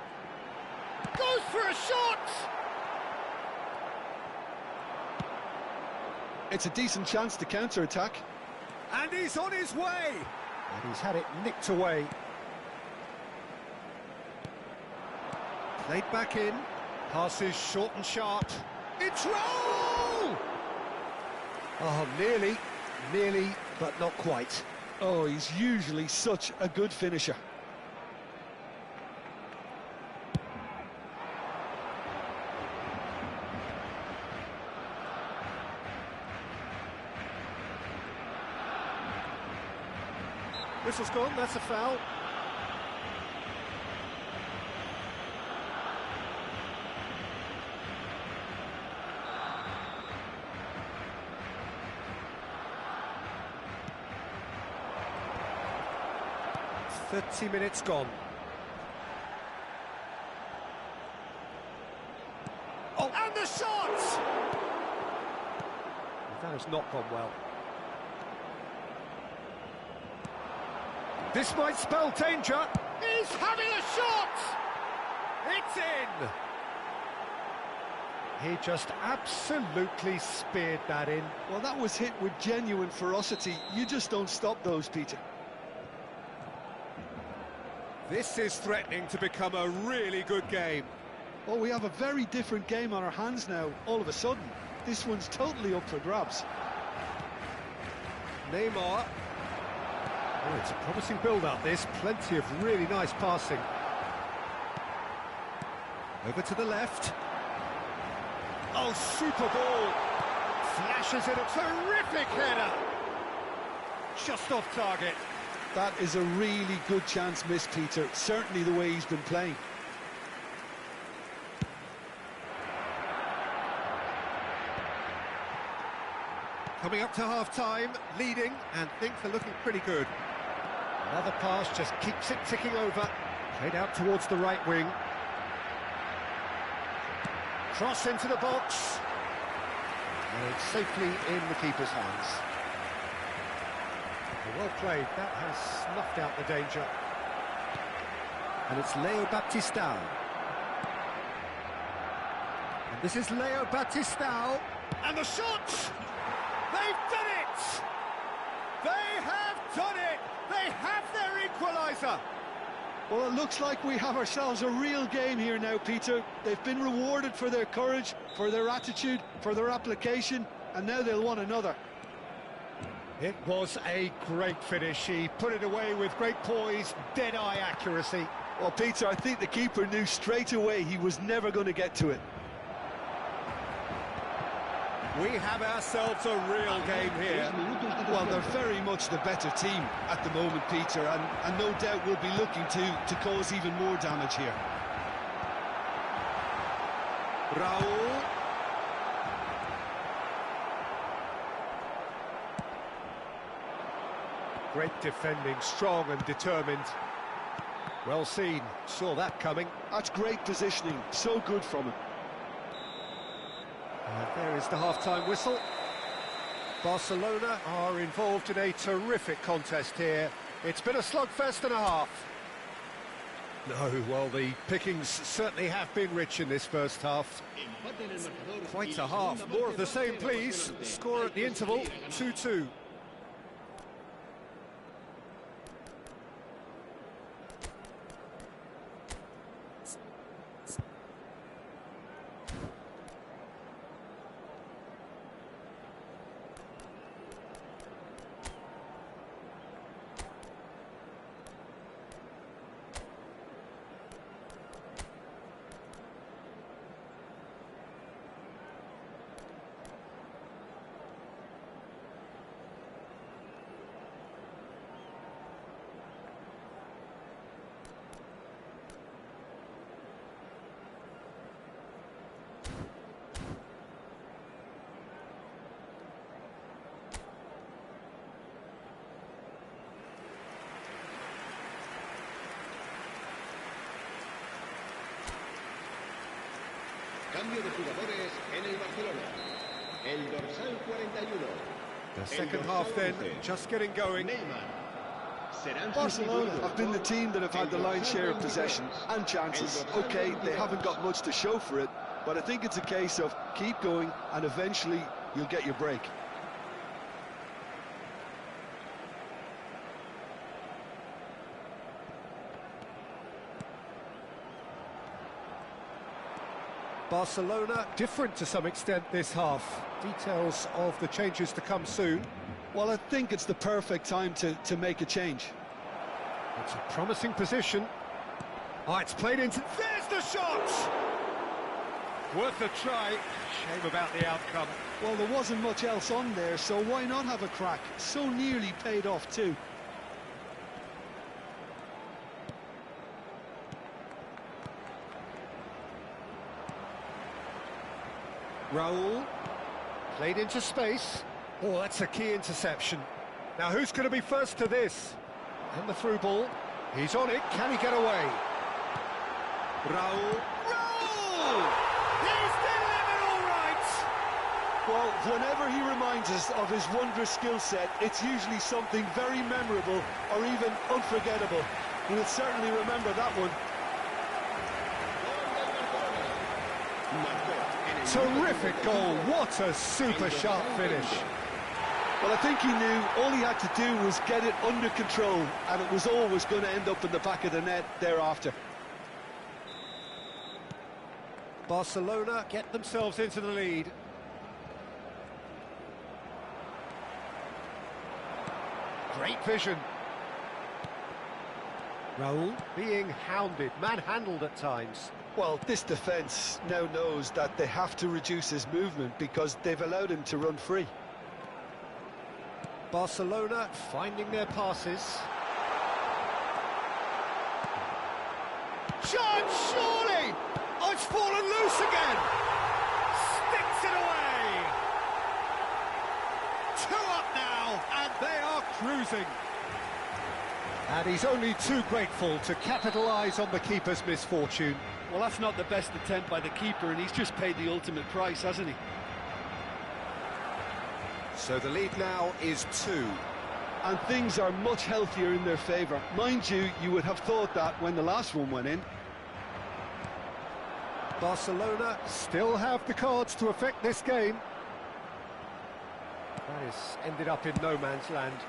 Goes for a shot! It's a decent chance to counter-attack. And he's on his way! And he's had it nicked away. Played back in. Passes short and sharp. It's roll! Oh, nearly, but not quite. Oh, he's usually such a good finisher. Whistle's gone, that's a foul. "30 minutes gone." Oh, and the shot! That has not gone well. This might spell danger. He's having a shot! It's in! He just absolutely speared that in. Well, that was hit with genuine ferocity. You just don't stop those, Peter. This is threatening to become a really good game. Oh, we have a very different game on our hands now, all of a sudden. This one's totally up for grabs. Neymar. Oh, it's a promising build-up, this. Plenty of really nice passing. Over to the left. Oh, super ball. Flashes in a terrific header. Just off target. That is a really good chance missed, Peter. Certainly the way he's been playing. Coming up to half-time, leading, and things are looking pretty good. Another pass just keeps it ticking over. Played out towards the right wing. Cross into the box. And it's safely in the keeper's hands. Well played, that has snuffed out the danger. And it's Leo Baptistao. And this is Leo Baptistao. And the shot! They've done it! They have done it! They have their equaliser! Well, it looks like we have ourselves a real game here now, Peter. They've been rewarded for their courage, for their attitude, for their application, and now they'll want another. It was a great finish. He put it away with great poise, dead-eye accuracy. Well, Peter, I think the keeper knew straight away he was never going to get to it. We have ourselves a real game here. Well, they're very much the better team at the moment, Peter, and no doubt will be looking to cause even more damage here. Raul. Great defending, strong and determined. Well seen, saw that coming. That's great positioning, so good from him. There is the half-time whistle. Barcelona are involved in a terrific contest here. It's been a slugfest and a half. No, well, the pickings certainly have been rich in this first half. Quite a half. More of the same, please. Score at the interval, 2-2. Cambio de jugadores en el Barcelona. El dorsal 41. The second half then, just getting going. Barcelona have been the team that have had the lion's share of possession and chances. Okay, they haven't got much to show for it, but I think it's a case of keep going and eventually you'll get your break. Barcelona different to some extent this half. Details of the changes to come soon. Well, I think it's the perfect time to make a change. It's a promising position. Oh, it's played into... There's the shot! Worth a try. Shame about the outcome. Well, there wasn't much else on there, so why not have a crack? So nearly paid off too. Raul, played into space. Oh, that's a key interception. Now, who's going to be first to this? And the through ball. He's on it. Can he get away? Raul. Raul! He's delivered all right! Well, whenever he reminds us of his wondrous skill set, it's usually something very memorable or even unforgettable. We'll certainly remember that one. Terrific goal. What a super sharp finish. Well, I think he knew all he had to do was get it under control, and it was always going to end up in the back of the net thereafter. Barcelona get themselves into the lead. Great vision. Raul being hounded, manhandled at times. Well, this defence now knows that they have to reduce his movement because they've allowed him to run free. Barcelona finding their passes. Chance, surely! Oh, it's fallen loose again! Sticks it away! 2 up now, and they are cruising. And he's only too grateful to capitalise on the keeper's misfortune. Well, that's not the best attempt by the keeper, and he's just paid the ultimate price, hasn't he? So the lead now is 2. And things are much healthier in their favour. Mind you, you would have thought that when the last one went in. Barcelona still have the cards to affect this game. That has ended up in no man's land.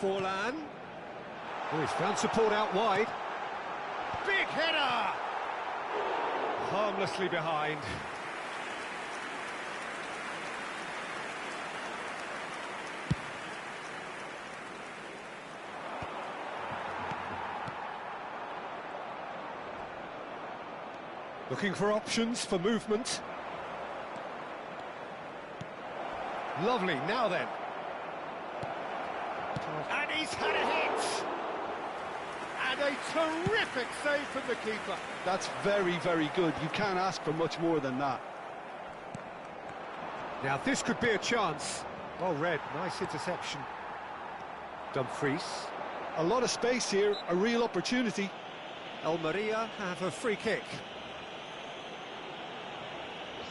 Forlan. Oh, he's found support out wide. Big header! Harmlessly behind. Looking for options for movement. Lovely, now then. And he's had a hit! And a terrific save from the keeper. That's very, very good. You can't ask for much more than that. Now this could be a chance. Well read, nice interception. Dumfries. A lot of space here, a real opportunity. Almeria have a free kick.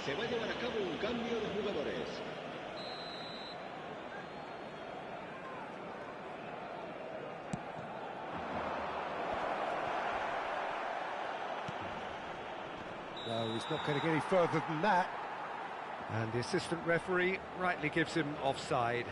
Se va a llevar a cabo un cambio de jugadores. No, he's not going to get any further than that. And the assistant referee rightly gives him offside.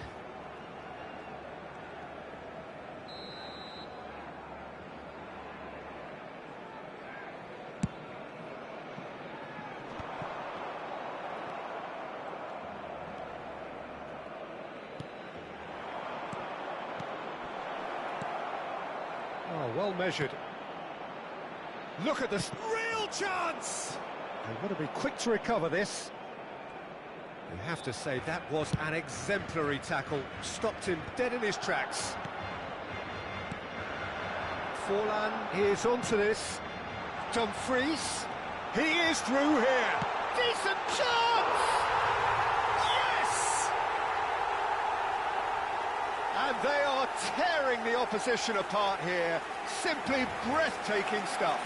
Oh, well measured. Look at this real chance! They've got to be quick to recover this. You have to say that was an exemplary tackle. Stopped him dead in his tracks. Forlan is onto this. Dumfries. He is through here. Decent chance! Yes! And they are tearing the opposition apart here. Simply breathtaking stuff.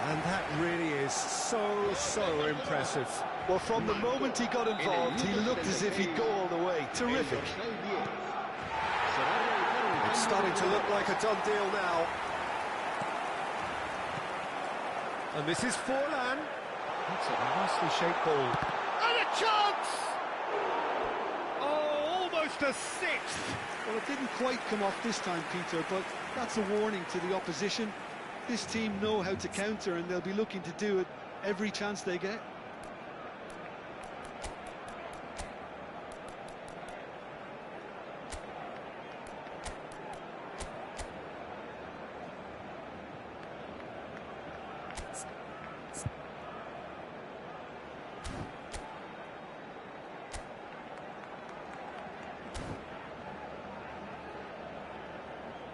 And that really is so impressive. Well, from the moment he got involved, he looked as if he'd go all the way. Terrific. It's starting to look like a done deal now. And this is Forlan. That's a nicely shaped ball. And a chance! Oh, almost a sixth. Well, it didn't quite come off this time, Peter, but that's a warning to the opposition. This team know how to counter, and they'll be looking to do it every chance they get.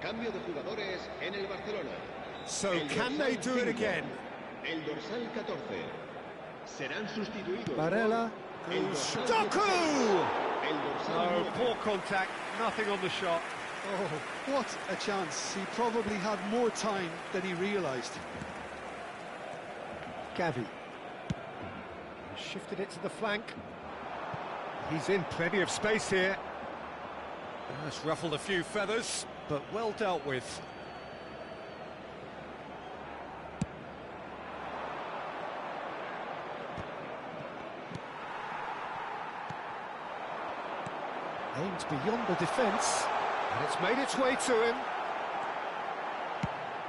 Cambio de jugadores en el Barcelona. So El can dorsal they do it 5, again? El dorsal 14. Serán sustituidos. Barella. por el dorsal Doku! 16, El dorsal No, 9. poor contact, nothing on the shot. Oh, what a chance. He probably had more time than he realised. Gavi. Shifted it to the flank. He's in plenty of space here. That's ruffled a few feathers, but well dealt with. Aimed beyond the defence, and it's made its way to him.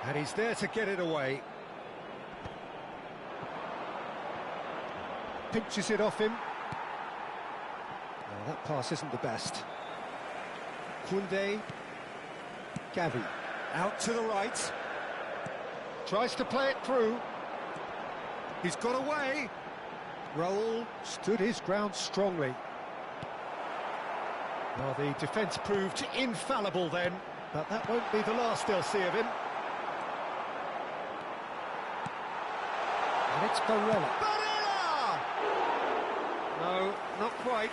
And he's there to get it away. Pinches it off him. Oh, that pass isn't the best. Koundé. Gavi. Out to the right. Tries to play it through. He's got away. Raul stood his ground strongly. Well, the defence proved infallible then, but that won't be the last they'll see of him. And it's Barella. Barella! No, not quite.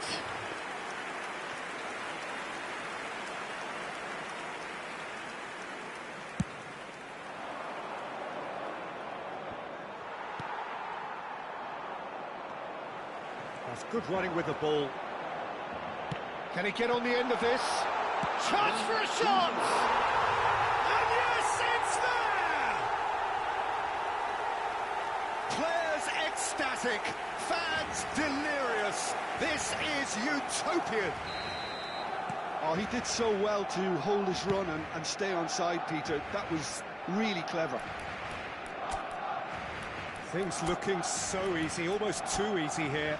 That's good running with the ball. Can he get on the end of this? Chance for a shot! And yes, it's there! Players ecstatic, fans delirious. This is utopian. Oh, he did so well to hold his run and stay on side, Peter. That was really clever. Things looking so easy, almost too easy here.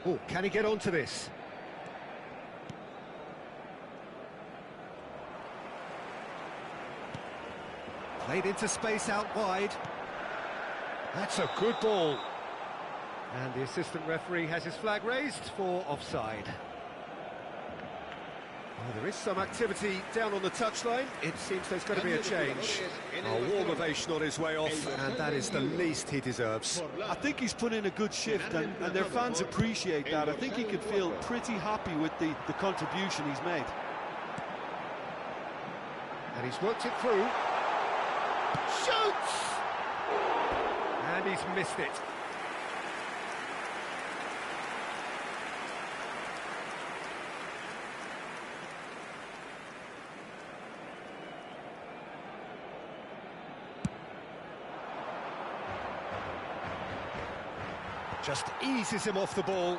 Oh, can he get onto this? Played into space out wide. That's a good ball. And the assistant referee has his flag raised for offside. Well, there is some activity down on the touchline. It seems there's going to be a change. A warm ovation on his way off, and that is the least he deserves. I think he's put in a good shift, and their fans appreciate that. I think he could feel pretty happy with the contribution he's made. And he's worked it through. Shoots! And he's missed it. Just eases him off the ball.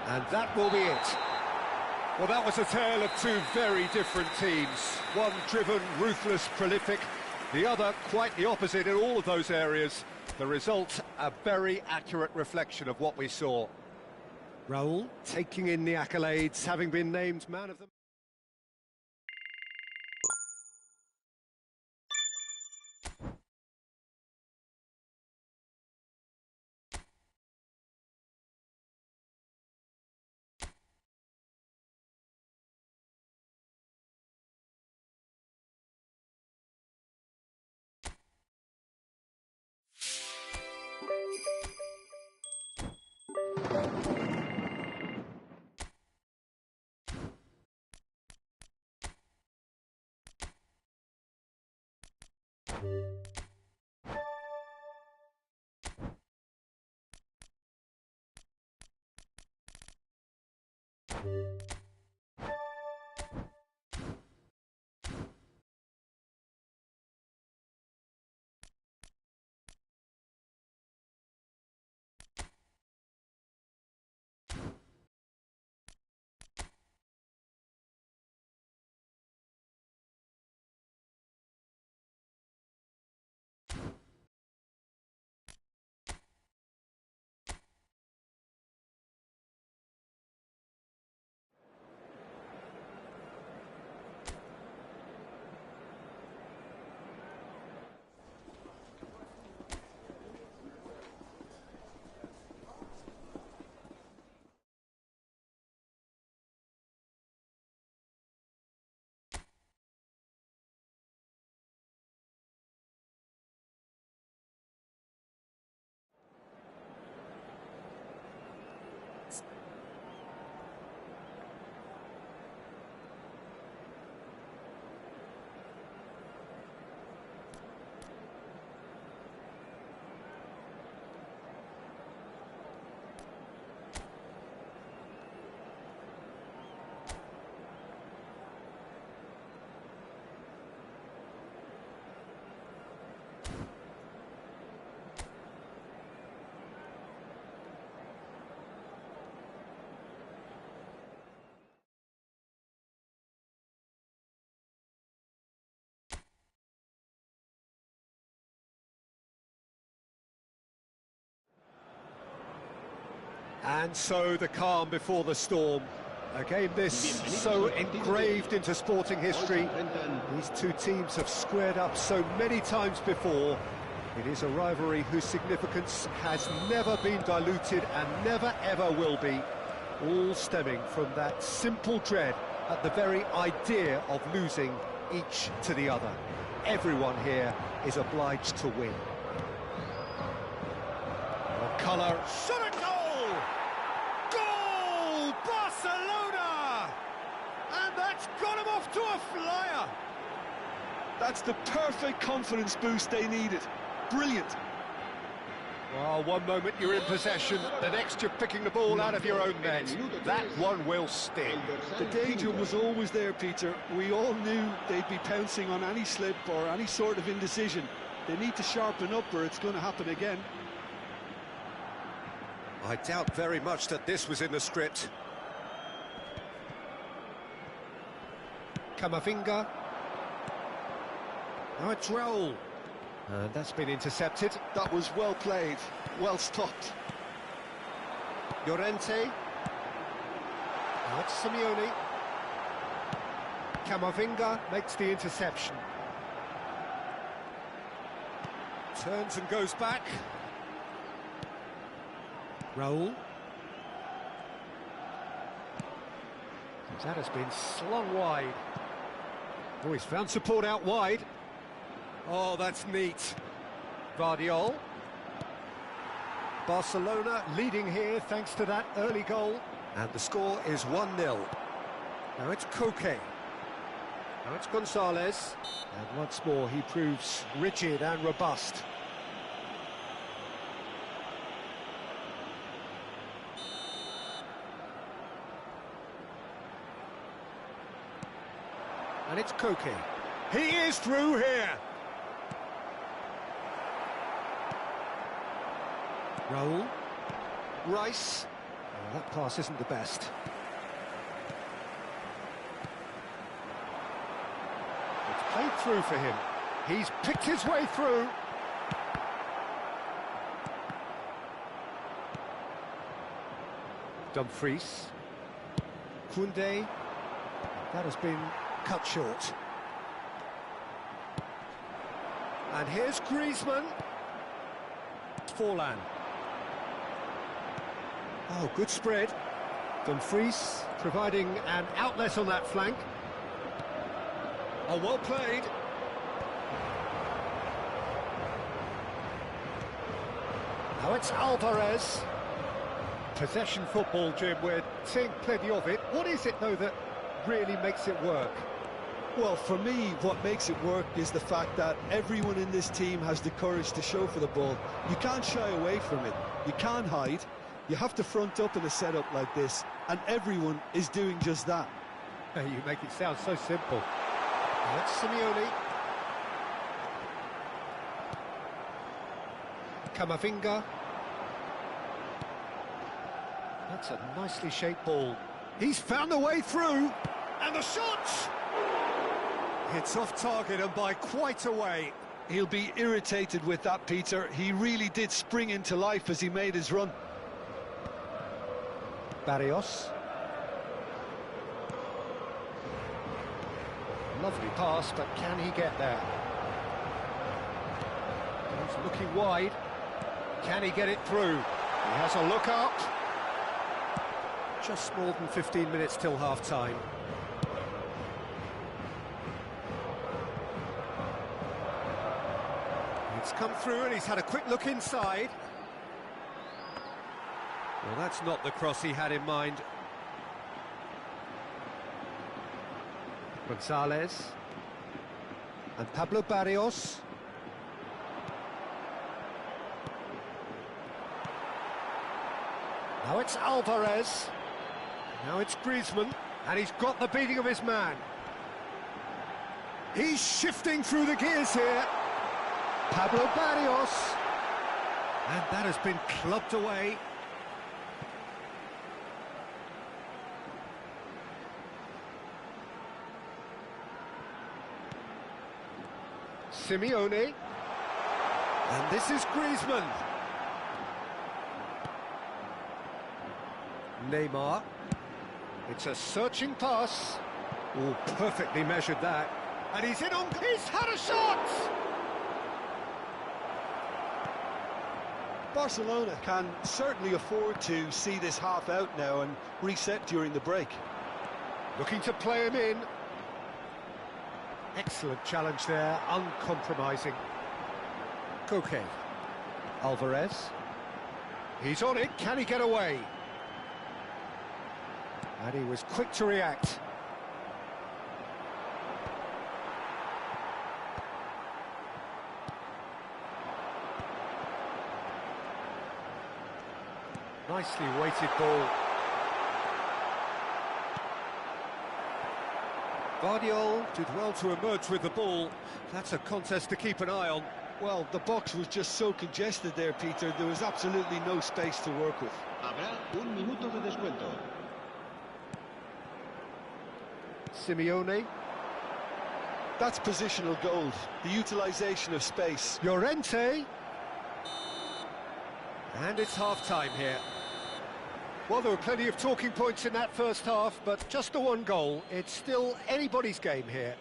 And that will be it. Well, that was a tale of two very different teams. One driven, ruthless, prolific. The other quite the opposite in all of those areas. The result, a very accurate reflection of what we saw. Raul taking in the accolades, having been named man of the... And so the calm before the storm. A game this so engraved into sporting history. These two teams have squared up so many times before. It is a rivalry whose significance has never been diluted and never ever will be. All stemming from that simple dread at the very idea of losing each to the other. Everyone here is obliged to win. Colour, shot at goal! Goal! Barcelona! And that's got him off to a flyer! That's the perfect confidence boost they needed. Brilliant. Well, one moment you're in possession, the next you're picking the ball out of your own net. That one will sting. The danger was always there, Peter. We all knew they'd be pouncing on any slip or any sort of indecision. They need to sharpen up or it's going to happen again. I doubt very much that this was in the script. Camavinga. Now it's Raul. And that's been intercepted. That was well played, well stopped. Llorente. Now it's Simeone. Camavinga makes the interception. Turns and goes back. Raul. That has been slung wide. Oh, he's found support out wide. Oh, that's neat. Guardiola. Barcelona leading here thanks to that early goal. And the score is 1-0. Now it's Koke. Now it's Gonzalez. And once more he proves rigid and robust. And it's Koke. He is through here. Raul. Rice. Oh, that pass isn't the best. It's played through for him. He's picked his way through. Dumfries. Koundé. That has been cut short. And here's Griezmann. Forlan. Oh, good spread. Dumfries providing an outlet on that flank. Oh, well played. Now it's Alvarez. Possession football, Jim, we're seeing plenty of it. What is it, though, that really makes it work? Well, for me, what makes it work is the fact that everyone in this team has the courage to show for the ball. You can't shy away from it. You can't hide. You have to front up in a setup like this, and everyone is doing just that. You make it sound so simple. That's Simeone. Camavinga. That's a nicely shaped ball. He's found a way through, and the shot! It's off target and by quite a way. He'll be irritated with that, Peter. He really did spring into life as he made his run. Barrios. Lovely pass, but can he get there? He's looking wide. Can he get it through? He has a look up. Just more than 15 minutes till half-time. It's come through and he's had a quick look inside. Well, that's not the cross he had in mind. Gonzalez. And Pablo Barrios. Now it's Alvarez. Now it's Griezmann. And he's got the beating of his man. He's shifting through the gears here. Pablo Barrios. And that has been clubbed away. Simeone. And this is Griezmann. Neymar. It's a searching pass. Oh, perfectly measured that. And he's in on... He's had a shot! Barcelona can certainly afford to see this half out now and reset during the break. Looking to play him in. Excellent challenge there, uncompromising. Koke. Alvarez. He's on it, can he get away? And he was quick to react. Nicely weighted ball. Guardiola did well to emerge with the ball. That's a contest to keep an eye on. Well, the box was just so congested there, Peter. There was absolutely no space to work with. Habrá un minuto de descuento. Simeone. That's positional gold, the utilisation of space. Llorente. And it's half-time here. Well, there were plenty of talking points in that first half, but just the one goal. It's still anybody's game here.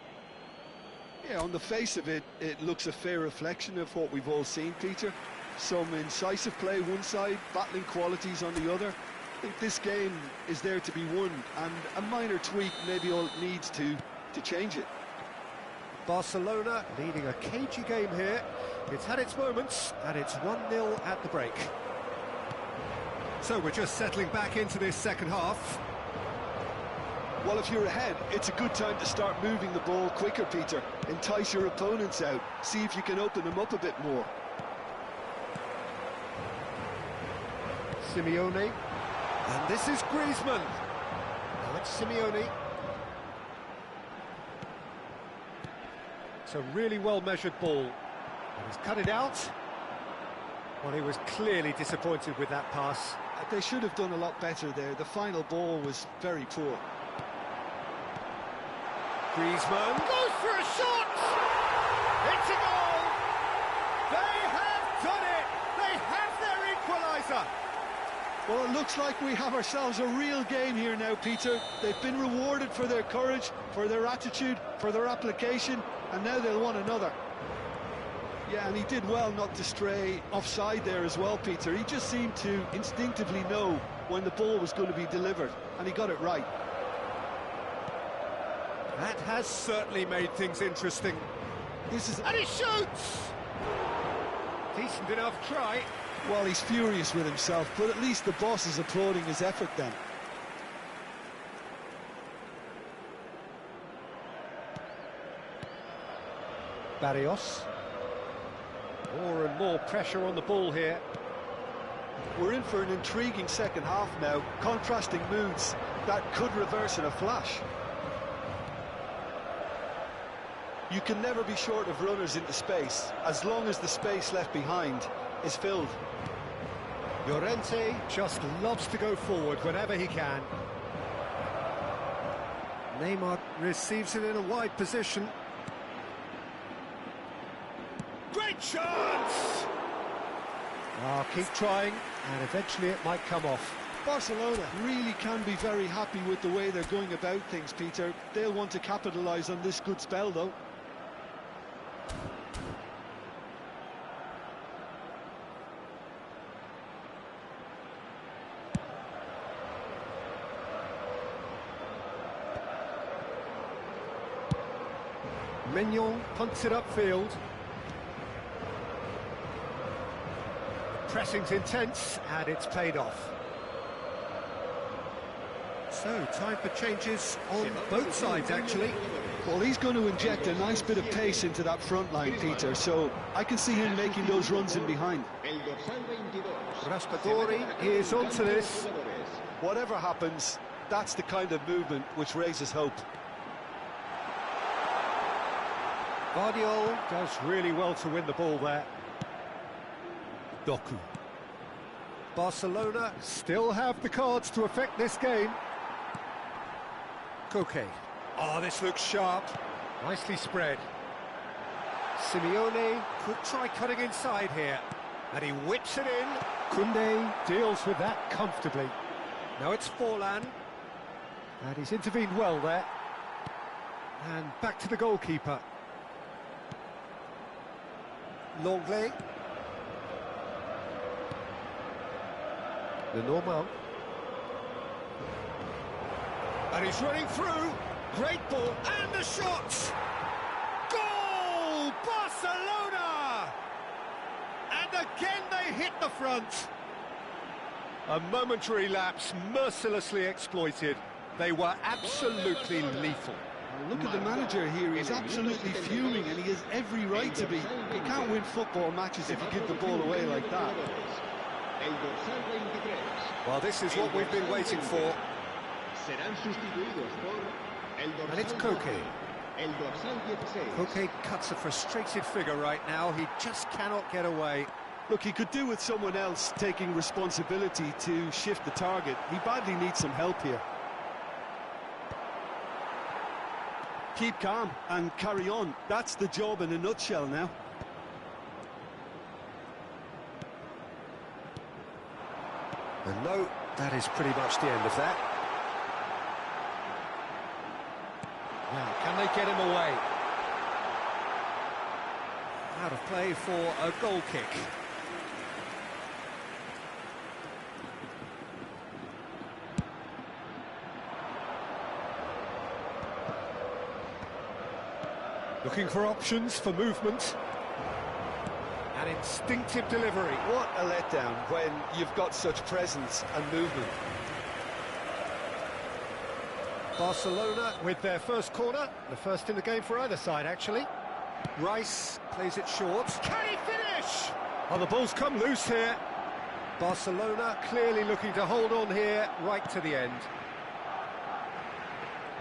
Yeah, on the face of it, it looks a fair reflection of what we've all seen, Peter. Some incisive play one side, battling qualities on the other. I think this game is there to be won, and a minor tweak maybe all it needs to change it. Barcelona leading a cagey game here. It's had its moments, and it's 1-0 at the break. So we're just settling back into this second half. Well, if you're ahead, it's a good time to start moving the ball quicker, Peter. Entice your opponents out, see if you can open them up a bit more. Simeone. And this is Griezmann. Now it's Simeone. It's a really well-measured ball. And he's cut it out. Well, he was clearly disappointed with that pass. They should have done a lot better there. The final ball was very poor. Griezmann goes for a shot! It's a goal! They have done it! They have their equaliser! Well, it looks like we have ourselves a real game here now, Peter. They've been rewarded for their courage, for their attitude, for their application, and now they'll want another. Yeah, and he did well not to stray offside there as well, Peter. He just seemed to instinctively know when the ball was going to be delivered, and he got it right. That has certainly made things interesting. And he shoots! Decent enough try. Well, he's furious with himself, but at least the boss is applauding his effort then. Barrios. More and more pressure on the ball here. We're in for an intriguing second half now. Contrasting moods that could reverse in a flash. You can never be short of runners into space, as long as the space left behind is filled. Llorente just loves to go forward whenever he can. Neymar receives it in a wide position. Great chance! Keep trying, and eventually it might come off. Barcelona really can be very happy with the way they're going about things, Peter. They'll want to capitalise on this good spell, though. Mignon punts it upfield. Pressing's intense, and it's paid off. So, time for changes on both sides, actually. Well, he's going to inject a nice bit of pace into that front line, Peter, so I can see him making those runs in behind. Raspadori is onto this. Whatever happens, that's the kind of movement which raises hope. Guardiola does really well to win the ball there. Doku. Barcelona still have the cards to affect this game. Koke. Oh, this looks sharp. Nicely spread. Simeone could try cutting inside here. And he whips it in. Koundé deals with that comfortably. Now it's Forlan. And he's intervened well there. And back to the goalkeeper. Longley. The normal. And he's running through. Great ball. And the shot! Goal! Barcelona! And again they hit the front. A momentary lapse, mercilessly exploited. They were absolutely lethal. Look at the manager here, he's absolutely fuming and he has every right to be. You can't win football matches if you give the ball away like that. Well, this is what we've been waiting for. And it's Koke. Koke cuts a frustrated figure right now, he just cannot get away. Look, he could do with someone else taking responsibility to shift the target. He badly needs some help here. Keep calm and carry on. That's the job in a nutshell now. And no, that is pretty much the end of that. Now, can they get him away? Out of play for a goal kick. Looking for options for movement. An instinctive delivery. What a letdown when you've got such presence and movement. Barcelona with their first corner. The first in the game for either side, actually. Rice plays it short. Can he finish? Oh, the ball's come loose here. Barcelona clearly looking to hold on here right to the end.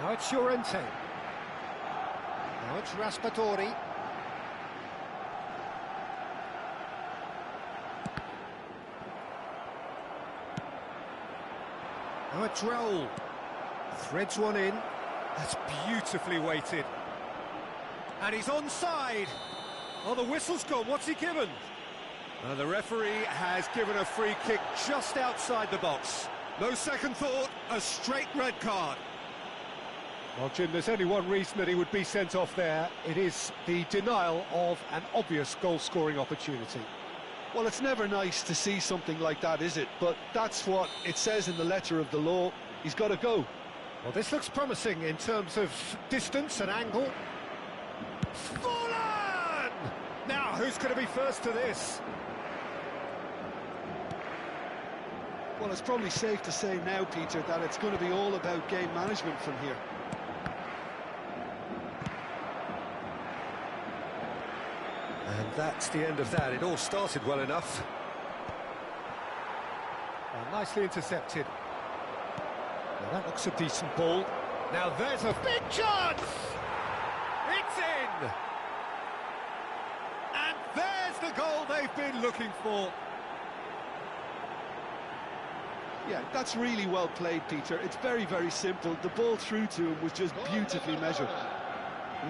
Now it's Llorente. Now it's Raspadori. Now it's Raul. Threads one in. That's beautifully weighted. And he's onside. Oh, the whistle's gone. What's he given? The referee has given a free kick just outside the box. No second thought, a straight red card. Well, Jim, there's only one reason that he would be sent off there. It is the denial of an obvious goal-scoring opportunity. Well, it's never nice to see something like that, is it? But that's what it says in the letter of the law. He's got to go. Well, this looks promising in terms of distance and angle. Forlan! Now, who's going to be first to this? Well, it's probably safe to say now, Peter, that it's going to be all about game management from here. And that's the end of that. It all started well enough. Well, nicely intercepted. Now that looks a decent ball. Now there's a big chance! It's in! And there's the goal they've been looking for. Yeah, that's really well played, Peter. It's very, very simple. The ball through to him was just beautifully measured.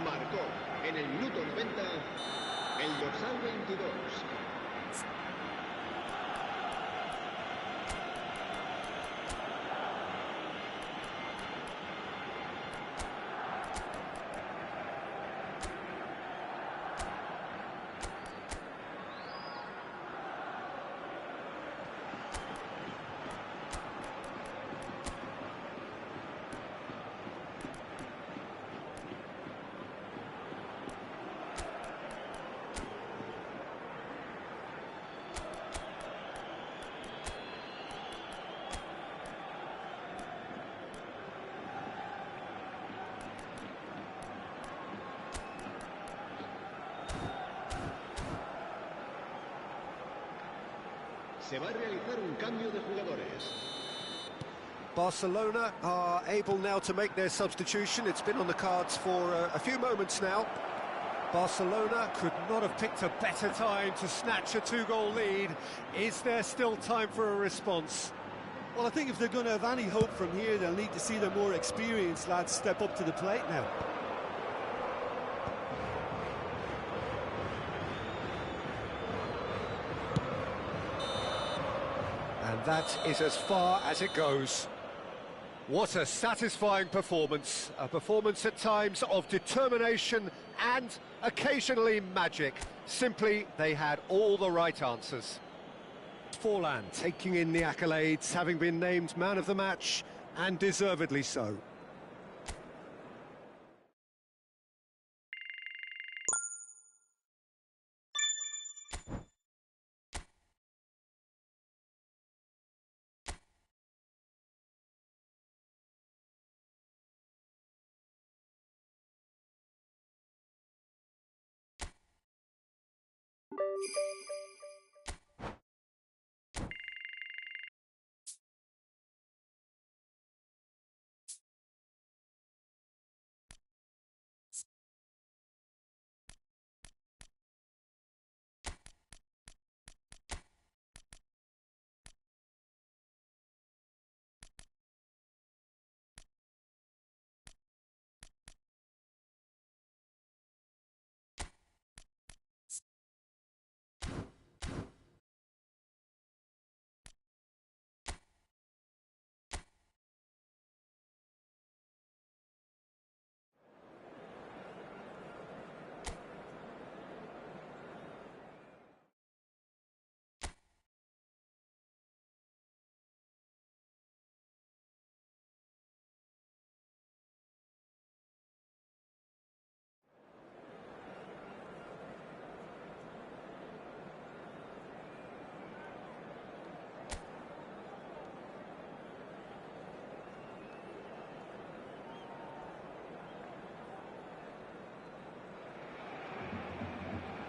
Marcó en el minuto 90 el dorsal 22. Se va a realizar un cambio de jugadores. Barcelona are able now to make their substitution. It's been on the cards for a few moments now. Barcelona could not have picked a better time to snatch a two-goal lead. Is there still time for a response? Well, I think if they're going to have any hope from here, they'll need to see their more experienced lads step up to the plate now. And that is as far as it goes. What a satisfying performance. A performance at times of determination and occasionally magic. Simply, they had all the right answers. Forlan taking in the accolades, having been named man of the match, and deservedly so.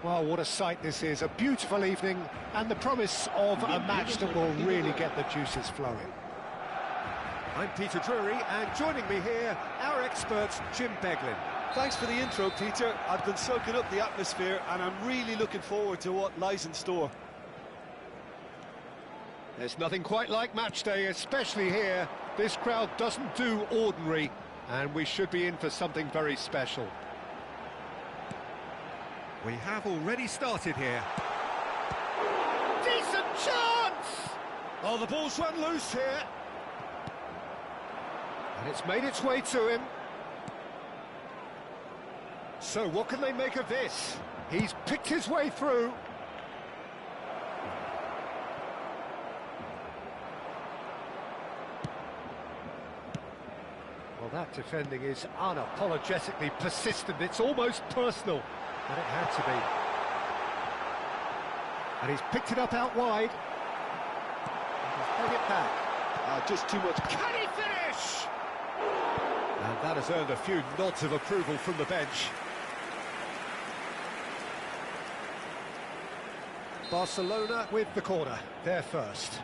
Well, what a sight this is. A beautiful evening and the promise of a match that will really get the juices flowing. I'm Peter Drury, and joining me here, our expert, Jim Beglin. Thanks for the intro, Peter. I've been soaking up the atmosphere and I'm really looking forward to what lies in store. There's nothing quite like match day, especially here. This crowd doesn't do ordinary, and we should be in for something very special. We have already started here. Decent chance! Oh, the ball's run loose here. And it's made its way to him. So what can they make of this? He's picked his way through. Well, that defending is unapologetically persistent. It's almost personal. But it had to be. And he's picked it up out wide. He's played it back. Just too much. Can he finish? And that has earned a few nods of approval from the bench. Barcelona with the corner. They're first.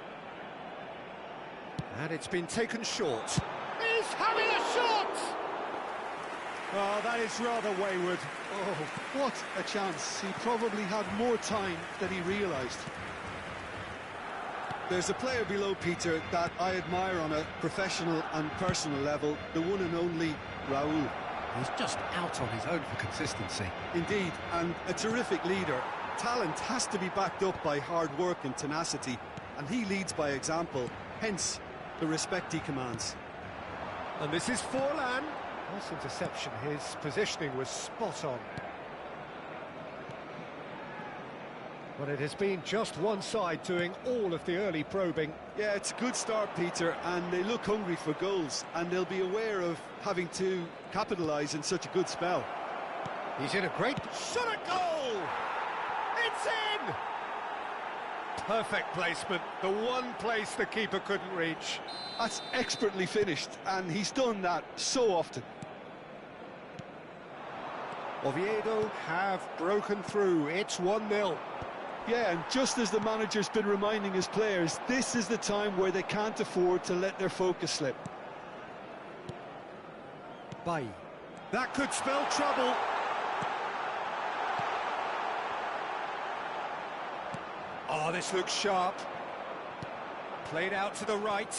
And it's been taken short. He's having a shot! Oh, that is rather wayward. Oh, what a chance. He probably had more time than he realised. There's a player below, Peter, that I admire on a professional and personal level, the one and only Raúl. He's just out on his own for consistency. Indeed, and a terrific leader. Talent has to be backed up by hard work and tenacity, and he leads by example, hence the respect he commands. And this is Forlan. Nice interception, his positioning was spot on. But it has been just one side doing all of the early probing. Yeah, it's a good start, Peter, and they look hungry for goals, and they'll be aware of having to capitalise in such a good spell. He's in a great shot at goal! It's in! Perfect placement, the one place the keeper couldn't reach. That's expertly finished, and he's done that so often. Oviedo have broken through. It's 1-0. Yeah, and just as the manager's been reminding his players, this is the time where they can't afford to let their focus slip. Bay. That could spell trouble. Oh, this looks sharp. Played out to the right.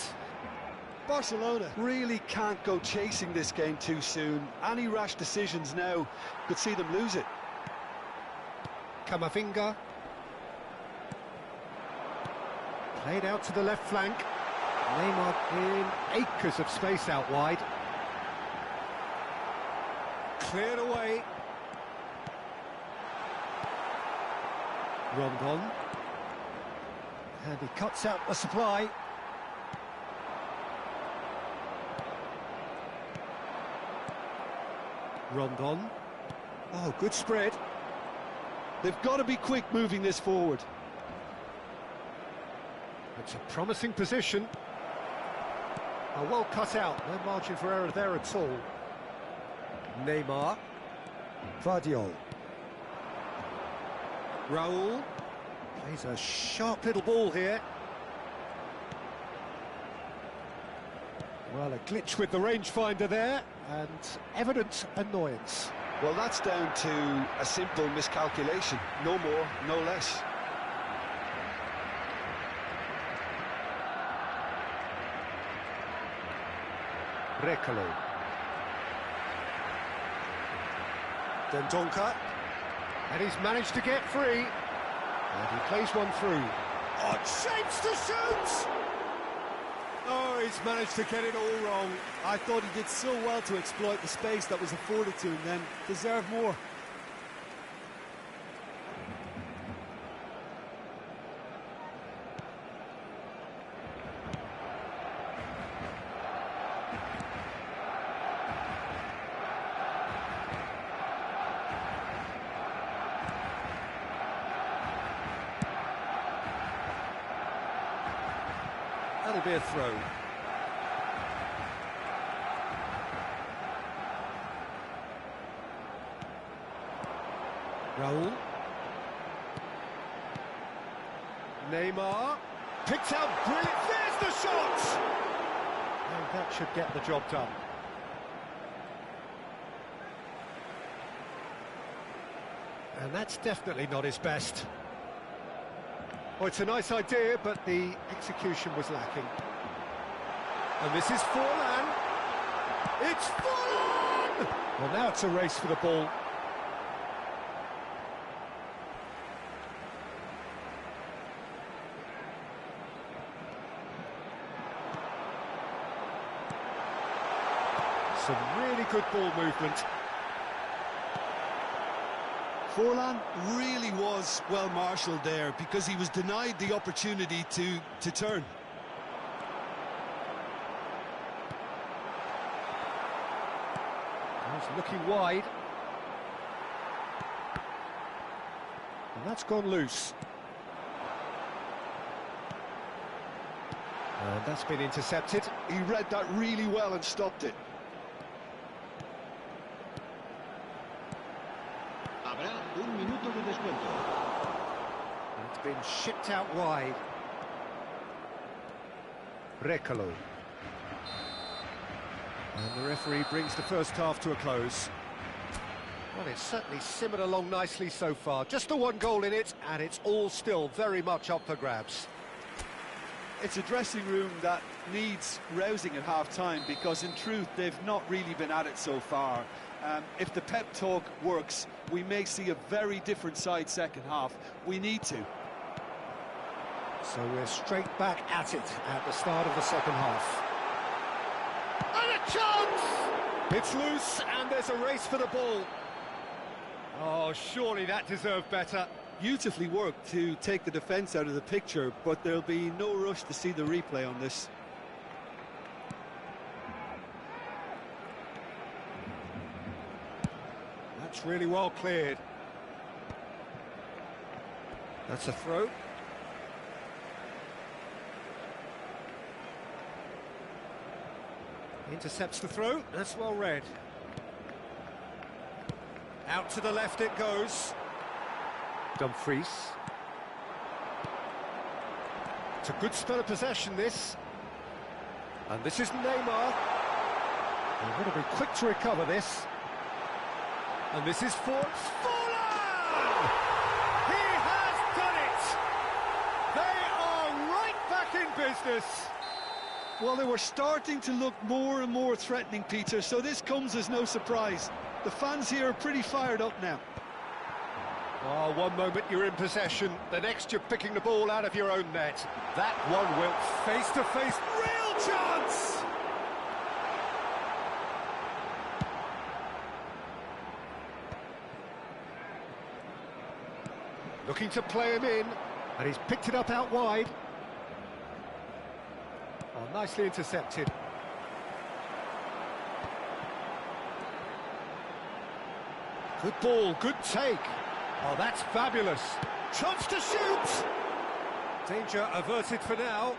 Barcelona really can't go chasing this game too soon. Any rash decisions now could see them lose it. Camavinga. Played out to the left flank. Neymar in acres of space out wide. Cleared away. Rondon. And he cuts out the supply. Rondon. Oh, good spread. They've got to be quick moving this forward. It's a promising position. Oh, well cut out. No margin for error there at all. Neymar. Vardiol. Raul. Plays a sharp little ball here. Well, a glitch with the rangefinder there, and evident annoyance. Well, that's down to a simple miscalculation. No more, no less. Recalo. Dendonka. And he's managed to get free. And he plays one through. Oh, shapes to shoot! Oh, he's managed to get it all wrong. I thought he did so well to exploit the space that was afforded to him then. Deserved more. That'll be a throw. Raul. Neymar. Picked out brilliant. There's the shot! And that should get the job done. And that's definitely not his best. Oh, it's a nice idea, but the execution was lacking. And this is Forlan. It's Forlan! Well, now it's a race for the ball. Some really good ball movement. Forlan really was well marshalled there because he was denied the opportunity to turn. He's looking wide. And that's gone loose. And that's been intercepted. He read that really well and stopped it. Habrá un minuto de descuento. It's been shipped out wide. Recalo. And the referee brings the first half to a close. Well, it's certainly simmered along nicely so far. Just the one goal in it, and it's all still very much up for grabs. It's a dressing room that needs rousing at half-time because, in truth, they've not really been at it so far. If the pep talk works, we may see a very different side second half. We need to. So we're straight back at it at the start of the second half. And a chance! It's loose, and there's a race for the ball. Oh, surely that deserved better. Beautifully worked to take the defence out of the picture, but there'll be no rush to see the replay on this. That's really well cleared. That's a throw. Intercepts the throw. That's well read. Out to the left it goes. Dumfries. It's a good spell of possession, this. And this is Neymar. They're going to be quick to recover this. And this is Forlan! He has done it! They are right back in business. Well, they were starting to look more and more threatening, Peter, so this comes as no surprise. The fans here are pretty fired up now. Oh, one moment you're in possession, the next you're picking the ball out of your own net. That one will face-to-face, real chance! Looking to play him in, and he's picked it up out wide. Oh, nicely intercepted. Good ball, good take. Oh, that's fabulous. Chance to shoot! Danger averted for now.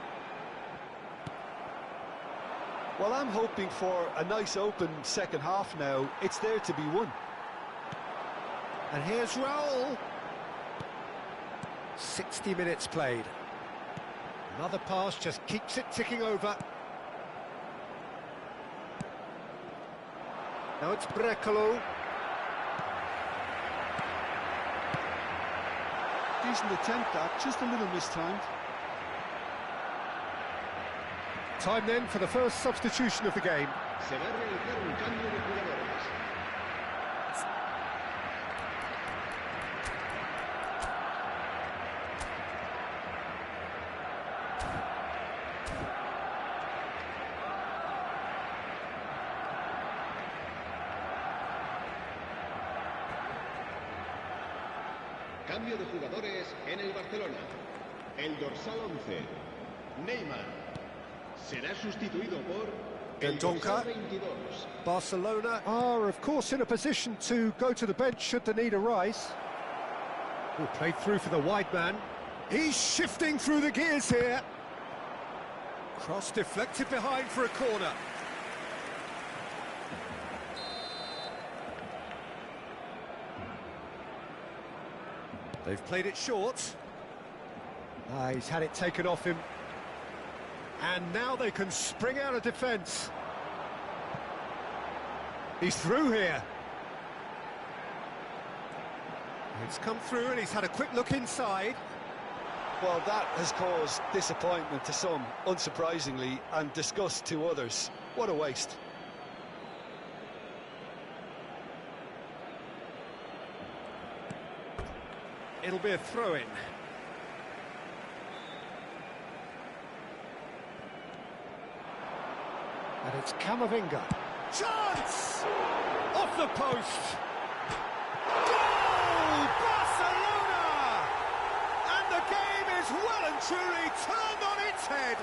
Well, I'm hoping for a nice open second half now. It's there to be won. And here's Raul. 60 minutes played. Another pass just keeps it ticking over. Now it's Brecalo. Decent attempt that, just a little mistimed. Time then for the first substitution of the game. Se va a realizar un cambio de jugadores. Cambio de jugadores en el Barcelona. El dorsal 11, Neymar, será sustituido por el Donka. dorsal 22. Barcelona are, of course, in a position to go to the bench should the need arise. Oh, played through for the wide man. He's shifting through the gears here. Cross deflected behind for a corner. They've played it short. He's had it taken off him. And now they can spring out of defence. He's through here. It's come through and he's had a quick look inside. Well, that has caused disappointment to some, unsurprisingly, and disgust to others. What a waste. It'll be a throw-in. And it's Camavinga. Chance! Off the post! Goal! Barcelona! And the game is well and truly turned on its head.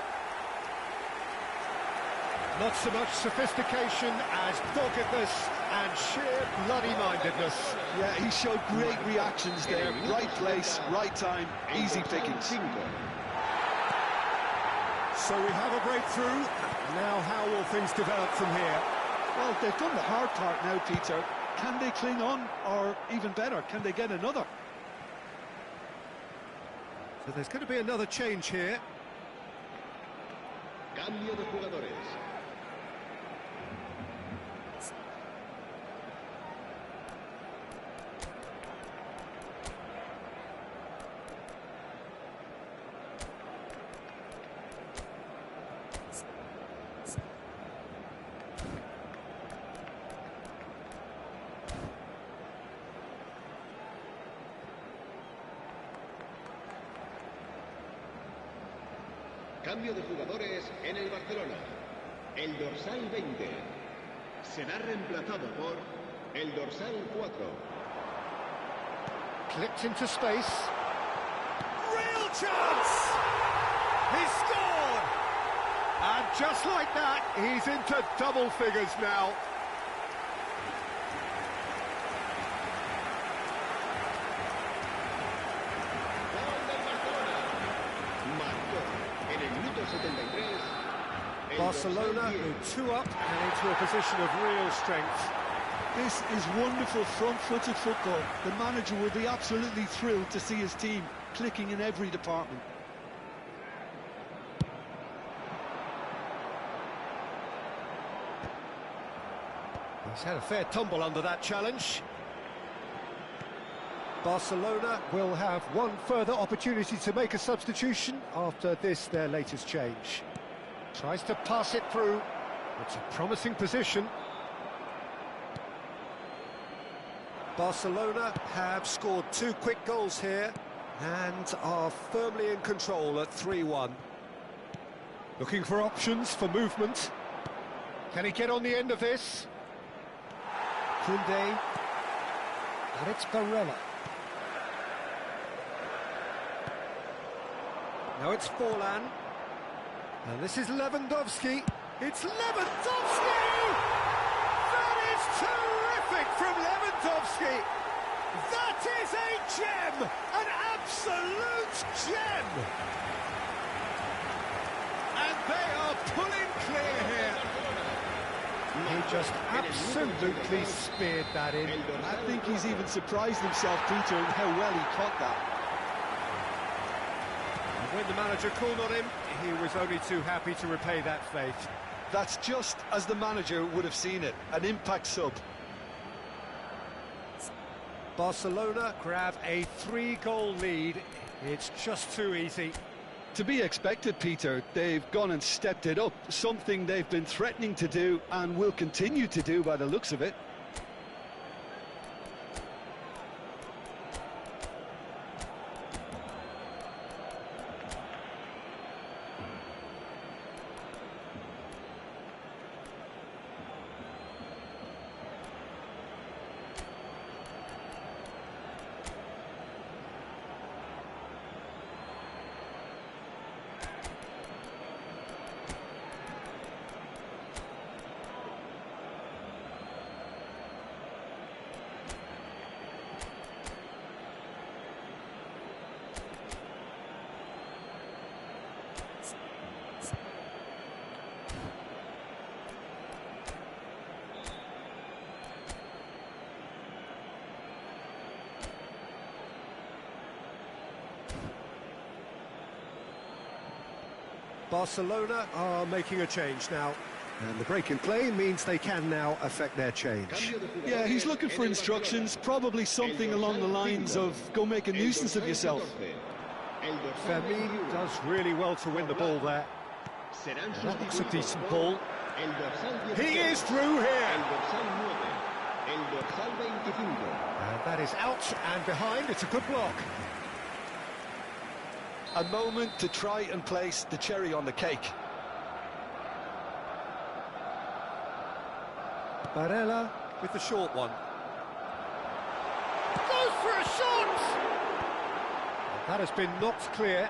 Not so much sophistication as doggedness and sheer bloody-mindedness. Yeah, he showed great reactions there. Right place, right time, easy pickings. So we have a breakthrough. Now how will things develop from here? Well, they've done the hard part now, Peter. Can they cling on, or even better, can they get another? So there's going to be another change here. Cambio de jugadores. Cambio de jugadores en el Barcelona. El dorsal 20 será reemplazado por el dorsal 4. Clipped into space. Real chance! He scored! And just like that, he's into double figures now. Barcelona with 2 up and into a position of real strength. This is wonderful front-footed football. The manager will be absolutely thrilled to see his team clicking in every department. He's had a fair tumble under that challenge. Barcelona will have one further opportunity to make a substitution after this, their latest change. Tries to pass it through. It's a promising position. Barcelona have scored 2 quick goals here and are firmly in control at 3-1. Looking for options for movement. Can he get on the end of this? Koundé. And it's Barella. Now it's Forlan. And this is Lewandowski. It's Lewandowski! That is terrific from Lewandowski! That is a gem! An absolute gem! And they are pulling clear here. He just absolutely speared that in. I think he's even surprised himself, Peter, in how well he caught that. And when the manager called on him, he was only too happy to repay that faith. That's just as the manager would have seen it, an impact sub. Barcelona grab a 3-goal lead. It's just too easy. To be expected, Peter. They've gone and stepped it up, something they've been threatening to do and will continue to do by the looks of it. Barcelona are making a change now. And the break in play means they can now affect their change. Yeah, he's looking for instructions, probably something along the lines of, go make a nuisance of yourself. Fermin does really well to win the ball there. That looks a decent ball. He is through here. And that is out and behind. It's a good block. A moment to try and place the cherry on the cake. Barella with the short one. Goes for a shot! That has been knocked clear.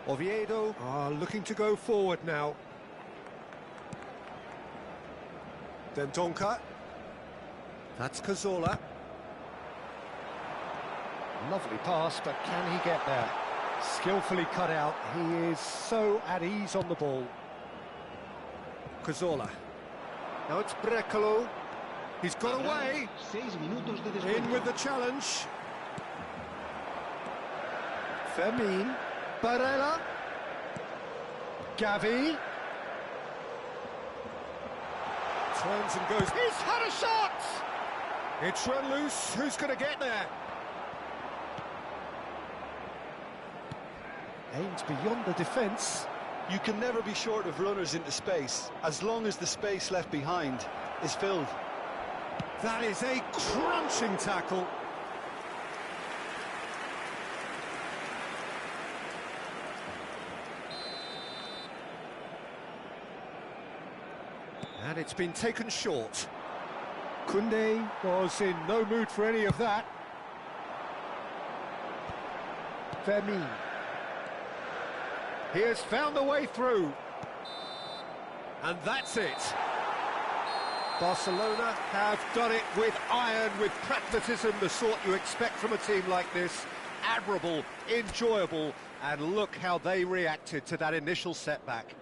Oviedo are looking to go forward now. Dendoncker. That's Cazorla. Lovely pass, but can he get there? Skillfully cut out. He is so at ease on the ball. Cazorla. Now it's Brecalo. He's got away. In with the challenge. Fermin. Barella. Gavi. Turns and goes. He's had a shot! It's run loose. Who's going to get there? Aims beyond the defence. You can never be short of runners into space, as long as the space left behind is filled. That is a crunching tackle. And it's been taken short. Koundé was in no mood for any of that. Fermin. He has found the way through. And that's it. Barcelona have done it with iron, with pragmatism, the sort you expect from a team like this. Admirable, enjoyable, and look how they reacted to that initial setback.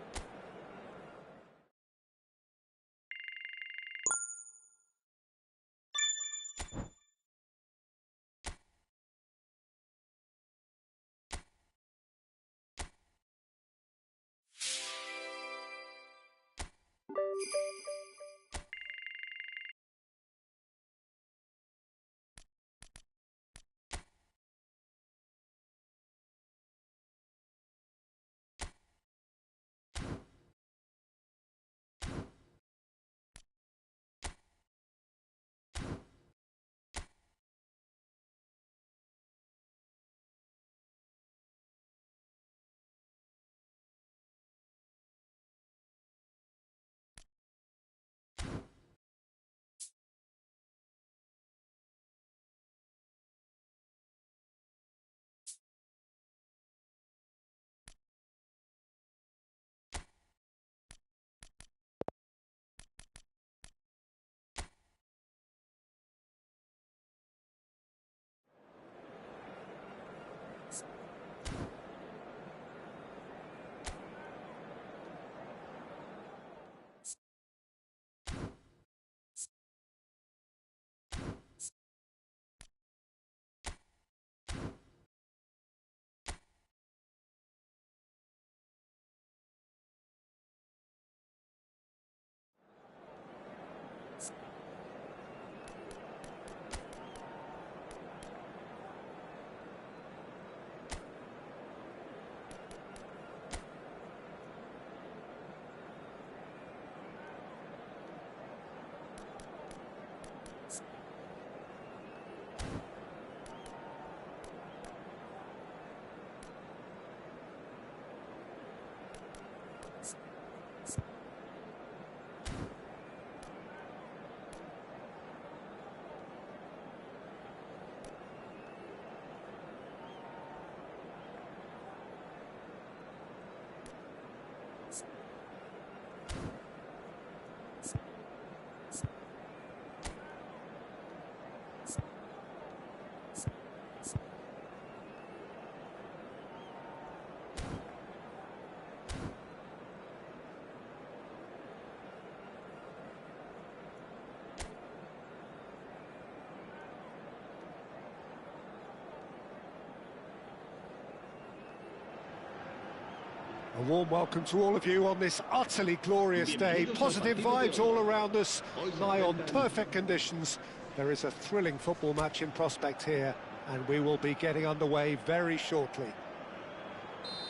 A warm welcome to all of you on this utterly glorious day. Positive vibes all around us, nigh on perfect conditions. There is a thrilling football match in prospect here, and we will be getting underway very shortly.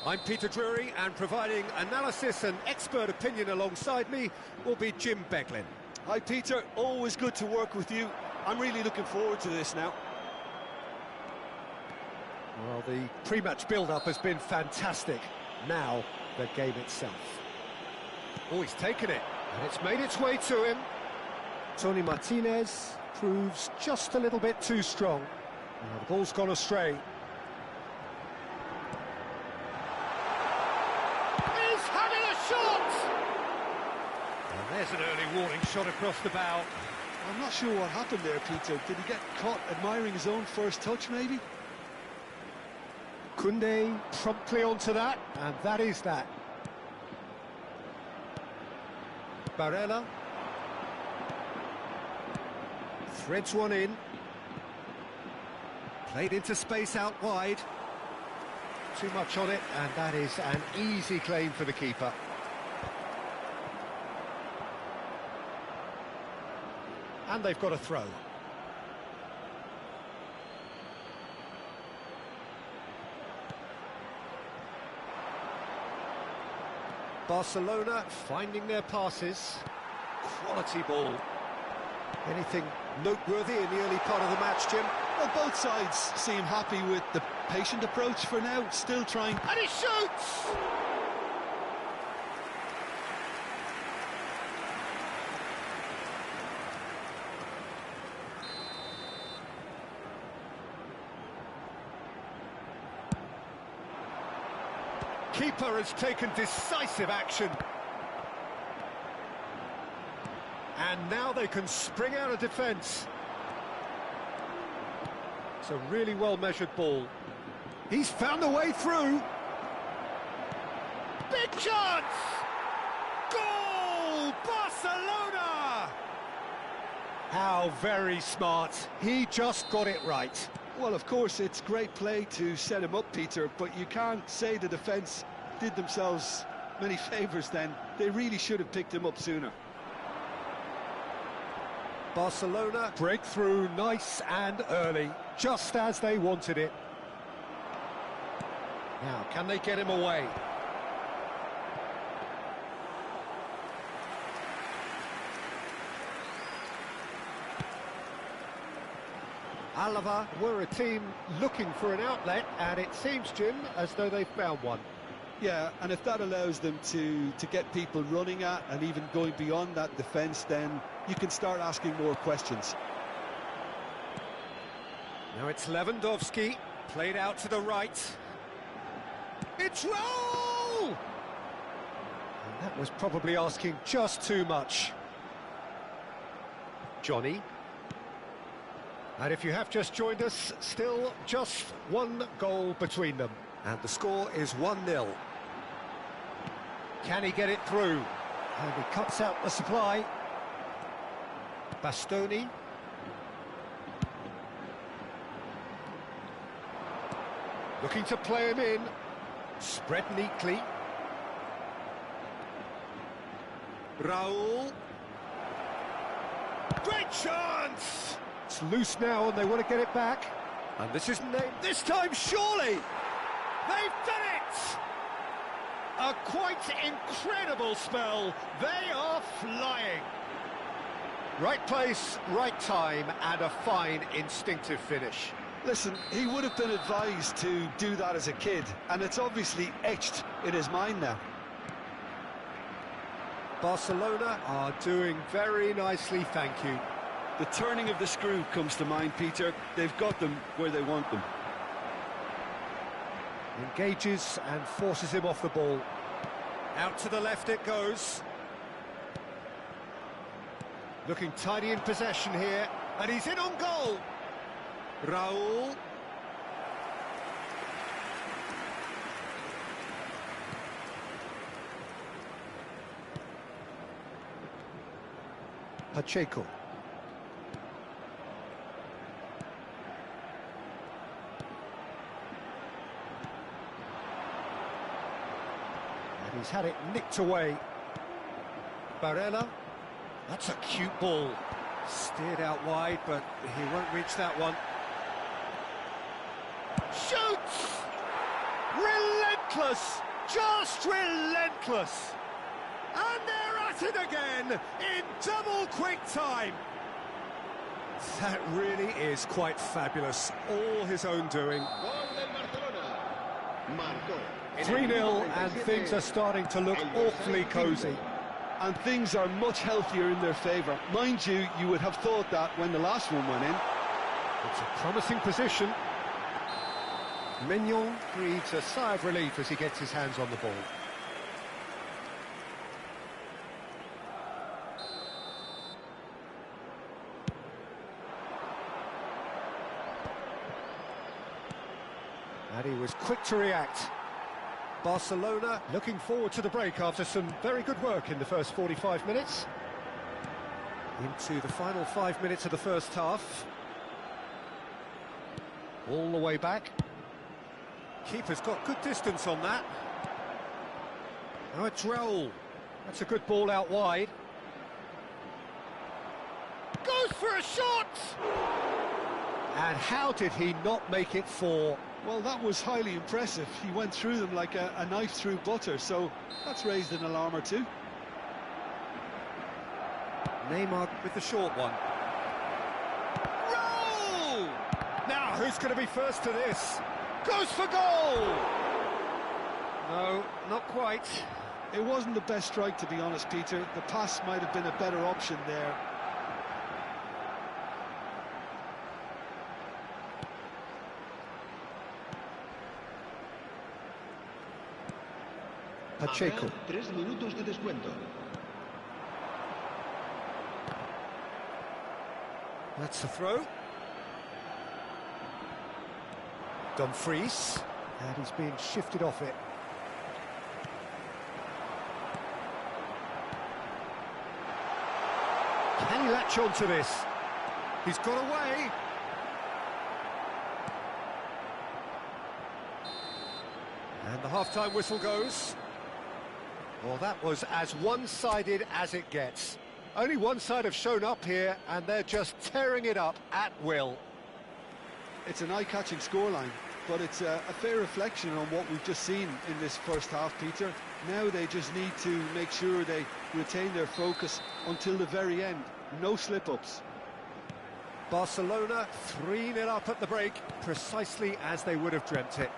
I'm Peter Drury, and providing analysis and expert opinion alongside me will be Jim Beglin. Hi Peter, always good to work with you. I'm really looking forward to this now. Well, the pre-match build-up has been fantastic. Now, the game itself. Oh, he's taken it, and it's made its way to him. Tony Martinez proves just a little bit too strong. Now, the ball's gone astray. He's having a shot! And there's an early warning shot across the bow. I'm not sure what happened there, Peter. Did he get caught admiring his own first touch, maybe? Koundé promptly onto that, and that is that. Barella threads one in, played into space out wide. Too much on it, and that is an easy claim for the keeper. And they've got a throw. Barcelona finding their passes. Quality ball. Anything noteworthy in the early part of the match, Jim? Well, both sides seem happy with the patient approach for now, still trying. And he shoots! Keeper has taken decisive action. And now they can spring out of defence. It's a really well-measured ball. He's found a way through. Big chance! Goal! Barcelona! How very smart. He just got it right. Well, of course, it's great play to set him up, Peter, but you can't say the defence did themselves many favours then. They really should have picked him up sooner. Barcelona break through nice and early, just as they wanted it. Now, can they get him away? Alava were a team looking for an outlet, and it seems, Jim, as though they've found one. Yeah, and if that allows them to get people running at and even going beyond that defence, then you can start asking more questions. Now it's Lewandowski, played out to the right. It's Raul! And that was probably asking just too much. Johnny. And if you have just joined us, still just one goal between them. And the score is 1-0. Can he get it through? And he cuts out the supply. Bastoni. Looking to play him in. Spread neatly. Raul. Great chance! It's loose now and they want to get it back. And this is named this time, surely! They've done it! A quite incredible spell. They are flying. Right place, right time, and a fine instinctive finish. Listen, he would have been advised to do that as a kid, and it's obviously etched in his mind now. Barcelona are doing very nicely, thank you. The turning of the screw comes to mind, Peter. They've got them where they want them. Engages and forces him off the ball. Out to the left it goes. Looking tidy in possession here, and he's in on goal. Raul. Pacheco. He's had it nicked away. Barella. That's a cute ball. Steered out wide, but he won't reach that one. Shoots! Relentless! Just relentless! And they're at it again in double quick time. That really is quite fabulous. All his own doing. 3-0 and things are starting to look awfully cosy. And things are much healthier in their favour. Mind you, you would have thought that when the last one went in. It's a promising position. Mignon breathes a sigh of relief as he gets his hands on the ball. And he was quick to react. Barcelona looking forward to the break after some very good work in the first 45 minutes. Into the final 5 minutes of the first half. All the way back. Keeper's got good distance on that. Now it's Raul. That's a good ball out wide. Goes for a shot! And how did he not make it 4? Well, that was highly impressive. He went through them like a knife through butter, so that's raised an alarm or two. Neymar with the short one. Roll! Now, who's going to be first to this? Goes for goal! No, not quite. It wasn't the best strike, to be honest, Peter. The pass might have been a better option there. Pacheco. 3 minutos de descuento. That's the throw. Dumfries. And he's being shifted off it. Can he latch on to this? He's got away. And the half-time whistle goes. Well, that was as one-sided as it gets. Only one side have shown up here, and they're just tearing it up at will. It's an eye-catching scoreline, but it's a fair reflection on what we've just seen in this first half, Peter. Now they just need to make sure they retain their focus until the very end. No slip-ups. Barcelona 3-0 up at the break, precisely as they would have dreamt it.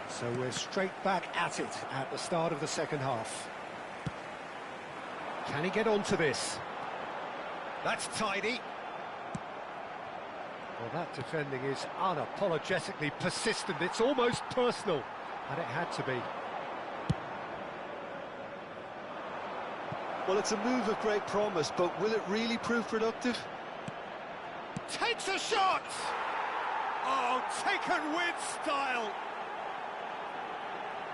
So we're straight back at it at the start of the second half. Can he get onto this? That's tidy. Well, that defending is unapologetically persistent. It's almost personal, and it had to be. Well, it's a move of great promise, but will it really prove productive? Takes a shot! Oh, taken with style!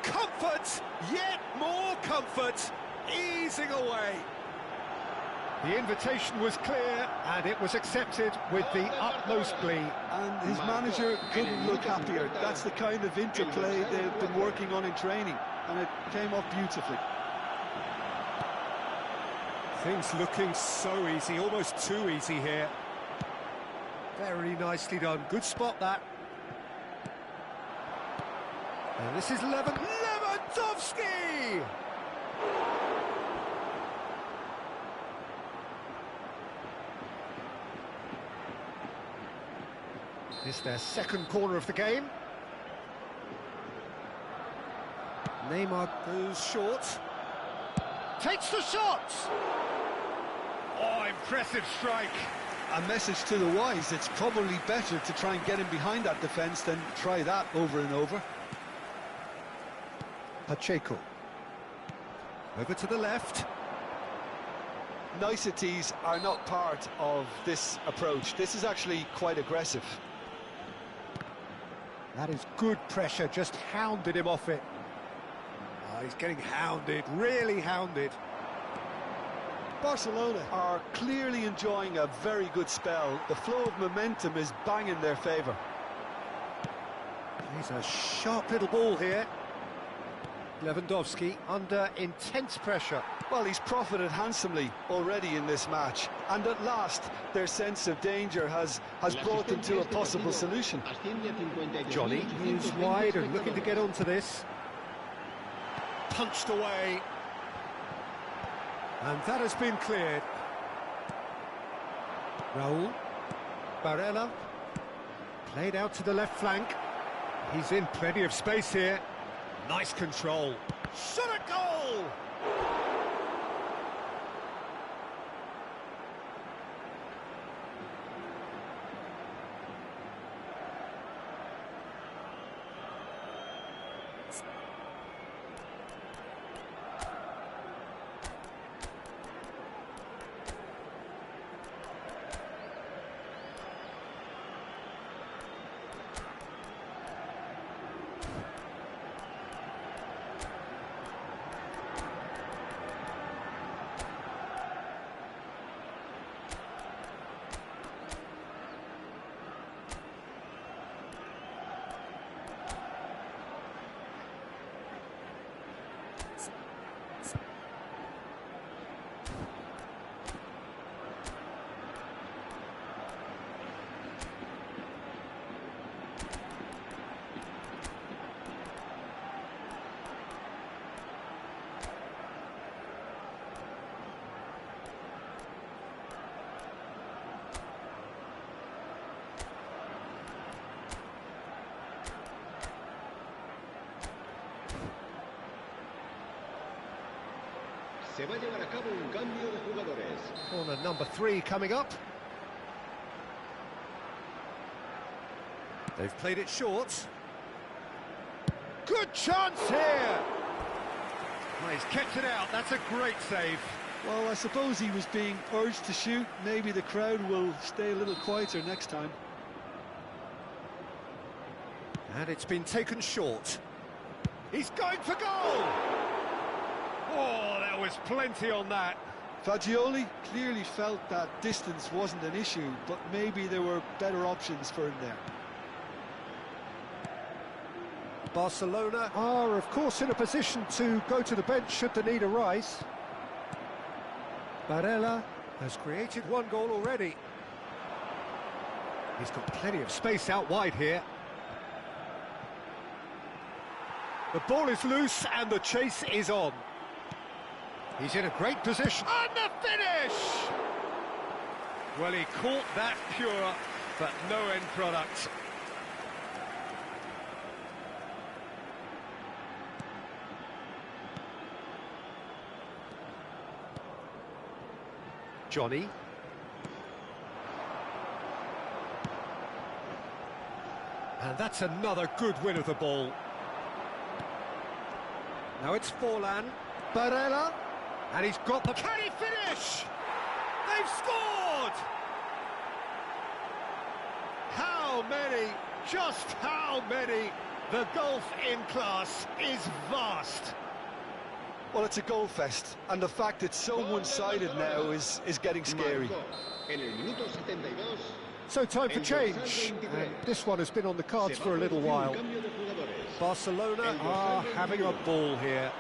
Comfort, yet more comfort, easing away. The invitation was clear, and it was accepted with the utmost glee. And his manager couldn't look happier. That's the kind of interplay they've been working on in training, and it came off beautifully. Things looking so easy, almost too easy here. Very nicely done, good spot that. And this is Lewandowski! It's their second corner of the game. Neymar goes short. Takes the shot! Oh, impressive strike. A message to the wise, it's probably better to try and get him behind that defence than try that over and over. Pacheco. Over to the left. Niceties are not part of this approach. This is actually quite aggressive. That is good pressure, just hounded him off it. Oh, he's getting hounded, really hounded. Barcelona are clearly enjoying a very good spell. The flow of momentum is bang in their favour. He's a sharp little ball here. Lewandowski under intense pressure. Well, he's profited handsomely already in this match, and at last their sense of danger has brought them to a possible solution. Johnny is wide and looking to get onto this. Punched away. And that has been cleared. Raul. Barella. Played out to the left flank. He's in plenty of space here. Nice control. Shot a goal! Se va a llevar a cabo un cambio de jugadores. Corner number 3 coming up. They've played it short. Good chance here! Well, he's kept it out, that's a great save. Well, I suppose he was being urged to shoot. Maybe the crowd will stay a little quieter next time. And it's been taken short. He's going for goal! Oh, there was plenty on that. Fagioli clearly felt that distance wasn't an issue, but maybe there were better options for him there. Barcelona are, of course, in a position to go to the bench should the need arise. Barella has created one goal already. He's got plenty of space out wide here. The ball is loose and the chase is on. He's in a great position. And the finish! Well, he caught that pure, but no end product. Johnny. And that's another good win of the ball. Now it's Forlan. Barella. And he's got the... Can he finish? They've scored! How many? Just how many? The gulf in class is vast. Well, it's a goal fest, and the fact it's so one-sided now is getting scary. So time for change, and this one has been on the cards for a little while. Barcelona are having a ball here.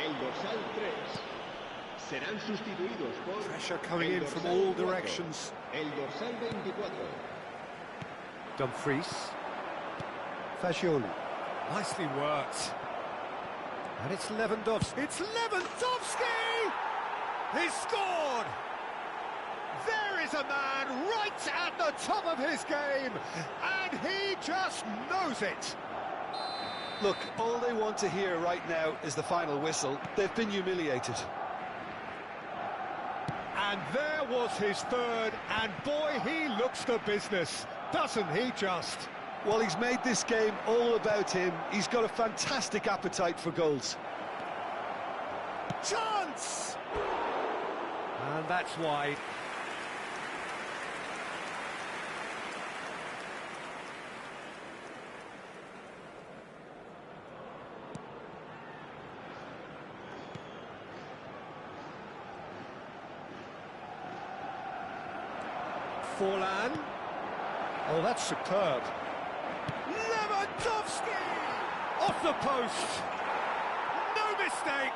Pressure coming in from all directions. Dumfries. Fagioli. Nicely worked. And it's Lewandowski. It's Lewandowski! He's scored! There is a man right at the top of his game, and he just knows it. Look, all they want to hear right now is the final whistle. They've been humiliated. And there was his third, and boy, he looks the business, doesn't he just? Well, he's made this game all about him. He's got a fantastic appetite for goals. Chance! And that's wide. Forlan. Oh, that's superb. Lewandowski! Off the post. No mistake!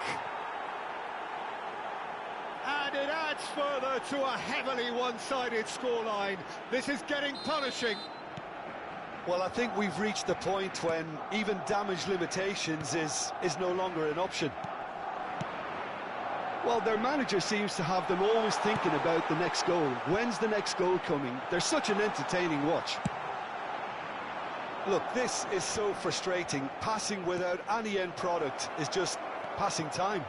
And it adds further to a heavily one-sided scoreline. This is getting punishing. Well, I think we've reached the point when even damage limitations is no longer an option. Well, their manager seems to have them always thinking about the next goal. When's the next goal coming? They're such an entertaining watch. Look, this is so frustrating. Passing without any end product is just passing time.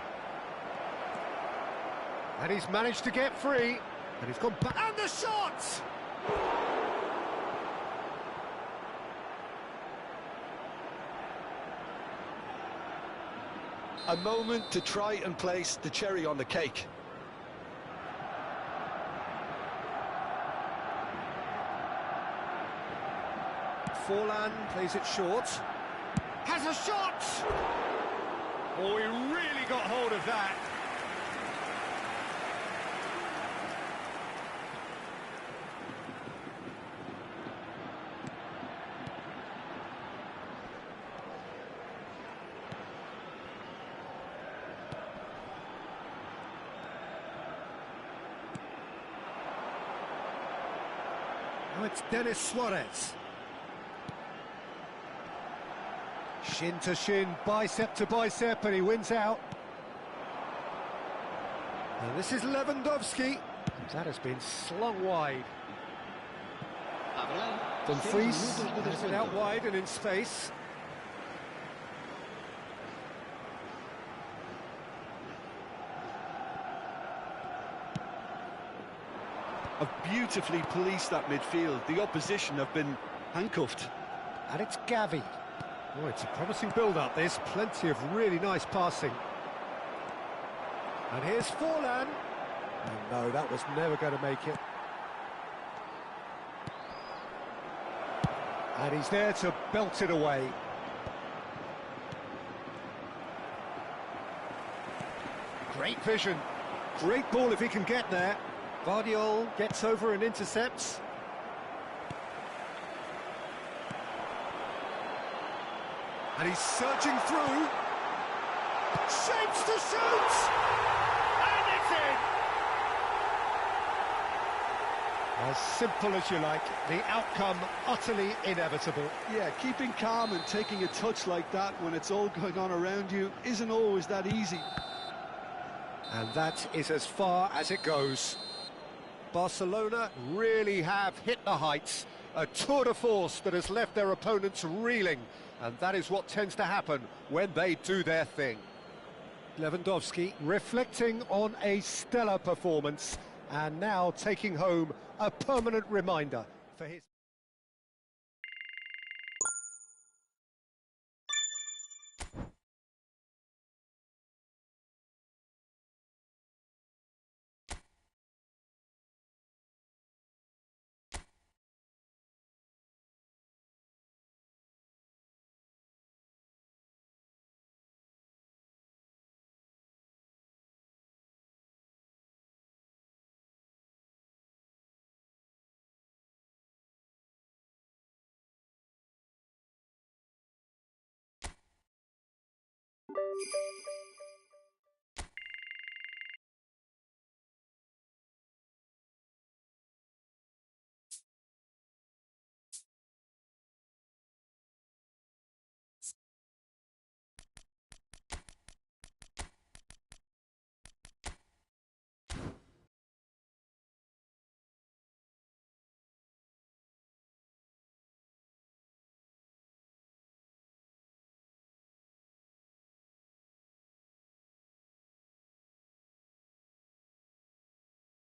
And he's managed to get free. And he's gone back. And the shot! A moment to try and place the cherry on the cake. Forlan plays it short. Has a shot! Oh, he really got hold of that. Now it's Denis Suarez. Shin to shin, bicep to bicep, and he wins out. And this is Lewandowski. That has been slung wide. Dumfries has it out wide and in space. Have beautifully policed that midfield. The opposition have been handcuffed. And it's Gavi. Oh, it's a promising build-up, this. Plenty of really nice passing. And here's Forlan. Oh, no, that was never going to make it. And he's there to belt it away. Great vision. Great ball if he can get there. Vardiol gets over and intercepts. And he's surging through. Shapes to shoot! And it's in! As simple as you like, the outcome utterly inevitable. Yeah, keeping calm and taking a touch like that when it's all going on around you isn't always that easy. And that is as far as it goes. Barcelona really have hit the heights. A tour de force that has left their opponents reeling. And that is what tends to happen when they do their thing. Lewandowski reflecting on a stellar performance and now taking home a permanent reminder for his...